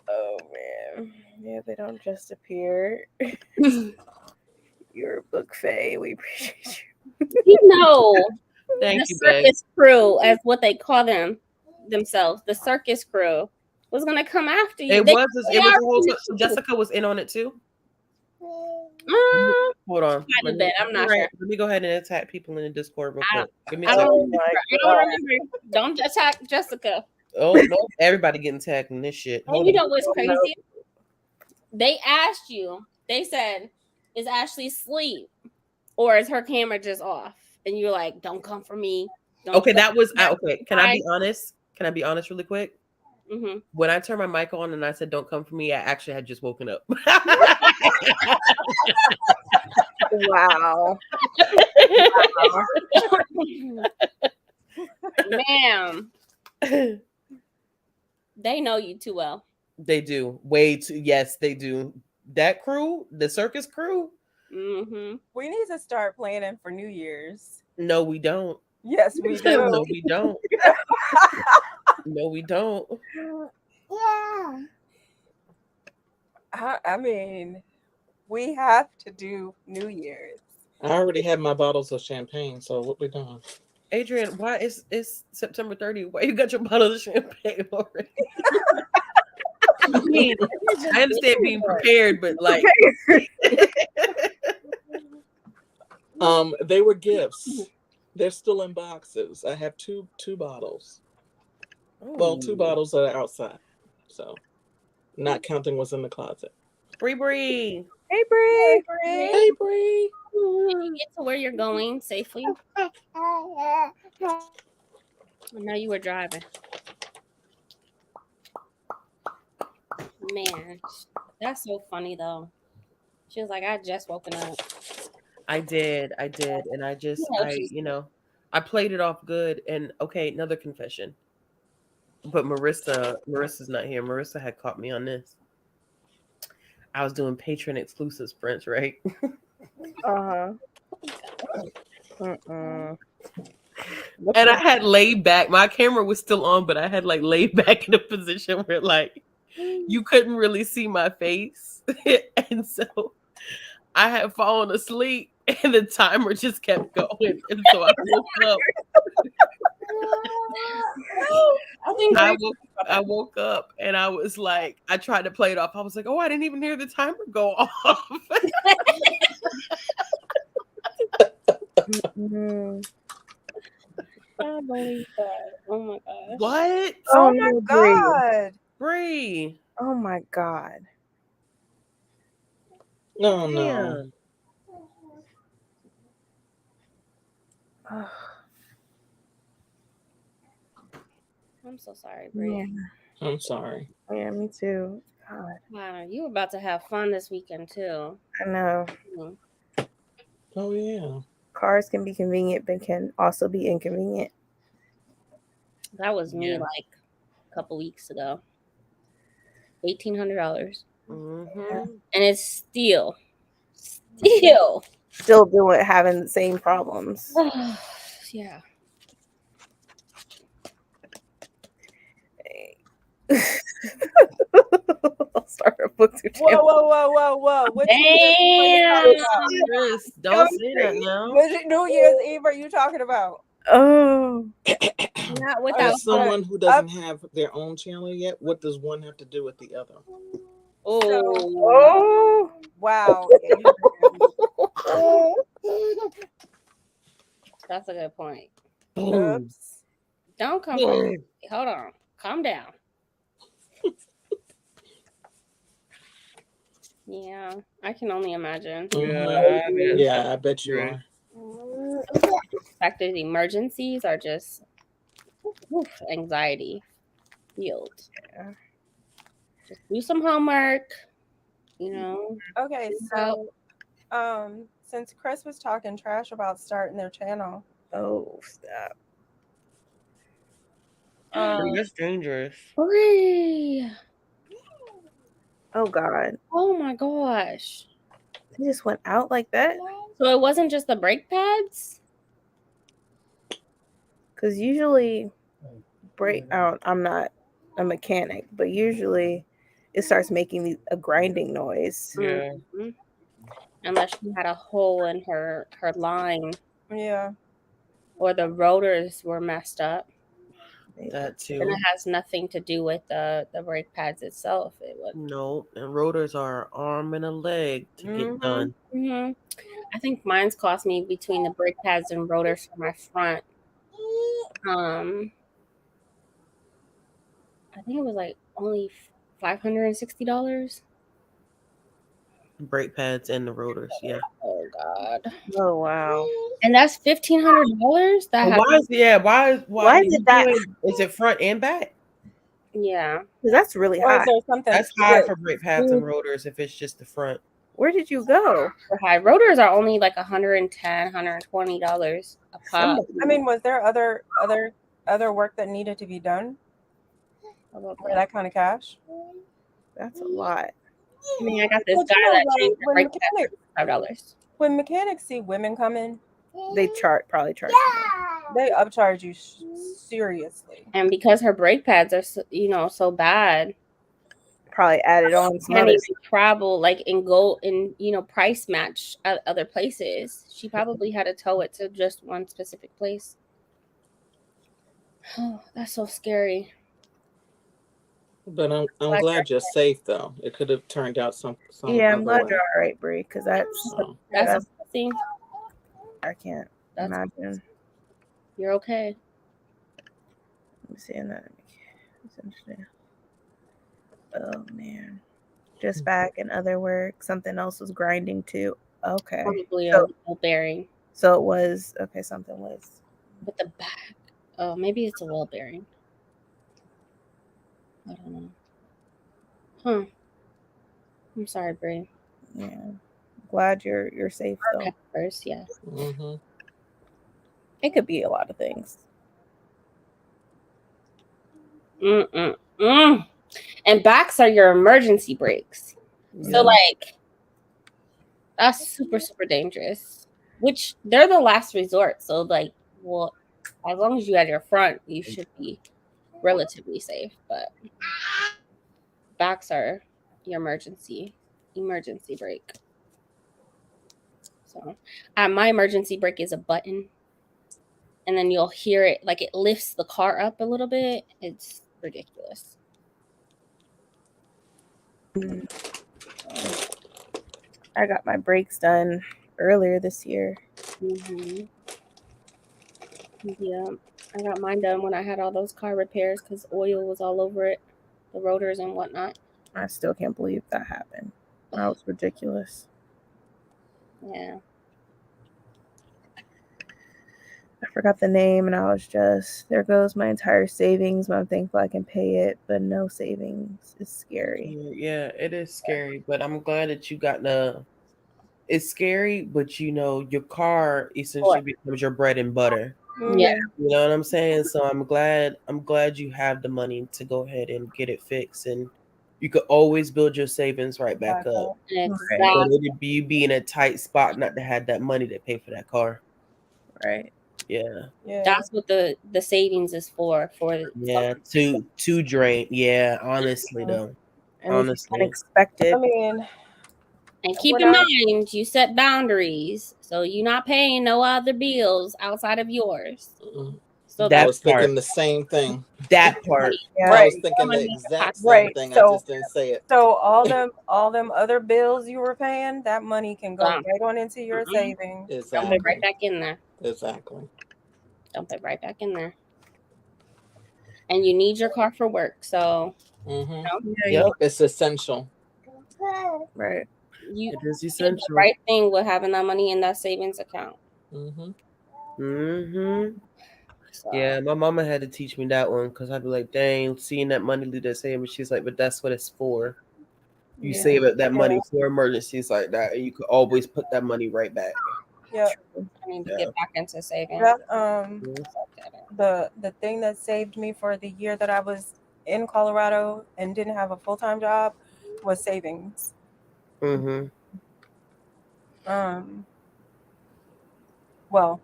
Oh man, yeah, they don't just appear. You're a book fae. We appreciate you. You know, Thank the you, babe. circus crew, as what they call themselves, the circus crew was gonna come after you. It was a whole. So Jessica was in on it too. Hold on. I'm not sure. Let me go ahead and attack people in the Discord real quick. Give me a I second. don't remember. Don't attack Jessica. Oh no! Everybody getting tagged in this shit. And you know what's crazy? They asked you. They said, "Is Ashley asleep, or is her camera just off?" And you're like, "Don't come for me." Okay, that was okay. Can I be honest? Can I be honest really quick? Mm-hmm. When I turned my mic on and I said, "Don't come for me," I actually had just woken up. Wow. Ma'am. They know you too well. They do. Way too. Yes, they do. That crew, the circus crew. Mm-hmm. We need to start planning for New Year's. No, we don't. Yes, we do. No, we don't. No, we don't. Yeah. I mean, We have to do New Year's. I already have my bottles of champagne, so what we doing? Adrian, why is it's September 30th? Why you got your bottle of champagne already? I mean, I understand being prepared, but like They were gifts. They're still in boxes. I have two bottles. Well, two bottles that are outside. So not counting what's in the closet. Bree. Hey, Bree. Hey, Bree. You get to where you're going safely. I know you were driving. Man, that's so funny though. She was like, I just woken up. I did, and I played it off good. And okay, another confession. But Marissa's not here. Marissa had caught me on this. I was doing patron exclusive sprints, right? Uh-huh. And I had laid back. My camera was still on, but I had like laid back in a position where like you couldn't really see my face. And so I had fallen asleep and the timer just kept going. And so I woke up. I woke up and I was like, I tried to play it off. I was like, oh, I didn't even hear the timer go off. I believe that. Oh my gosh. What? Oh my God. Bree. Oh my God. No, no. I'm so sorry, Bree. Yeah. I'm sorry. Yeah, me too. God. Wow, you were about to have fun this weekend too. I know. Oh yeah. Cars can be convenient, but can also be inconvenient. That was me like a couple weeks ago. $1,800. Mm-hmm. And it's still having the same problems. Yeah. I'll start a book to Whoa. What Damn. Don't say that now. What New Year's Eve are you talking about? Oh. Not without As someone who doesn't have their own channel yet, what does one have to do with the other? Oh. Wow. That's a good point. Oops. Don't come from me. Hold on. Calm down. Yeah, I can only imagine. Yeah, I bet you are. Unexpected emergencies are just anxiety fueled. Yeah. Just do some homework, you know. Okay, so since Chris was talking trash about starting their channel. Oh, stop. That's dangerous. Bree. Oh God. Oh my gosh. It just went out like that? So it wasn't just the brake pads? Because usually I'm not a mechanic, but usually it starts making a grinding noise. Yeah. Mm-hmm. Unless she had a hole in her line. Yeah. Or the rotors were messed up. That too. And it has nothing to do with the brake pads itself. No, and rotors are an arm and a leg to get done. Mm-hmm. I think mine's cost me between the brake pads and rotors for my front. I think it was like only $560. Brake pads and the rotors, yeah. Oh God. Oh wow. And that's $1,500. Why is it that? Is it front and back? Yeah. Because that's really high. That's high for brake pads and rotors if it's just the front. Where did you go? For high rotors are only like $110, $120 a pop. I mean, was there other work that needed to be done for that kind of cash? That's a lot. I mean, I got this guy that changed the brake pads for $5. When mechanics see women coming, they probably charge more. They upcharge you seriously. And because her brake pads are so bad, probably added on some Can't other even travel like and go and price match at other places. She probably had to tow it to just one specific place. Oh, that's so scary. But I'm Glad glad you're safe though. It could have turned out some Yeah, I'm other glad way. you're all right, Bree, because that's So, That's yeah, a blessing. I can't That's imagine. You're okay. Let me see that. It's interesting. Oh man, just back in other work. Something else was grinding too. Okay, Probably so a ball bearing so it was okay. Something was. with the back. Oh, maybe it's a wall bearing. I don't know. Huh. I'm sorry, Bree. Yeah, glad you're safe though. Okay, first, yeah. mhm. It could be a lot of things. And backs are your emergency brakes. So, Yeah. like, that's super, super dangerous. Which they're the last resort. So, like, well, as long as you had your front, you should be relatively safe. But backs are your emergency brake. So, my emergency brake is a button, and then you'll hear it like it lifts the car up a little bit. It's ridiculous. I got my brakes done earlier this year. Mm-hmm. Yeah, I got mine done when I had all those car repairs because oil was all over it, the rotors and whatnot. I still can't believe that happened. That was ridiculous. Yeah. I forgot the name, and I was just, there goes my entire savings. But I'm thankful I can pay it, but no savings. It's scary. Yeah, it is scary, but I'm glad that you got the. It's scary, but your car essentially becomes your bread and butter. Yeah. You know what I'm saying? So I'm glad you have the money to go ahead and get it fixed, and you could always build your savings right back up. Exactly. But it'd be in a tight spot not to have that money to pay for that car. Right. Yeah. That's what the savings is for. Yeah. To drain. Yeah. Honestly, though. And Honestly. unexpected. I mean, And keep when in I- mind, you set boundaries, so you're not paying no other bills outside of yours. So I That was part. thinking the same thing. That part. Yeah. I was Right. thinking the exact same Right. thing. I So just didn't say it. so all them other bills you were paying, that money can go Gone. right on into your savings. Dump it Exactly. right back in there. Exactly. Dump it right back in there. And you need your car for work, so Mm-hmm. Yep. It's essential. Right. you It is did the essential. right thing with having that money in that savings account. Mm-hmm. Mm-hmm. So, Yeah, my mama had to teach me that one because I'd be like, dang, seeing that money leave that savings. She's like, but that's what it's for. You Yeah. save up that money for emergencies like that, and you could always put that money right back. Yeah. I need to Yeah. get back into saving. The thing that saved me for the year that I was in Colorado and didn't have a full-time job was savings. Mm-hmm. Well,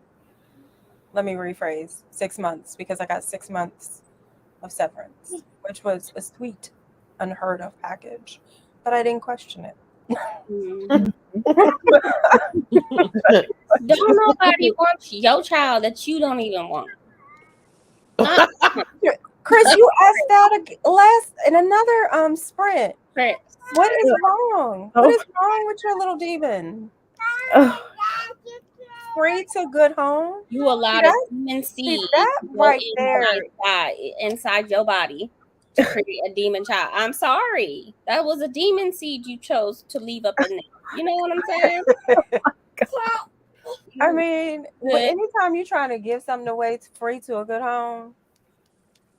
let me rephrase. 6 months, because I got 6 months of severance, which was a sweet, unheard of package, but I didn't question it. Don't nobody want your child that you don't even want. Chris, you asked that last in another sprint. Chris, What is wrong? What is wrong with your little demon? Free to good home. you allowed a demon seed that to go right there. inside your body to create a demon child. I'm sorry. That was a demon seed you chose to leave up in there. You know what I'm saying? I mean, but anytime you're trying to give something away free to a good home,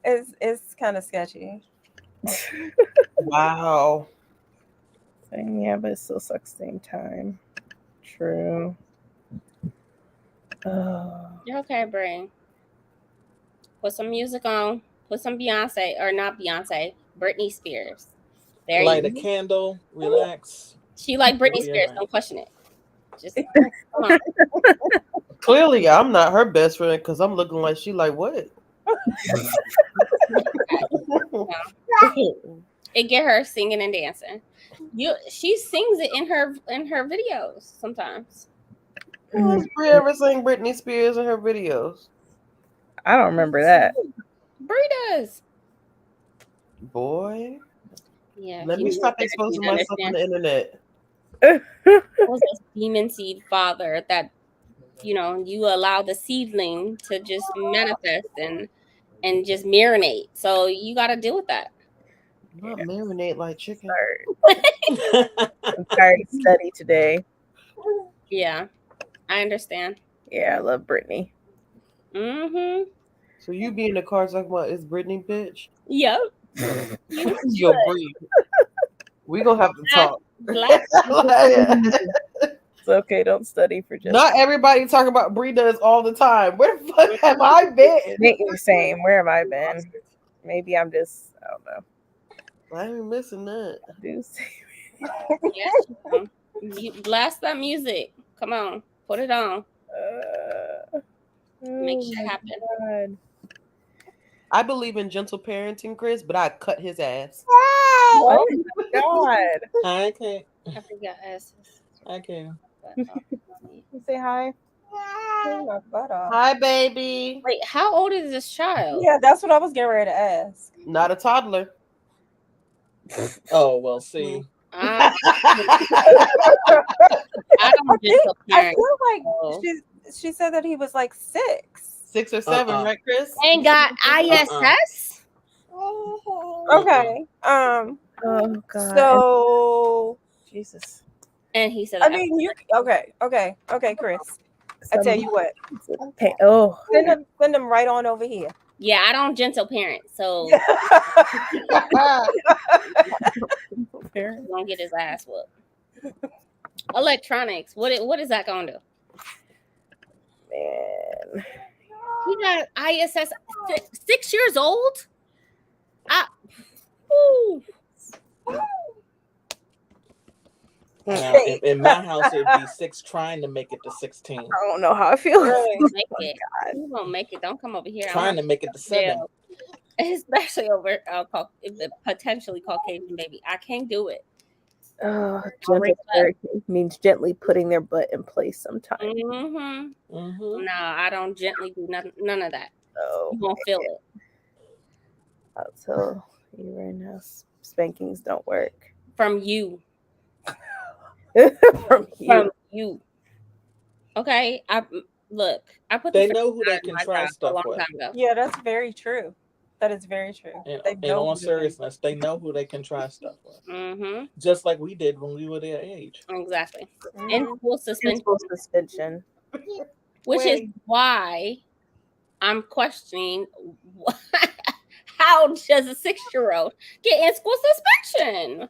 it's kind of sketchy. Wow. Yeah, but it still sucks at the same time. True. You're okay, Bree. Put some music on. Put some Beyonce, or not Beyonce, Britney Spears. There Light you a go. candle, relax. She like Britney You'll be Spears. all right. Don't question it. Just come on. Clearly, I'm not her best friend because I'm looking like she like what? It get her singing and dancing. She sings it in her videos sometimes. Does Bree ever sing Britney Spears in her videos? I don't remember that. Bree does. Boy, Yeah. let me stop exposing myself on the internet. Was this demon seed father that you allow the seedling to just manifest and just marinate. So you got to deal with that. Not marinate like chicken. I'm tired of study today. Yeah, I understand. Yeah, I love Britney. Mm-hmm. So you be in the car talking about it's Britney, bitch? Yep. Yo, Bree. We gonna have to talk. It's okay, don't study for just. Not everybody talk about Bree does all the time. Where the fuck have I been? The same. Where have I been? Maybe I'm just. I don't know. I ain't missing that. Yes, you blast that music. Come on, put it on. Make shit happen. God. I believe in gentle parenting, Chris, but I cut his ass. Oh my God. I can't. I forgot asses. I can't. You say hi. Hi, baby. Wait, how old is this child? Yeah, that's what I was getting ready to ask. Not a toddler. Oh well, see. I don't gentle I parent. feel like she said that he was like 6. 6 or 7, right, Chris? Ain't got ISS. Okay. Oh God. So Jesus. And he said, I mean, you okay, Chris. I tell you what. Oh. Send him right on over here. yeah, I don't gentle parent, so Parent. gonna get his ass whooped. Electronics. What is that gonna do? Man. He got ISS 6 years old. Now, in my house, it'd be 6 trying to make it to 16. I don't know how I feel. Make it. You won't make it. Don't come over here. Trying to make it to 7. Especially over potentially Caucasian baby. I can't do it. Gentle parenting means gently putting their butt in place sometimes. Mm-hmm. Mm-hmm. No, I don't gently do none of that. Oh, you won't feel it. I'll tell you right now, spankings don't work. From you. From you. Okay, I put. They know who they can try stuff with. Yeah, that's very true. That is very true. In all seriousness, they know who they can try stuff with. Mm-hmm. Just like we did when we were their age. Exactly. In school suspension. Which is why I'm questioning how does a 6-year-old get in school suspension?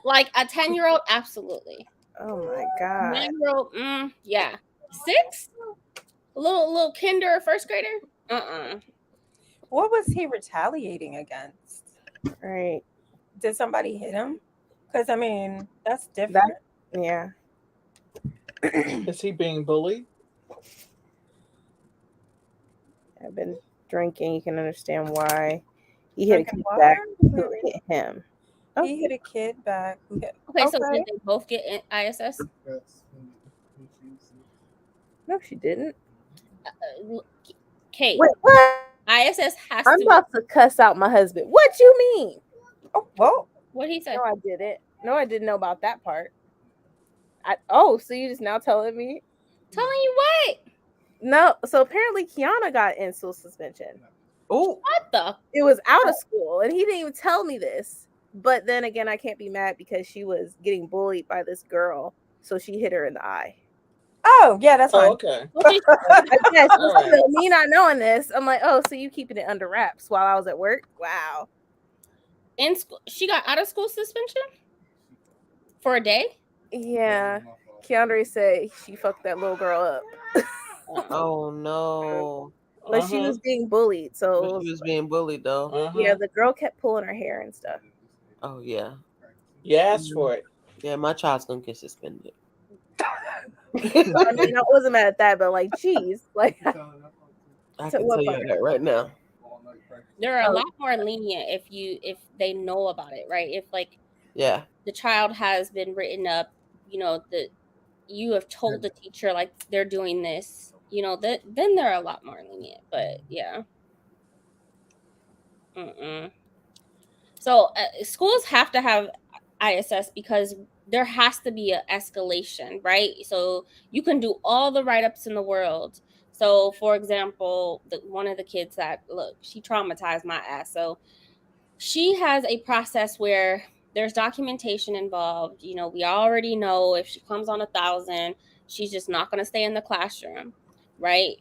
Like a 10-year-old, absolutely. Oh my God. 9-year-old, yeah. 6? A little kinder, first grader? What was he retaliating against? Right. Did somebody hit him? Because I mean, that's different. Yeah. Is he being bullied? I've been drinking. You can understand why. He hit a kid back who hit him. Oh. He hit a kid back. Okay, so did they both get ISS? No, she didn't. Kate. Wait, what? ISS has I'm about to cuss out my husband. What you mean? Oh, well. What he said? No, I didn't. No, I didn't know about that part. So you just now telling me? Telling you what? No, so apparently Kiana got in school suspension. Oh, what the? It was out of school, and he didn't even tell me this. But then again, I can't be mad because she was getting bullied by this girl, so she hit her in the eye. Oh, yeah, that's fine. Oh, okay. Yes, so me not knowing this, I'm like, oh, so you keeping it under wraps while I was at work? Wow. In school, she got out of school suspension for a day. Yeah, Keandre said she fucked that little girl up. Oh no! But she was being bullied, so but she was being bullied though. Yeah, the girl kept pulling her hair and stuff. Oh yeah. You asked for it. Yeah, my child's gonna get suspended. I mean, I wasn't mad at that, but like, geez, like, I can tell you that right now. They're a lot more lenient if they know about it, right? If like Yeah. the child has been written up, you have told the teacher like they're doing this, then they're a lot more lenient. But yeah. So schools have to have ISS because there has to be an escalation, right? So you can do all the write-ups in the world. So for example, one of the kids that she traumatized my ass. So she has a process where there's documentation involved. We already know if she comes on 1,000, she's just not going to stay in the classroom, right?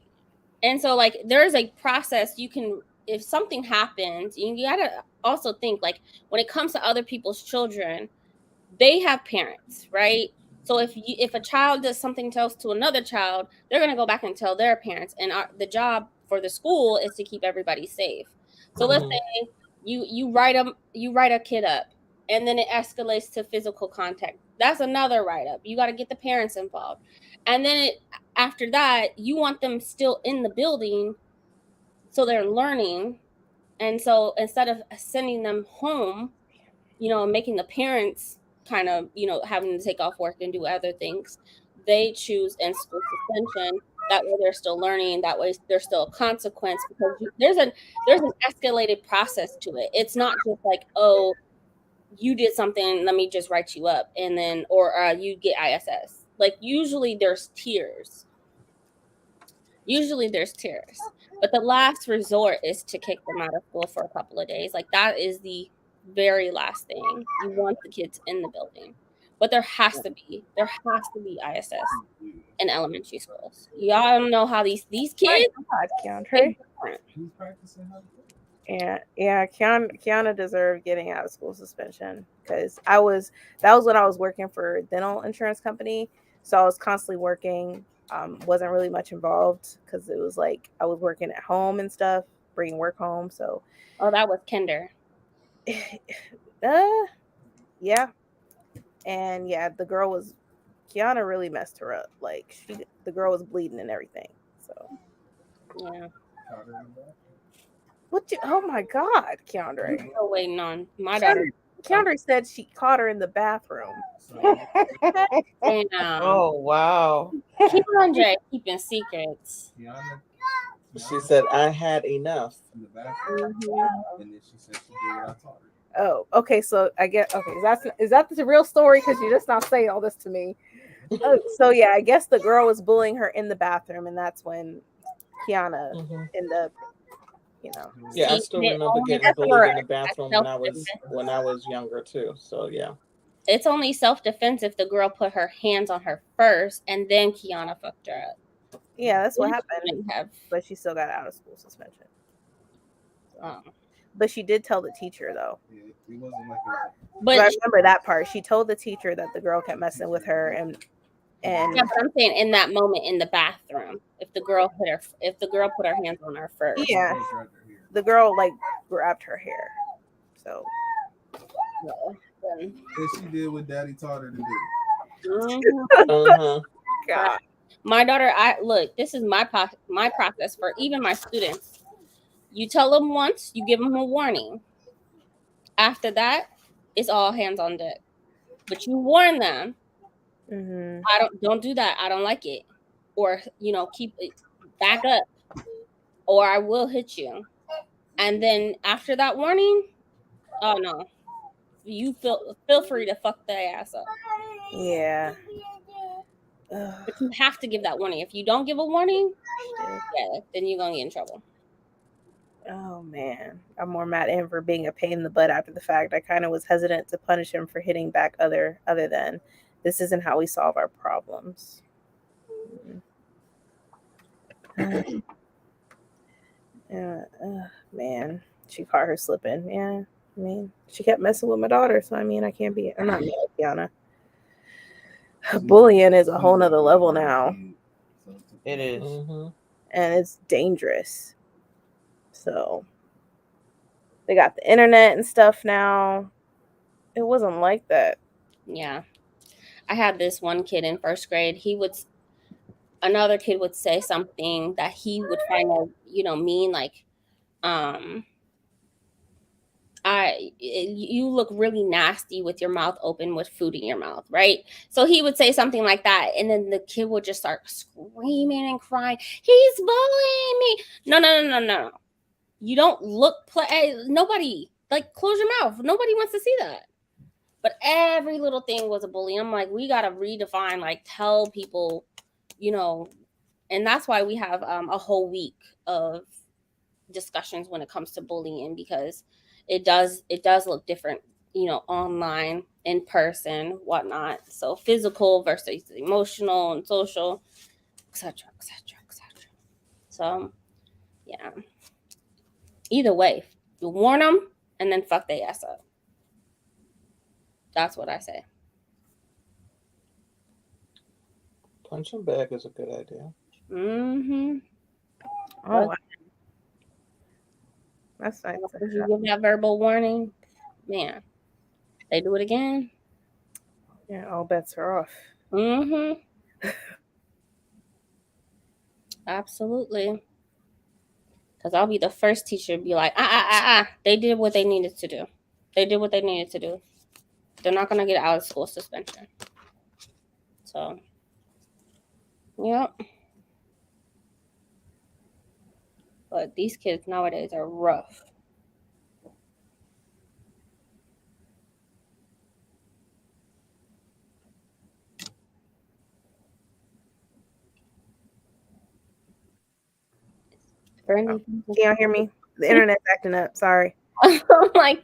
And so like there's a process you can, if something happens, you gotta also think like when it comes to other people's children, they have parents, right? So if a child does something else to another child, they're gonna go back and tell their parents. And the job for the school is to keep everybody safe. So let's say you write a kid up, and then it escalates to physical contact. That's another write up. You got to get the parents involved, and then after that, you want them still in the building, so they're learning. And so instead of sending them home, making the parents kind of, having to take off work and do other things, they choose in school suspension. That way they're still learning. That way there's still a consequence, because there's an escalated process to it. It's not just like, oh, you did something, let me just write you up, and then or you get ISS. Like usually there's tiers. But the last resort is to kick them out of school for a couple of days. Like that is the very last thing. You want the kids in the building. But there has to be ISS in elementary schools. Y'all don't know how these kids Keandre. Yeah, Kiana deserved getting out of school suspension, because that was when I was working for a dental insurance company. So I was constantly working. Wasn't really much involved because it was like I was working at home and stuff, bringing work home. So that was kinder. Yeah. And yeah, Kiana really messed her up. Like the girl was bleeding and everything. So yeah. Oh my God, Keandre. I'm still waiting on my daughter. Keandre said she caught her in the bathroom. Oh wow. Keandre keeping secrets. She said I had enough. Mm-hmm. And then she said she did what I taught her. Oh, okay. So I get is that the real story? Because you're just not saying all this to me. So yeah, I guess the girl was bullying her in the bathroom, and that's when Kiana ended up, Yeah, I still remember getting bullied in the bathroom when I was younger too. So yeah. It's only self-defense if the girl put her hands on her first, and then Kiana fucked her up. Yeah, that's what happened. But she still got out of school suspension. But she did tell the teacher though. Yeah, it wasn't like it was. But I remember that part. She told the teacher that the girl kept messing with her, and yeah, but I'm saying in that moment in the bathroom, if the girl put her hands on her first. Yeah, the girl like grabbed her hair. So and she did what Daddy taught her to do. Mm-hmm. God. My daughter, this is my process for even my students. You tell them once, you give them a warning. After that, it's all hands on deck. But you warn them. Mm-hmm. Don't do that. I don't like it. Or, keep it, back up. Or I will hit you. And then after that warning, oh no. You feel free to fuck their ass up. Yeah. But you have to give that warning. If you don't give a warning, then you're gonna get in trouble. Oh man, I'm more mad at him for being a pain in the butt after the fact. I kind of was hesitant to punish him for hitting back other than this isn't how we solve our problems. Man, she caught her slipping. Yeah, I mean, she kept messing with my daughter, so I mean, I'm not mad at Kiana. Bullying is a whole nother level now. It is. And it's dangerous. So they got the internet and stuff now. It wasn't like that. Yeah. I had this one kid in first grade. Another kid would say something that he would find out, mean, like, you look really nasty with your mouth open with food in your mouth, right? So he would say something like that, and then the kid would just start screaming and crying, he's bullying me. No. You don't look nobody, like, close your mouth. Nobody wants to see that. But every little thing was a bully. I'm like, we gotta redefine, like, tell people, and that's why we have a whole week of discussions when it comes to bullying, because it does look different, online, in person, whatnot. So physical versus emotional and social, etc. So yeah, either way, you warn them and then fuck their ass up. That's what I say. Punching bag is a good idea. Mm-hmm. Oh, wow. That's nice. If you give that verbal warning, man, they do it again. Yeah, all bets are off. Mm-hmm. Absolutely. Because I'll be the first teacher to be like, they did what they needed to do. They're not going to get out of school suspension. So, yep. But these kids nowadays are rough. Oh, can y'all hear me? The internet's acting up. Sorry. I'm like,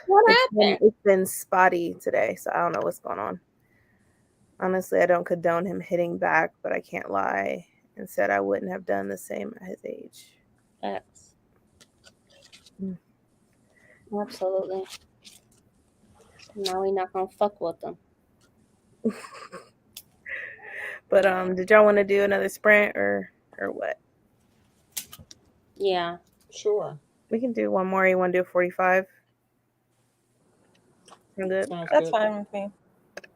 what happened? It's been spotty today, so I don't know what's going on. Honestly, I don't condone him hitting back, but I can't lie and said I wouldn't have done the same at his age. Facts. Absolutely. Now we're not gonna fuck with them. But did y'all want to do another sprint or what? Yeah. Sure. We can do one more. You want to do 45? I'm good. That's fine with me.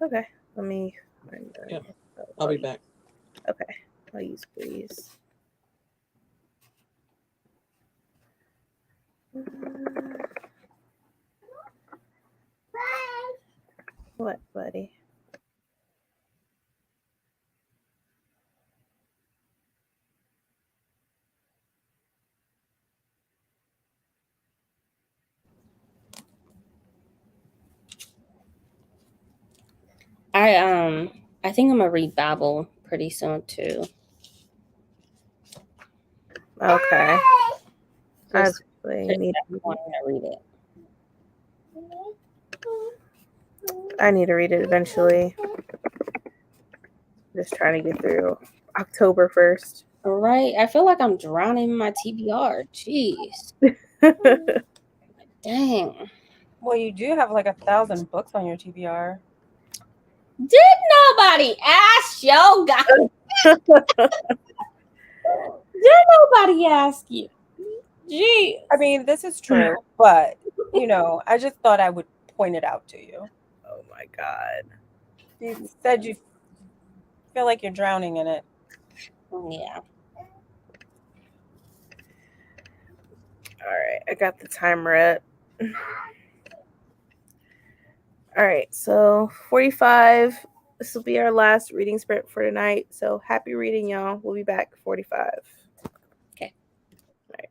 Okay. Let me find Yep. I'll be back. Okay. I'll use Breeze. What, buddy? I think I'm gonna read Babel pretty soon too. Okay. I Just need to read it. I need to read it eventually. Just trying to get through October 1st. All right. I feel like I'm drowning in my TBR. Jeez. Dang. Well, you do have like 1,000 books on your TBR. Did nobody ask you guys? Did nobody ask you? Gee. I mean, this is true, but I just thought I would point it out to you. Oh my God. You said you feel like you're drowning in it. Yeah. All right. I got the timer up. All right. So 45. This will be our last reading sprint for tonight. So happy reading, y'all. We'll be back 45. Okay. All right.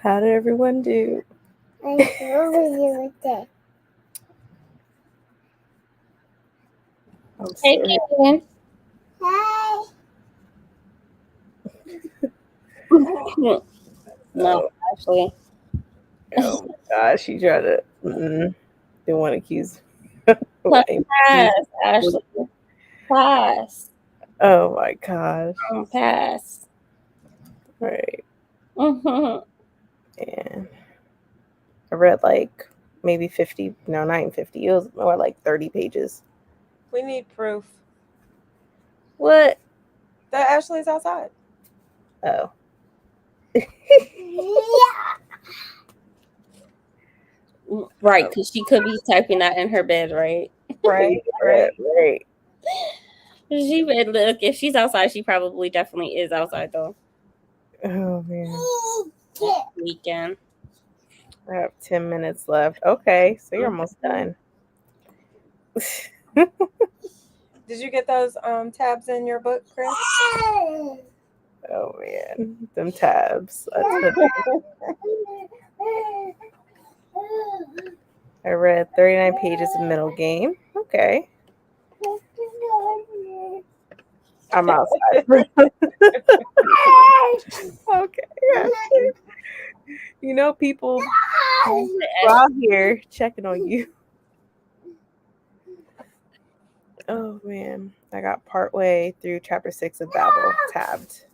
How did everyone do? I'm Hey, sorry. Karen. No, actually. Oh my gosh, she tried to. Didn't want to accuse. Why? Pass, Ashley. Pass. Oh my gosh. Pass. Right. Mm-hmm. Yeah. I read like maybe 50. No, not even 50. It was more like 30 pages. We need proof What? that Ashley's outside. Oh. Right, because she could be typing that in her bed, right? Right, right. Right. She would look. If she's outside, she probably definitely is outside though. Oh man. Weekend. I have 10 minutes left. Okay, so you're almost done. Did you get those tabs in your book, Chris? Oh man, them tabs. I read 39 pages of middle game. Okay. I'm outside. Okay. You know, people out here checking on you. Oh man, I got partway through chapter 6 of Babel tabbed.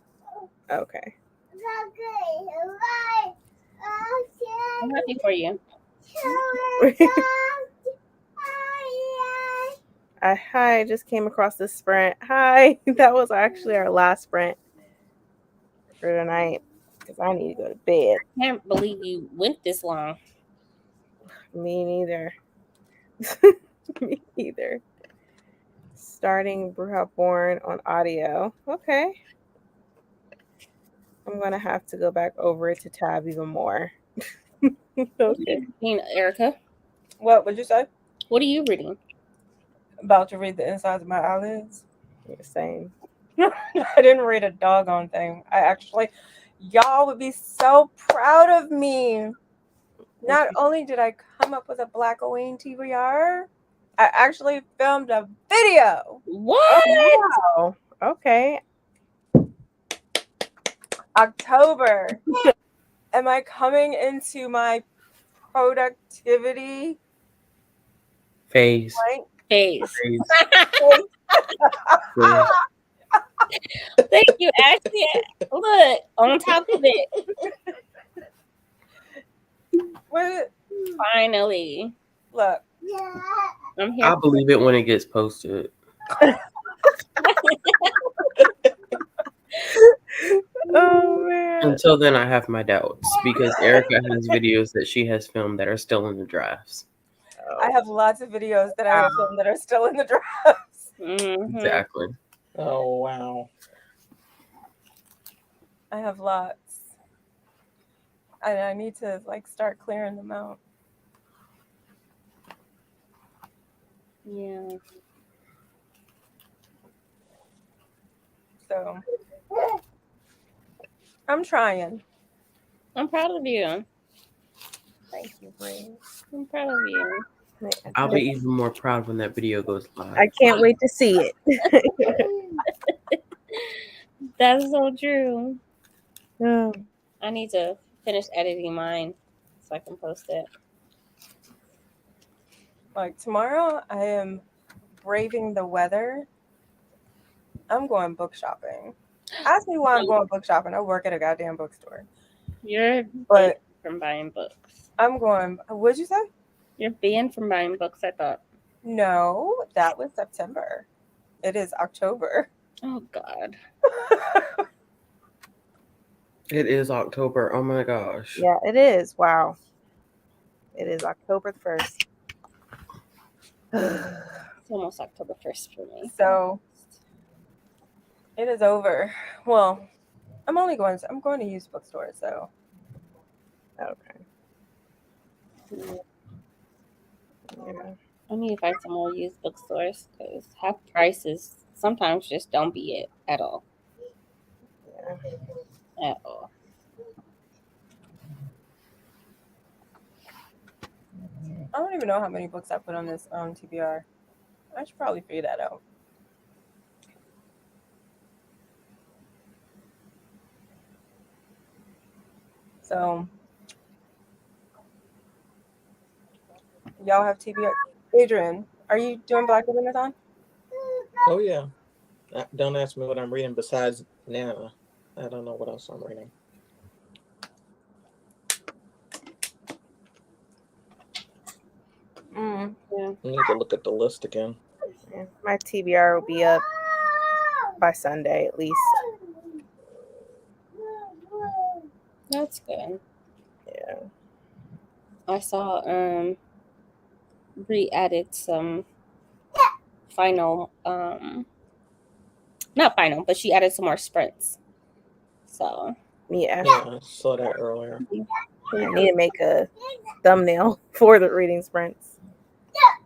Okay. I'm happy for you. Hi, I just came across this sprint. Hi, that was actually our last sprint for tonight because I need to go to bed. I can't believe you went this long. Me neither. Me neither. Starting Bruja on audio. Okay. I'm gonna have to go back over it to tab even more. Okay. Erica, What would you say? what are you reading? About to read the insides of my eyelids. You're saying. I didn't read a doggone thing. Y'all would be so proud of me. Not only did I come up with a Black Owain TBR, I actually filmed a video. What? Wow. Okay. October. Am I coming into my productivity Phase. blank? Phase. Phase. Thank you, Ashley. Look, on top of it. What? Finally. Look. I'm here. I'll believe it when it gets posted. Oh man. Until then, I have my doubts because Erica has videos that she has filmed that are still in the drafts. I have lots of videos that I have filmed that are still in the drafts. Mm-hmm. Exactly. Oh wow. I have lots. And I need to start clearing them out. Yeah. So I'm trying. I'm proud of you. Thank you, Bree. I'm proud of you. I'll be even more proud when that video goes live. I can't wait to see it. That's so true. Oh. I need to finish editing mine so I can post it. Like tomorrow, I am braving the weather. I'm going book shopping. Ask me why I'm going book shopping. I work at a goddamn bookstore. You're But banned from buying books. I'm going. What'd you say? You're banned from buying books, I thought. No, that was September. It is October. Oh, God. It is October. Oh my gosh. Yeah, it is. Wow. It is October 1st. It's almost October 1st for me. So it is over. Well, I'm going to use bookstores, so Okay. Yeah. I need to find some more used bookstores because half prices sometimes just don't be it at all. Yeah. At all. I don't even know how many books I put on this TBR. I should probably figure that out. So, y'all have TBR. Adrian, are you doing Black Women-a-thon? Oh yeah. Don't ask me what I'm reading besides Nana. I don't know what else I'm reading. Mm. Yeah. I need to look at the list again. Yeah, my TBR will be up by Sunday at least. That's good. Yeah. I saw Bree added some final not final, but she added some more sprints. So Yeah. Yeah, I saw that earlier. I need to make a thumbnail for the reading sprints.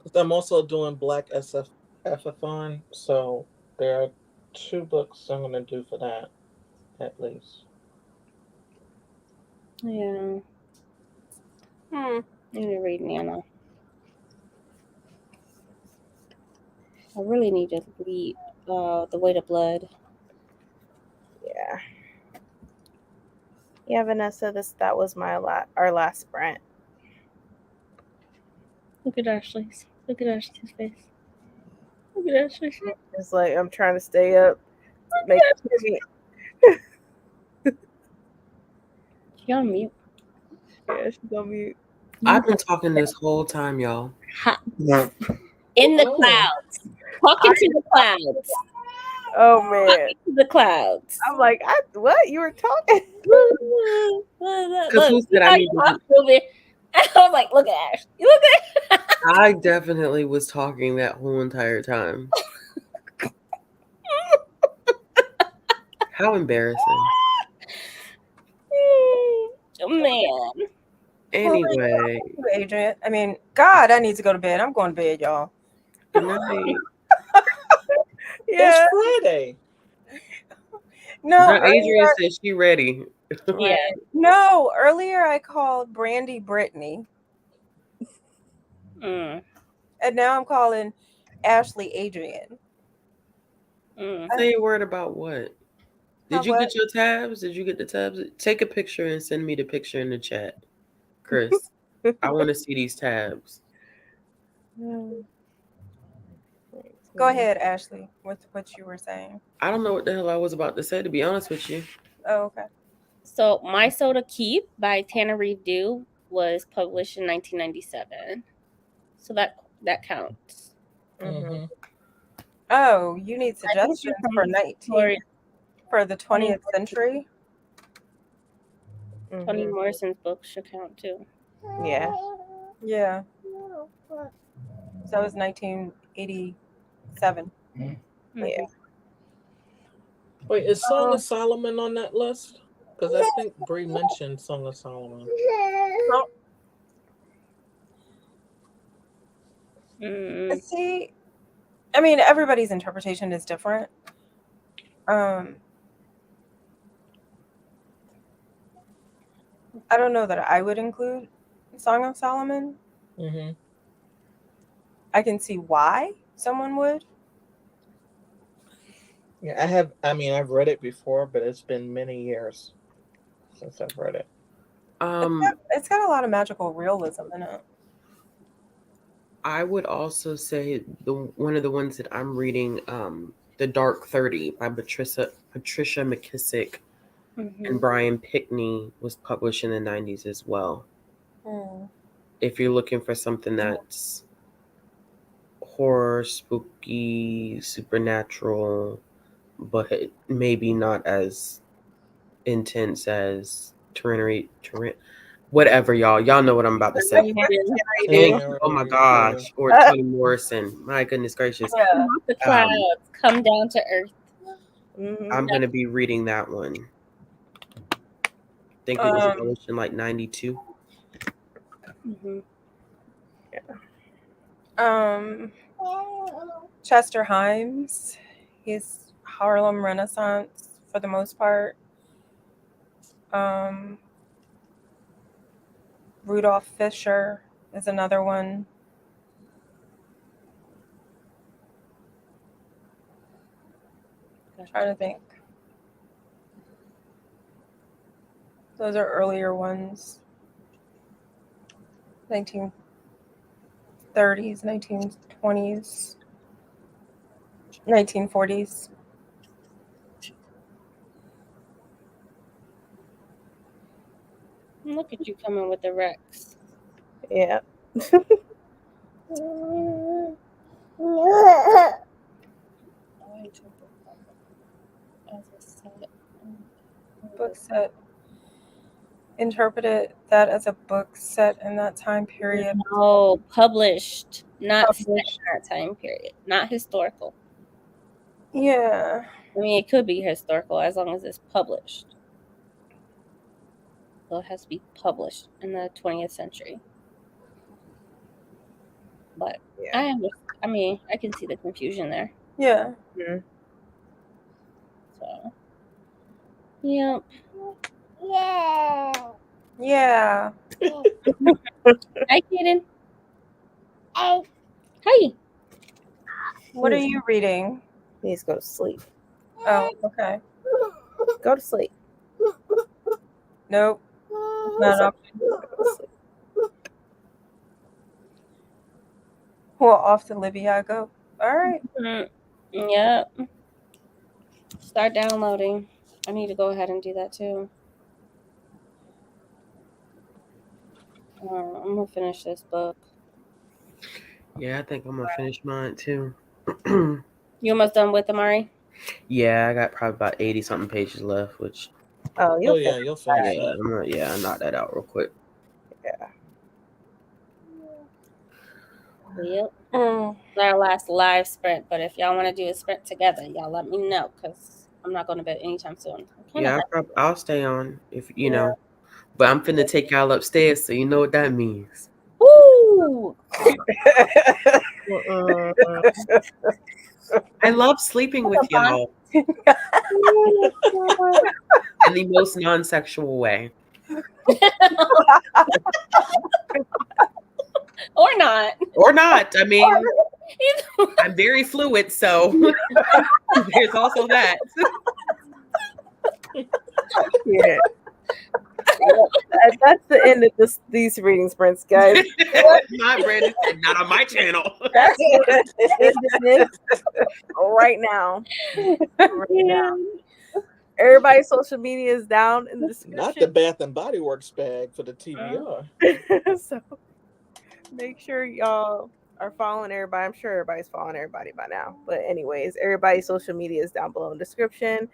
'Cause I'm also doing Black SF-a-thon, so there are 2 books I'm going to do for that, at least. yeah. I need to read Nana. I really need to read The Weight of Blood. Yeah. Yeah, Vanessa, that was our last sprint. Look at Ashley's. Look at Ashley's face. Look at Ashley's face. It's like I'm trying to stay up. Make She on mute. Yeah, she's on mute. I've been talking this whole time, y'all. In the Oh. clouds. Talking to the clouds. Oh man. Talking to the clouds. I'm like, what? You were talking? Because who said I need to? I was like, look at Ash. Look at I definitely was talking that whole entire time. How embarrassing. man. Anyway, Adrian. I mean, God, I need to go to bed. I'm going to bed, y'all. good night. Yeah. It's Friday. No, Now, Adrian said she ready. Yeah. no. Earlier, I called Brandy Brittany, Mm. and now I'm calling Ashley Adrian. Say a word about what? Did you What? get your tabs? Did you get the tabs? Take a picture and send me the picture in the chat, Chris. I want to see these tabs. Go ahead, Ashley, with what you were saying. I don't know what the hell I was about to say, to be honest with you. Oh, okay. So, My Soda Keep by Tana Reeve Dew was published in 1997. So that counts. Mm-hmm. Oh, you need suggestions for 19 for the 20th century? Toni Morrison's books should count too. Yeah. Yeah. So that was 1987. Yeah. Wait, is Song of Solomon on that list? Because I think Bree mentioned Song of Solomon. See, I mean, everybody's interpretation is different. I don't know that I would include Song of Solomon. Mm-hmm. I can see why someone would. Yeah, I've read it before, but it's been many years since I've read it. It's got a lot of magical realism in it. I would also say one of the ones that I'm reading, The Dark 30 by Patricia McKissick and Brian Pickney, was published in the 90s as well. If you're looking for something that's horror, spooky, supernatural, but maybe not as intense as whatever, y'all know what I'm about to say. Oh my gosh, or Toni Morrison. My goodness gracious. The clouds come down to earth. I'm gonna be reading that one. I think it was published in like 92. Chester Himes, he's Harlem Renaissance for the most part. Rudolph Fisher, is another one. I'm trying to think. Those are earlier ones. 1930s, 1920s, 1940s. Look at you coming with the Rex. Yeah. Book set. Interpreted that as a book set in that time period. No, published, not set in Published. that time period, not historical. Yeah. I mean, it could be historical as long as it's published. So it has to be published in the 20th century. But Yeah. I mean, I can see the confusion there. Yeah. Mhm. So, yeah. Yeah. Hi, Kaden. Hi. What are you reading? He needs to go to sleep. Oh, okay. Go to sleep. Nope. Not an option. Go to sleep. Well, off to Libya I go. All right. Yeah. Start downloading. I need to go ahead and do that too. I'm gonna finish this book. Yeah, I think I'm gonna finish mine too. You almost done with Amari? Yeah, I got probably about 80 something pages left, which Oh, Oh yeah, you'll finish that. I'll knock that out real quick. Yeah. Yep. Our last live sprint, but if y'all want to do a sprint together, y'all let me know because I'm not going to bed anytime soon. Yeah, I'll stay on if you know. But I'm finna take y'all upstairs, so you know what that means. Woo! I love sleeping with y'all in the most non-sexual way. Or not. Or not. I mean, I'm very fluid, so there's also that. Yeah. That's the end of these reading sprints, guys. Not Brandon, not on my channel. That's it. Right now. Right now. Everybody's social media is down in the description. Not the Bath and Body Works bag for the TBR. So make sure y'all are following everybody. I'm sure everybody's following everybody by now. But anyways, everybody's social media is down below in the description.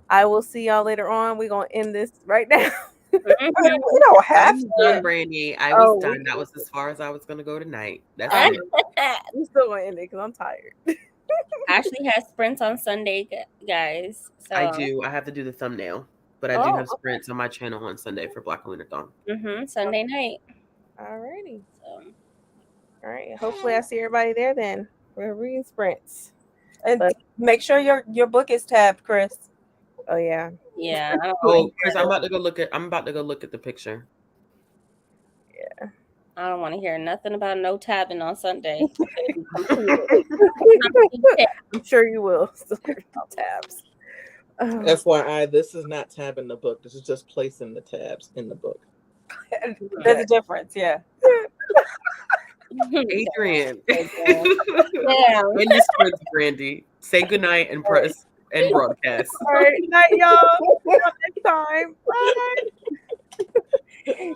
I will see y'all later on. We're gonna end this right now. We don't have I'm to. done, Brandy. I was done. That was as far as I was gonna go tonight. That's it. I'm still gonna end it because I'm tired. Ashley has sprints on Sunday, guys. So. I do. I have to do the thumbnail, but I do have sprints on my channel on Sunday for Black Winterthon. Sunday night. Alrighty. So, all right. Hopefully, I see everybody there then. We're reading sprints. And make sure your book is tabbed, Chris. Oh yeah. Yeah. Chris, I'm about to go look at the picture. Yeah. I don't want to hear nothing about no tabbing on Sunday. I'm sure you will. Still hear about tabs. FYI, this is not tabbing the book. This is just placing the tabs in the book. There's a difference, yeah. Adrian. Yeah. When you sprints, Brandy, say goodnight and press and broadcast. All right, good night, y'all. See you next time. Bye.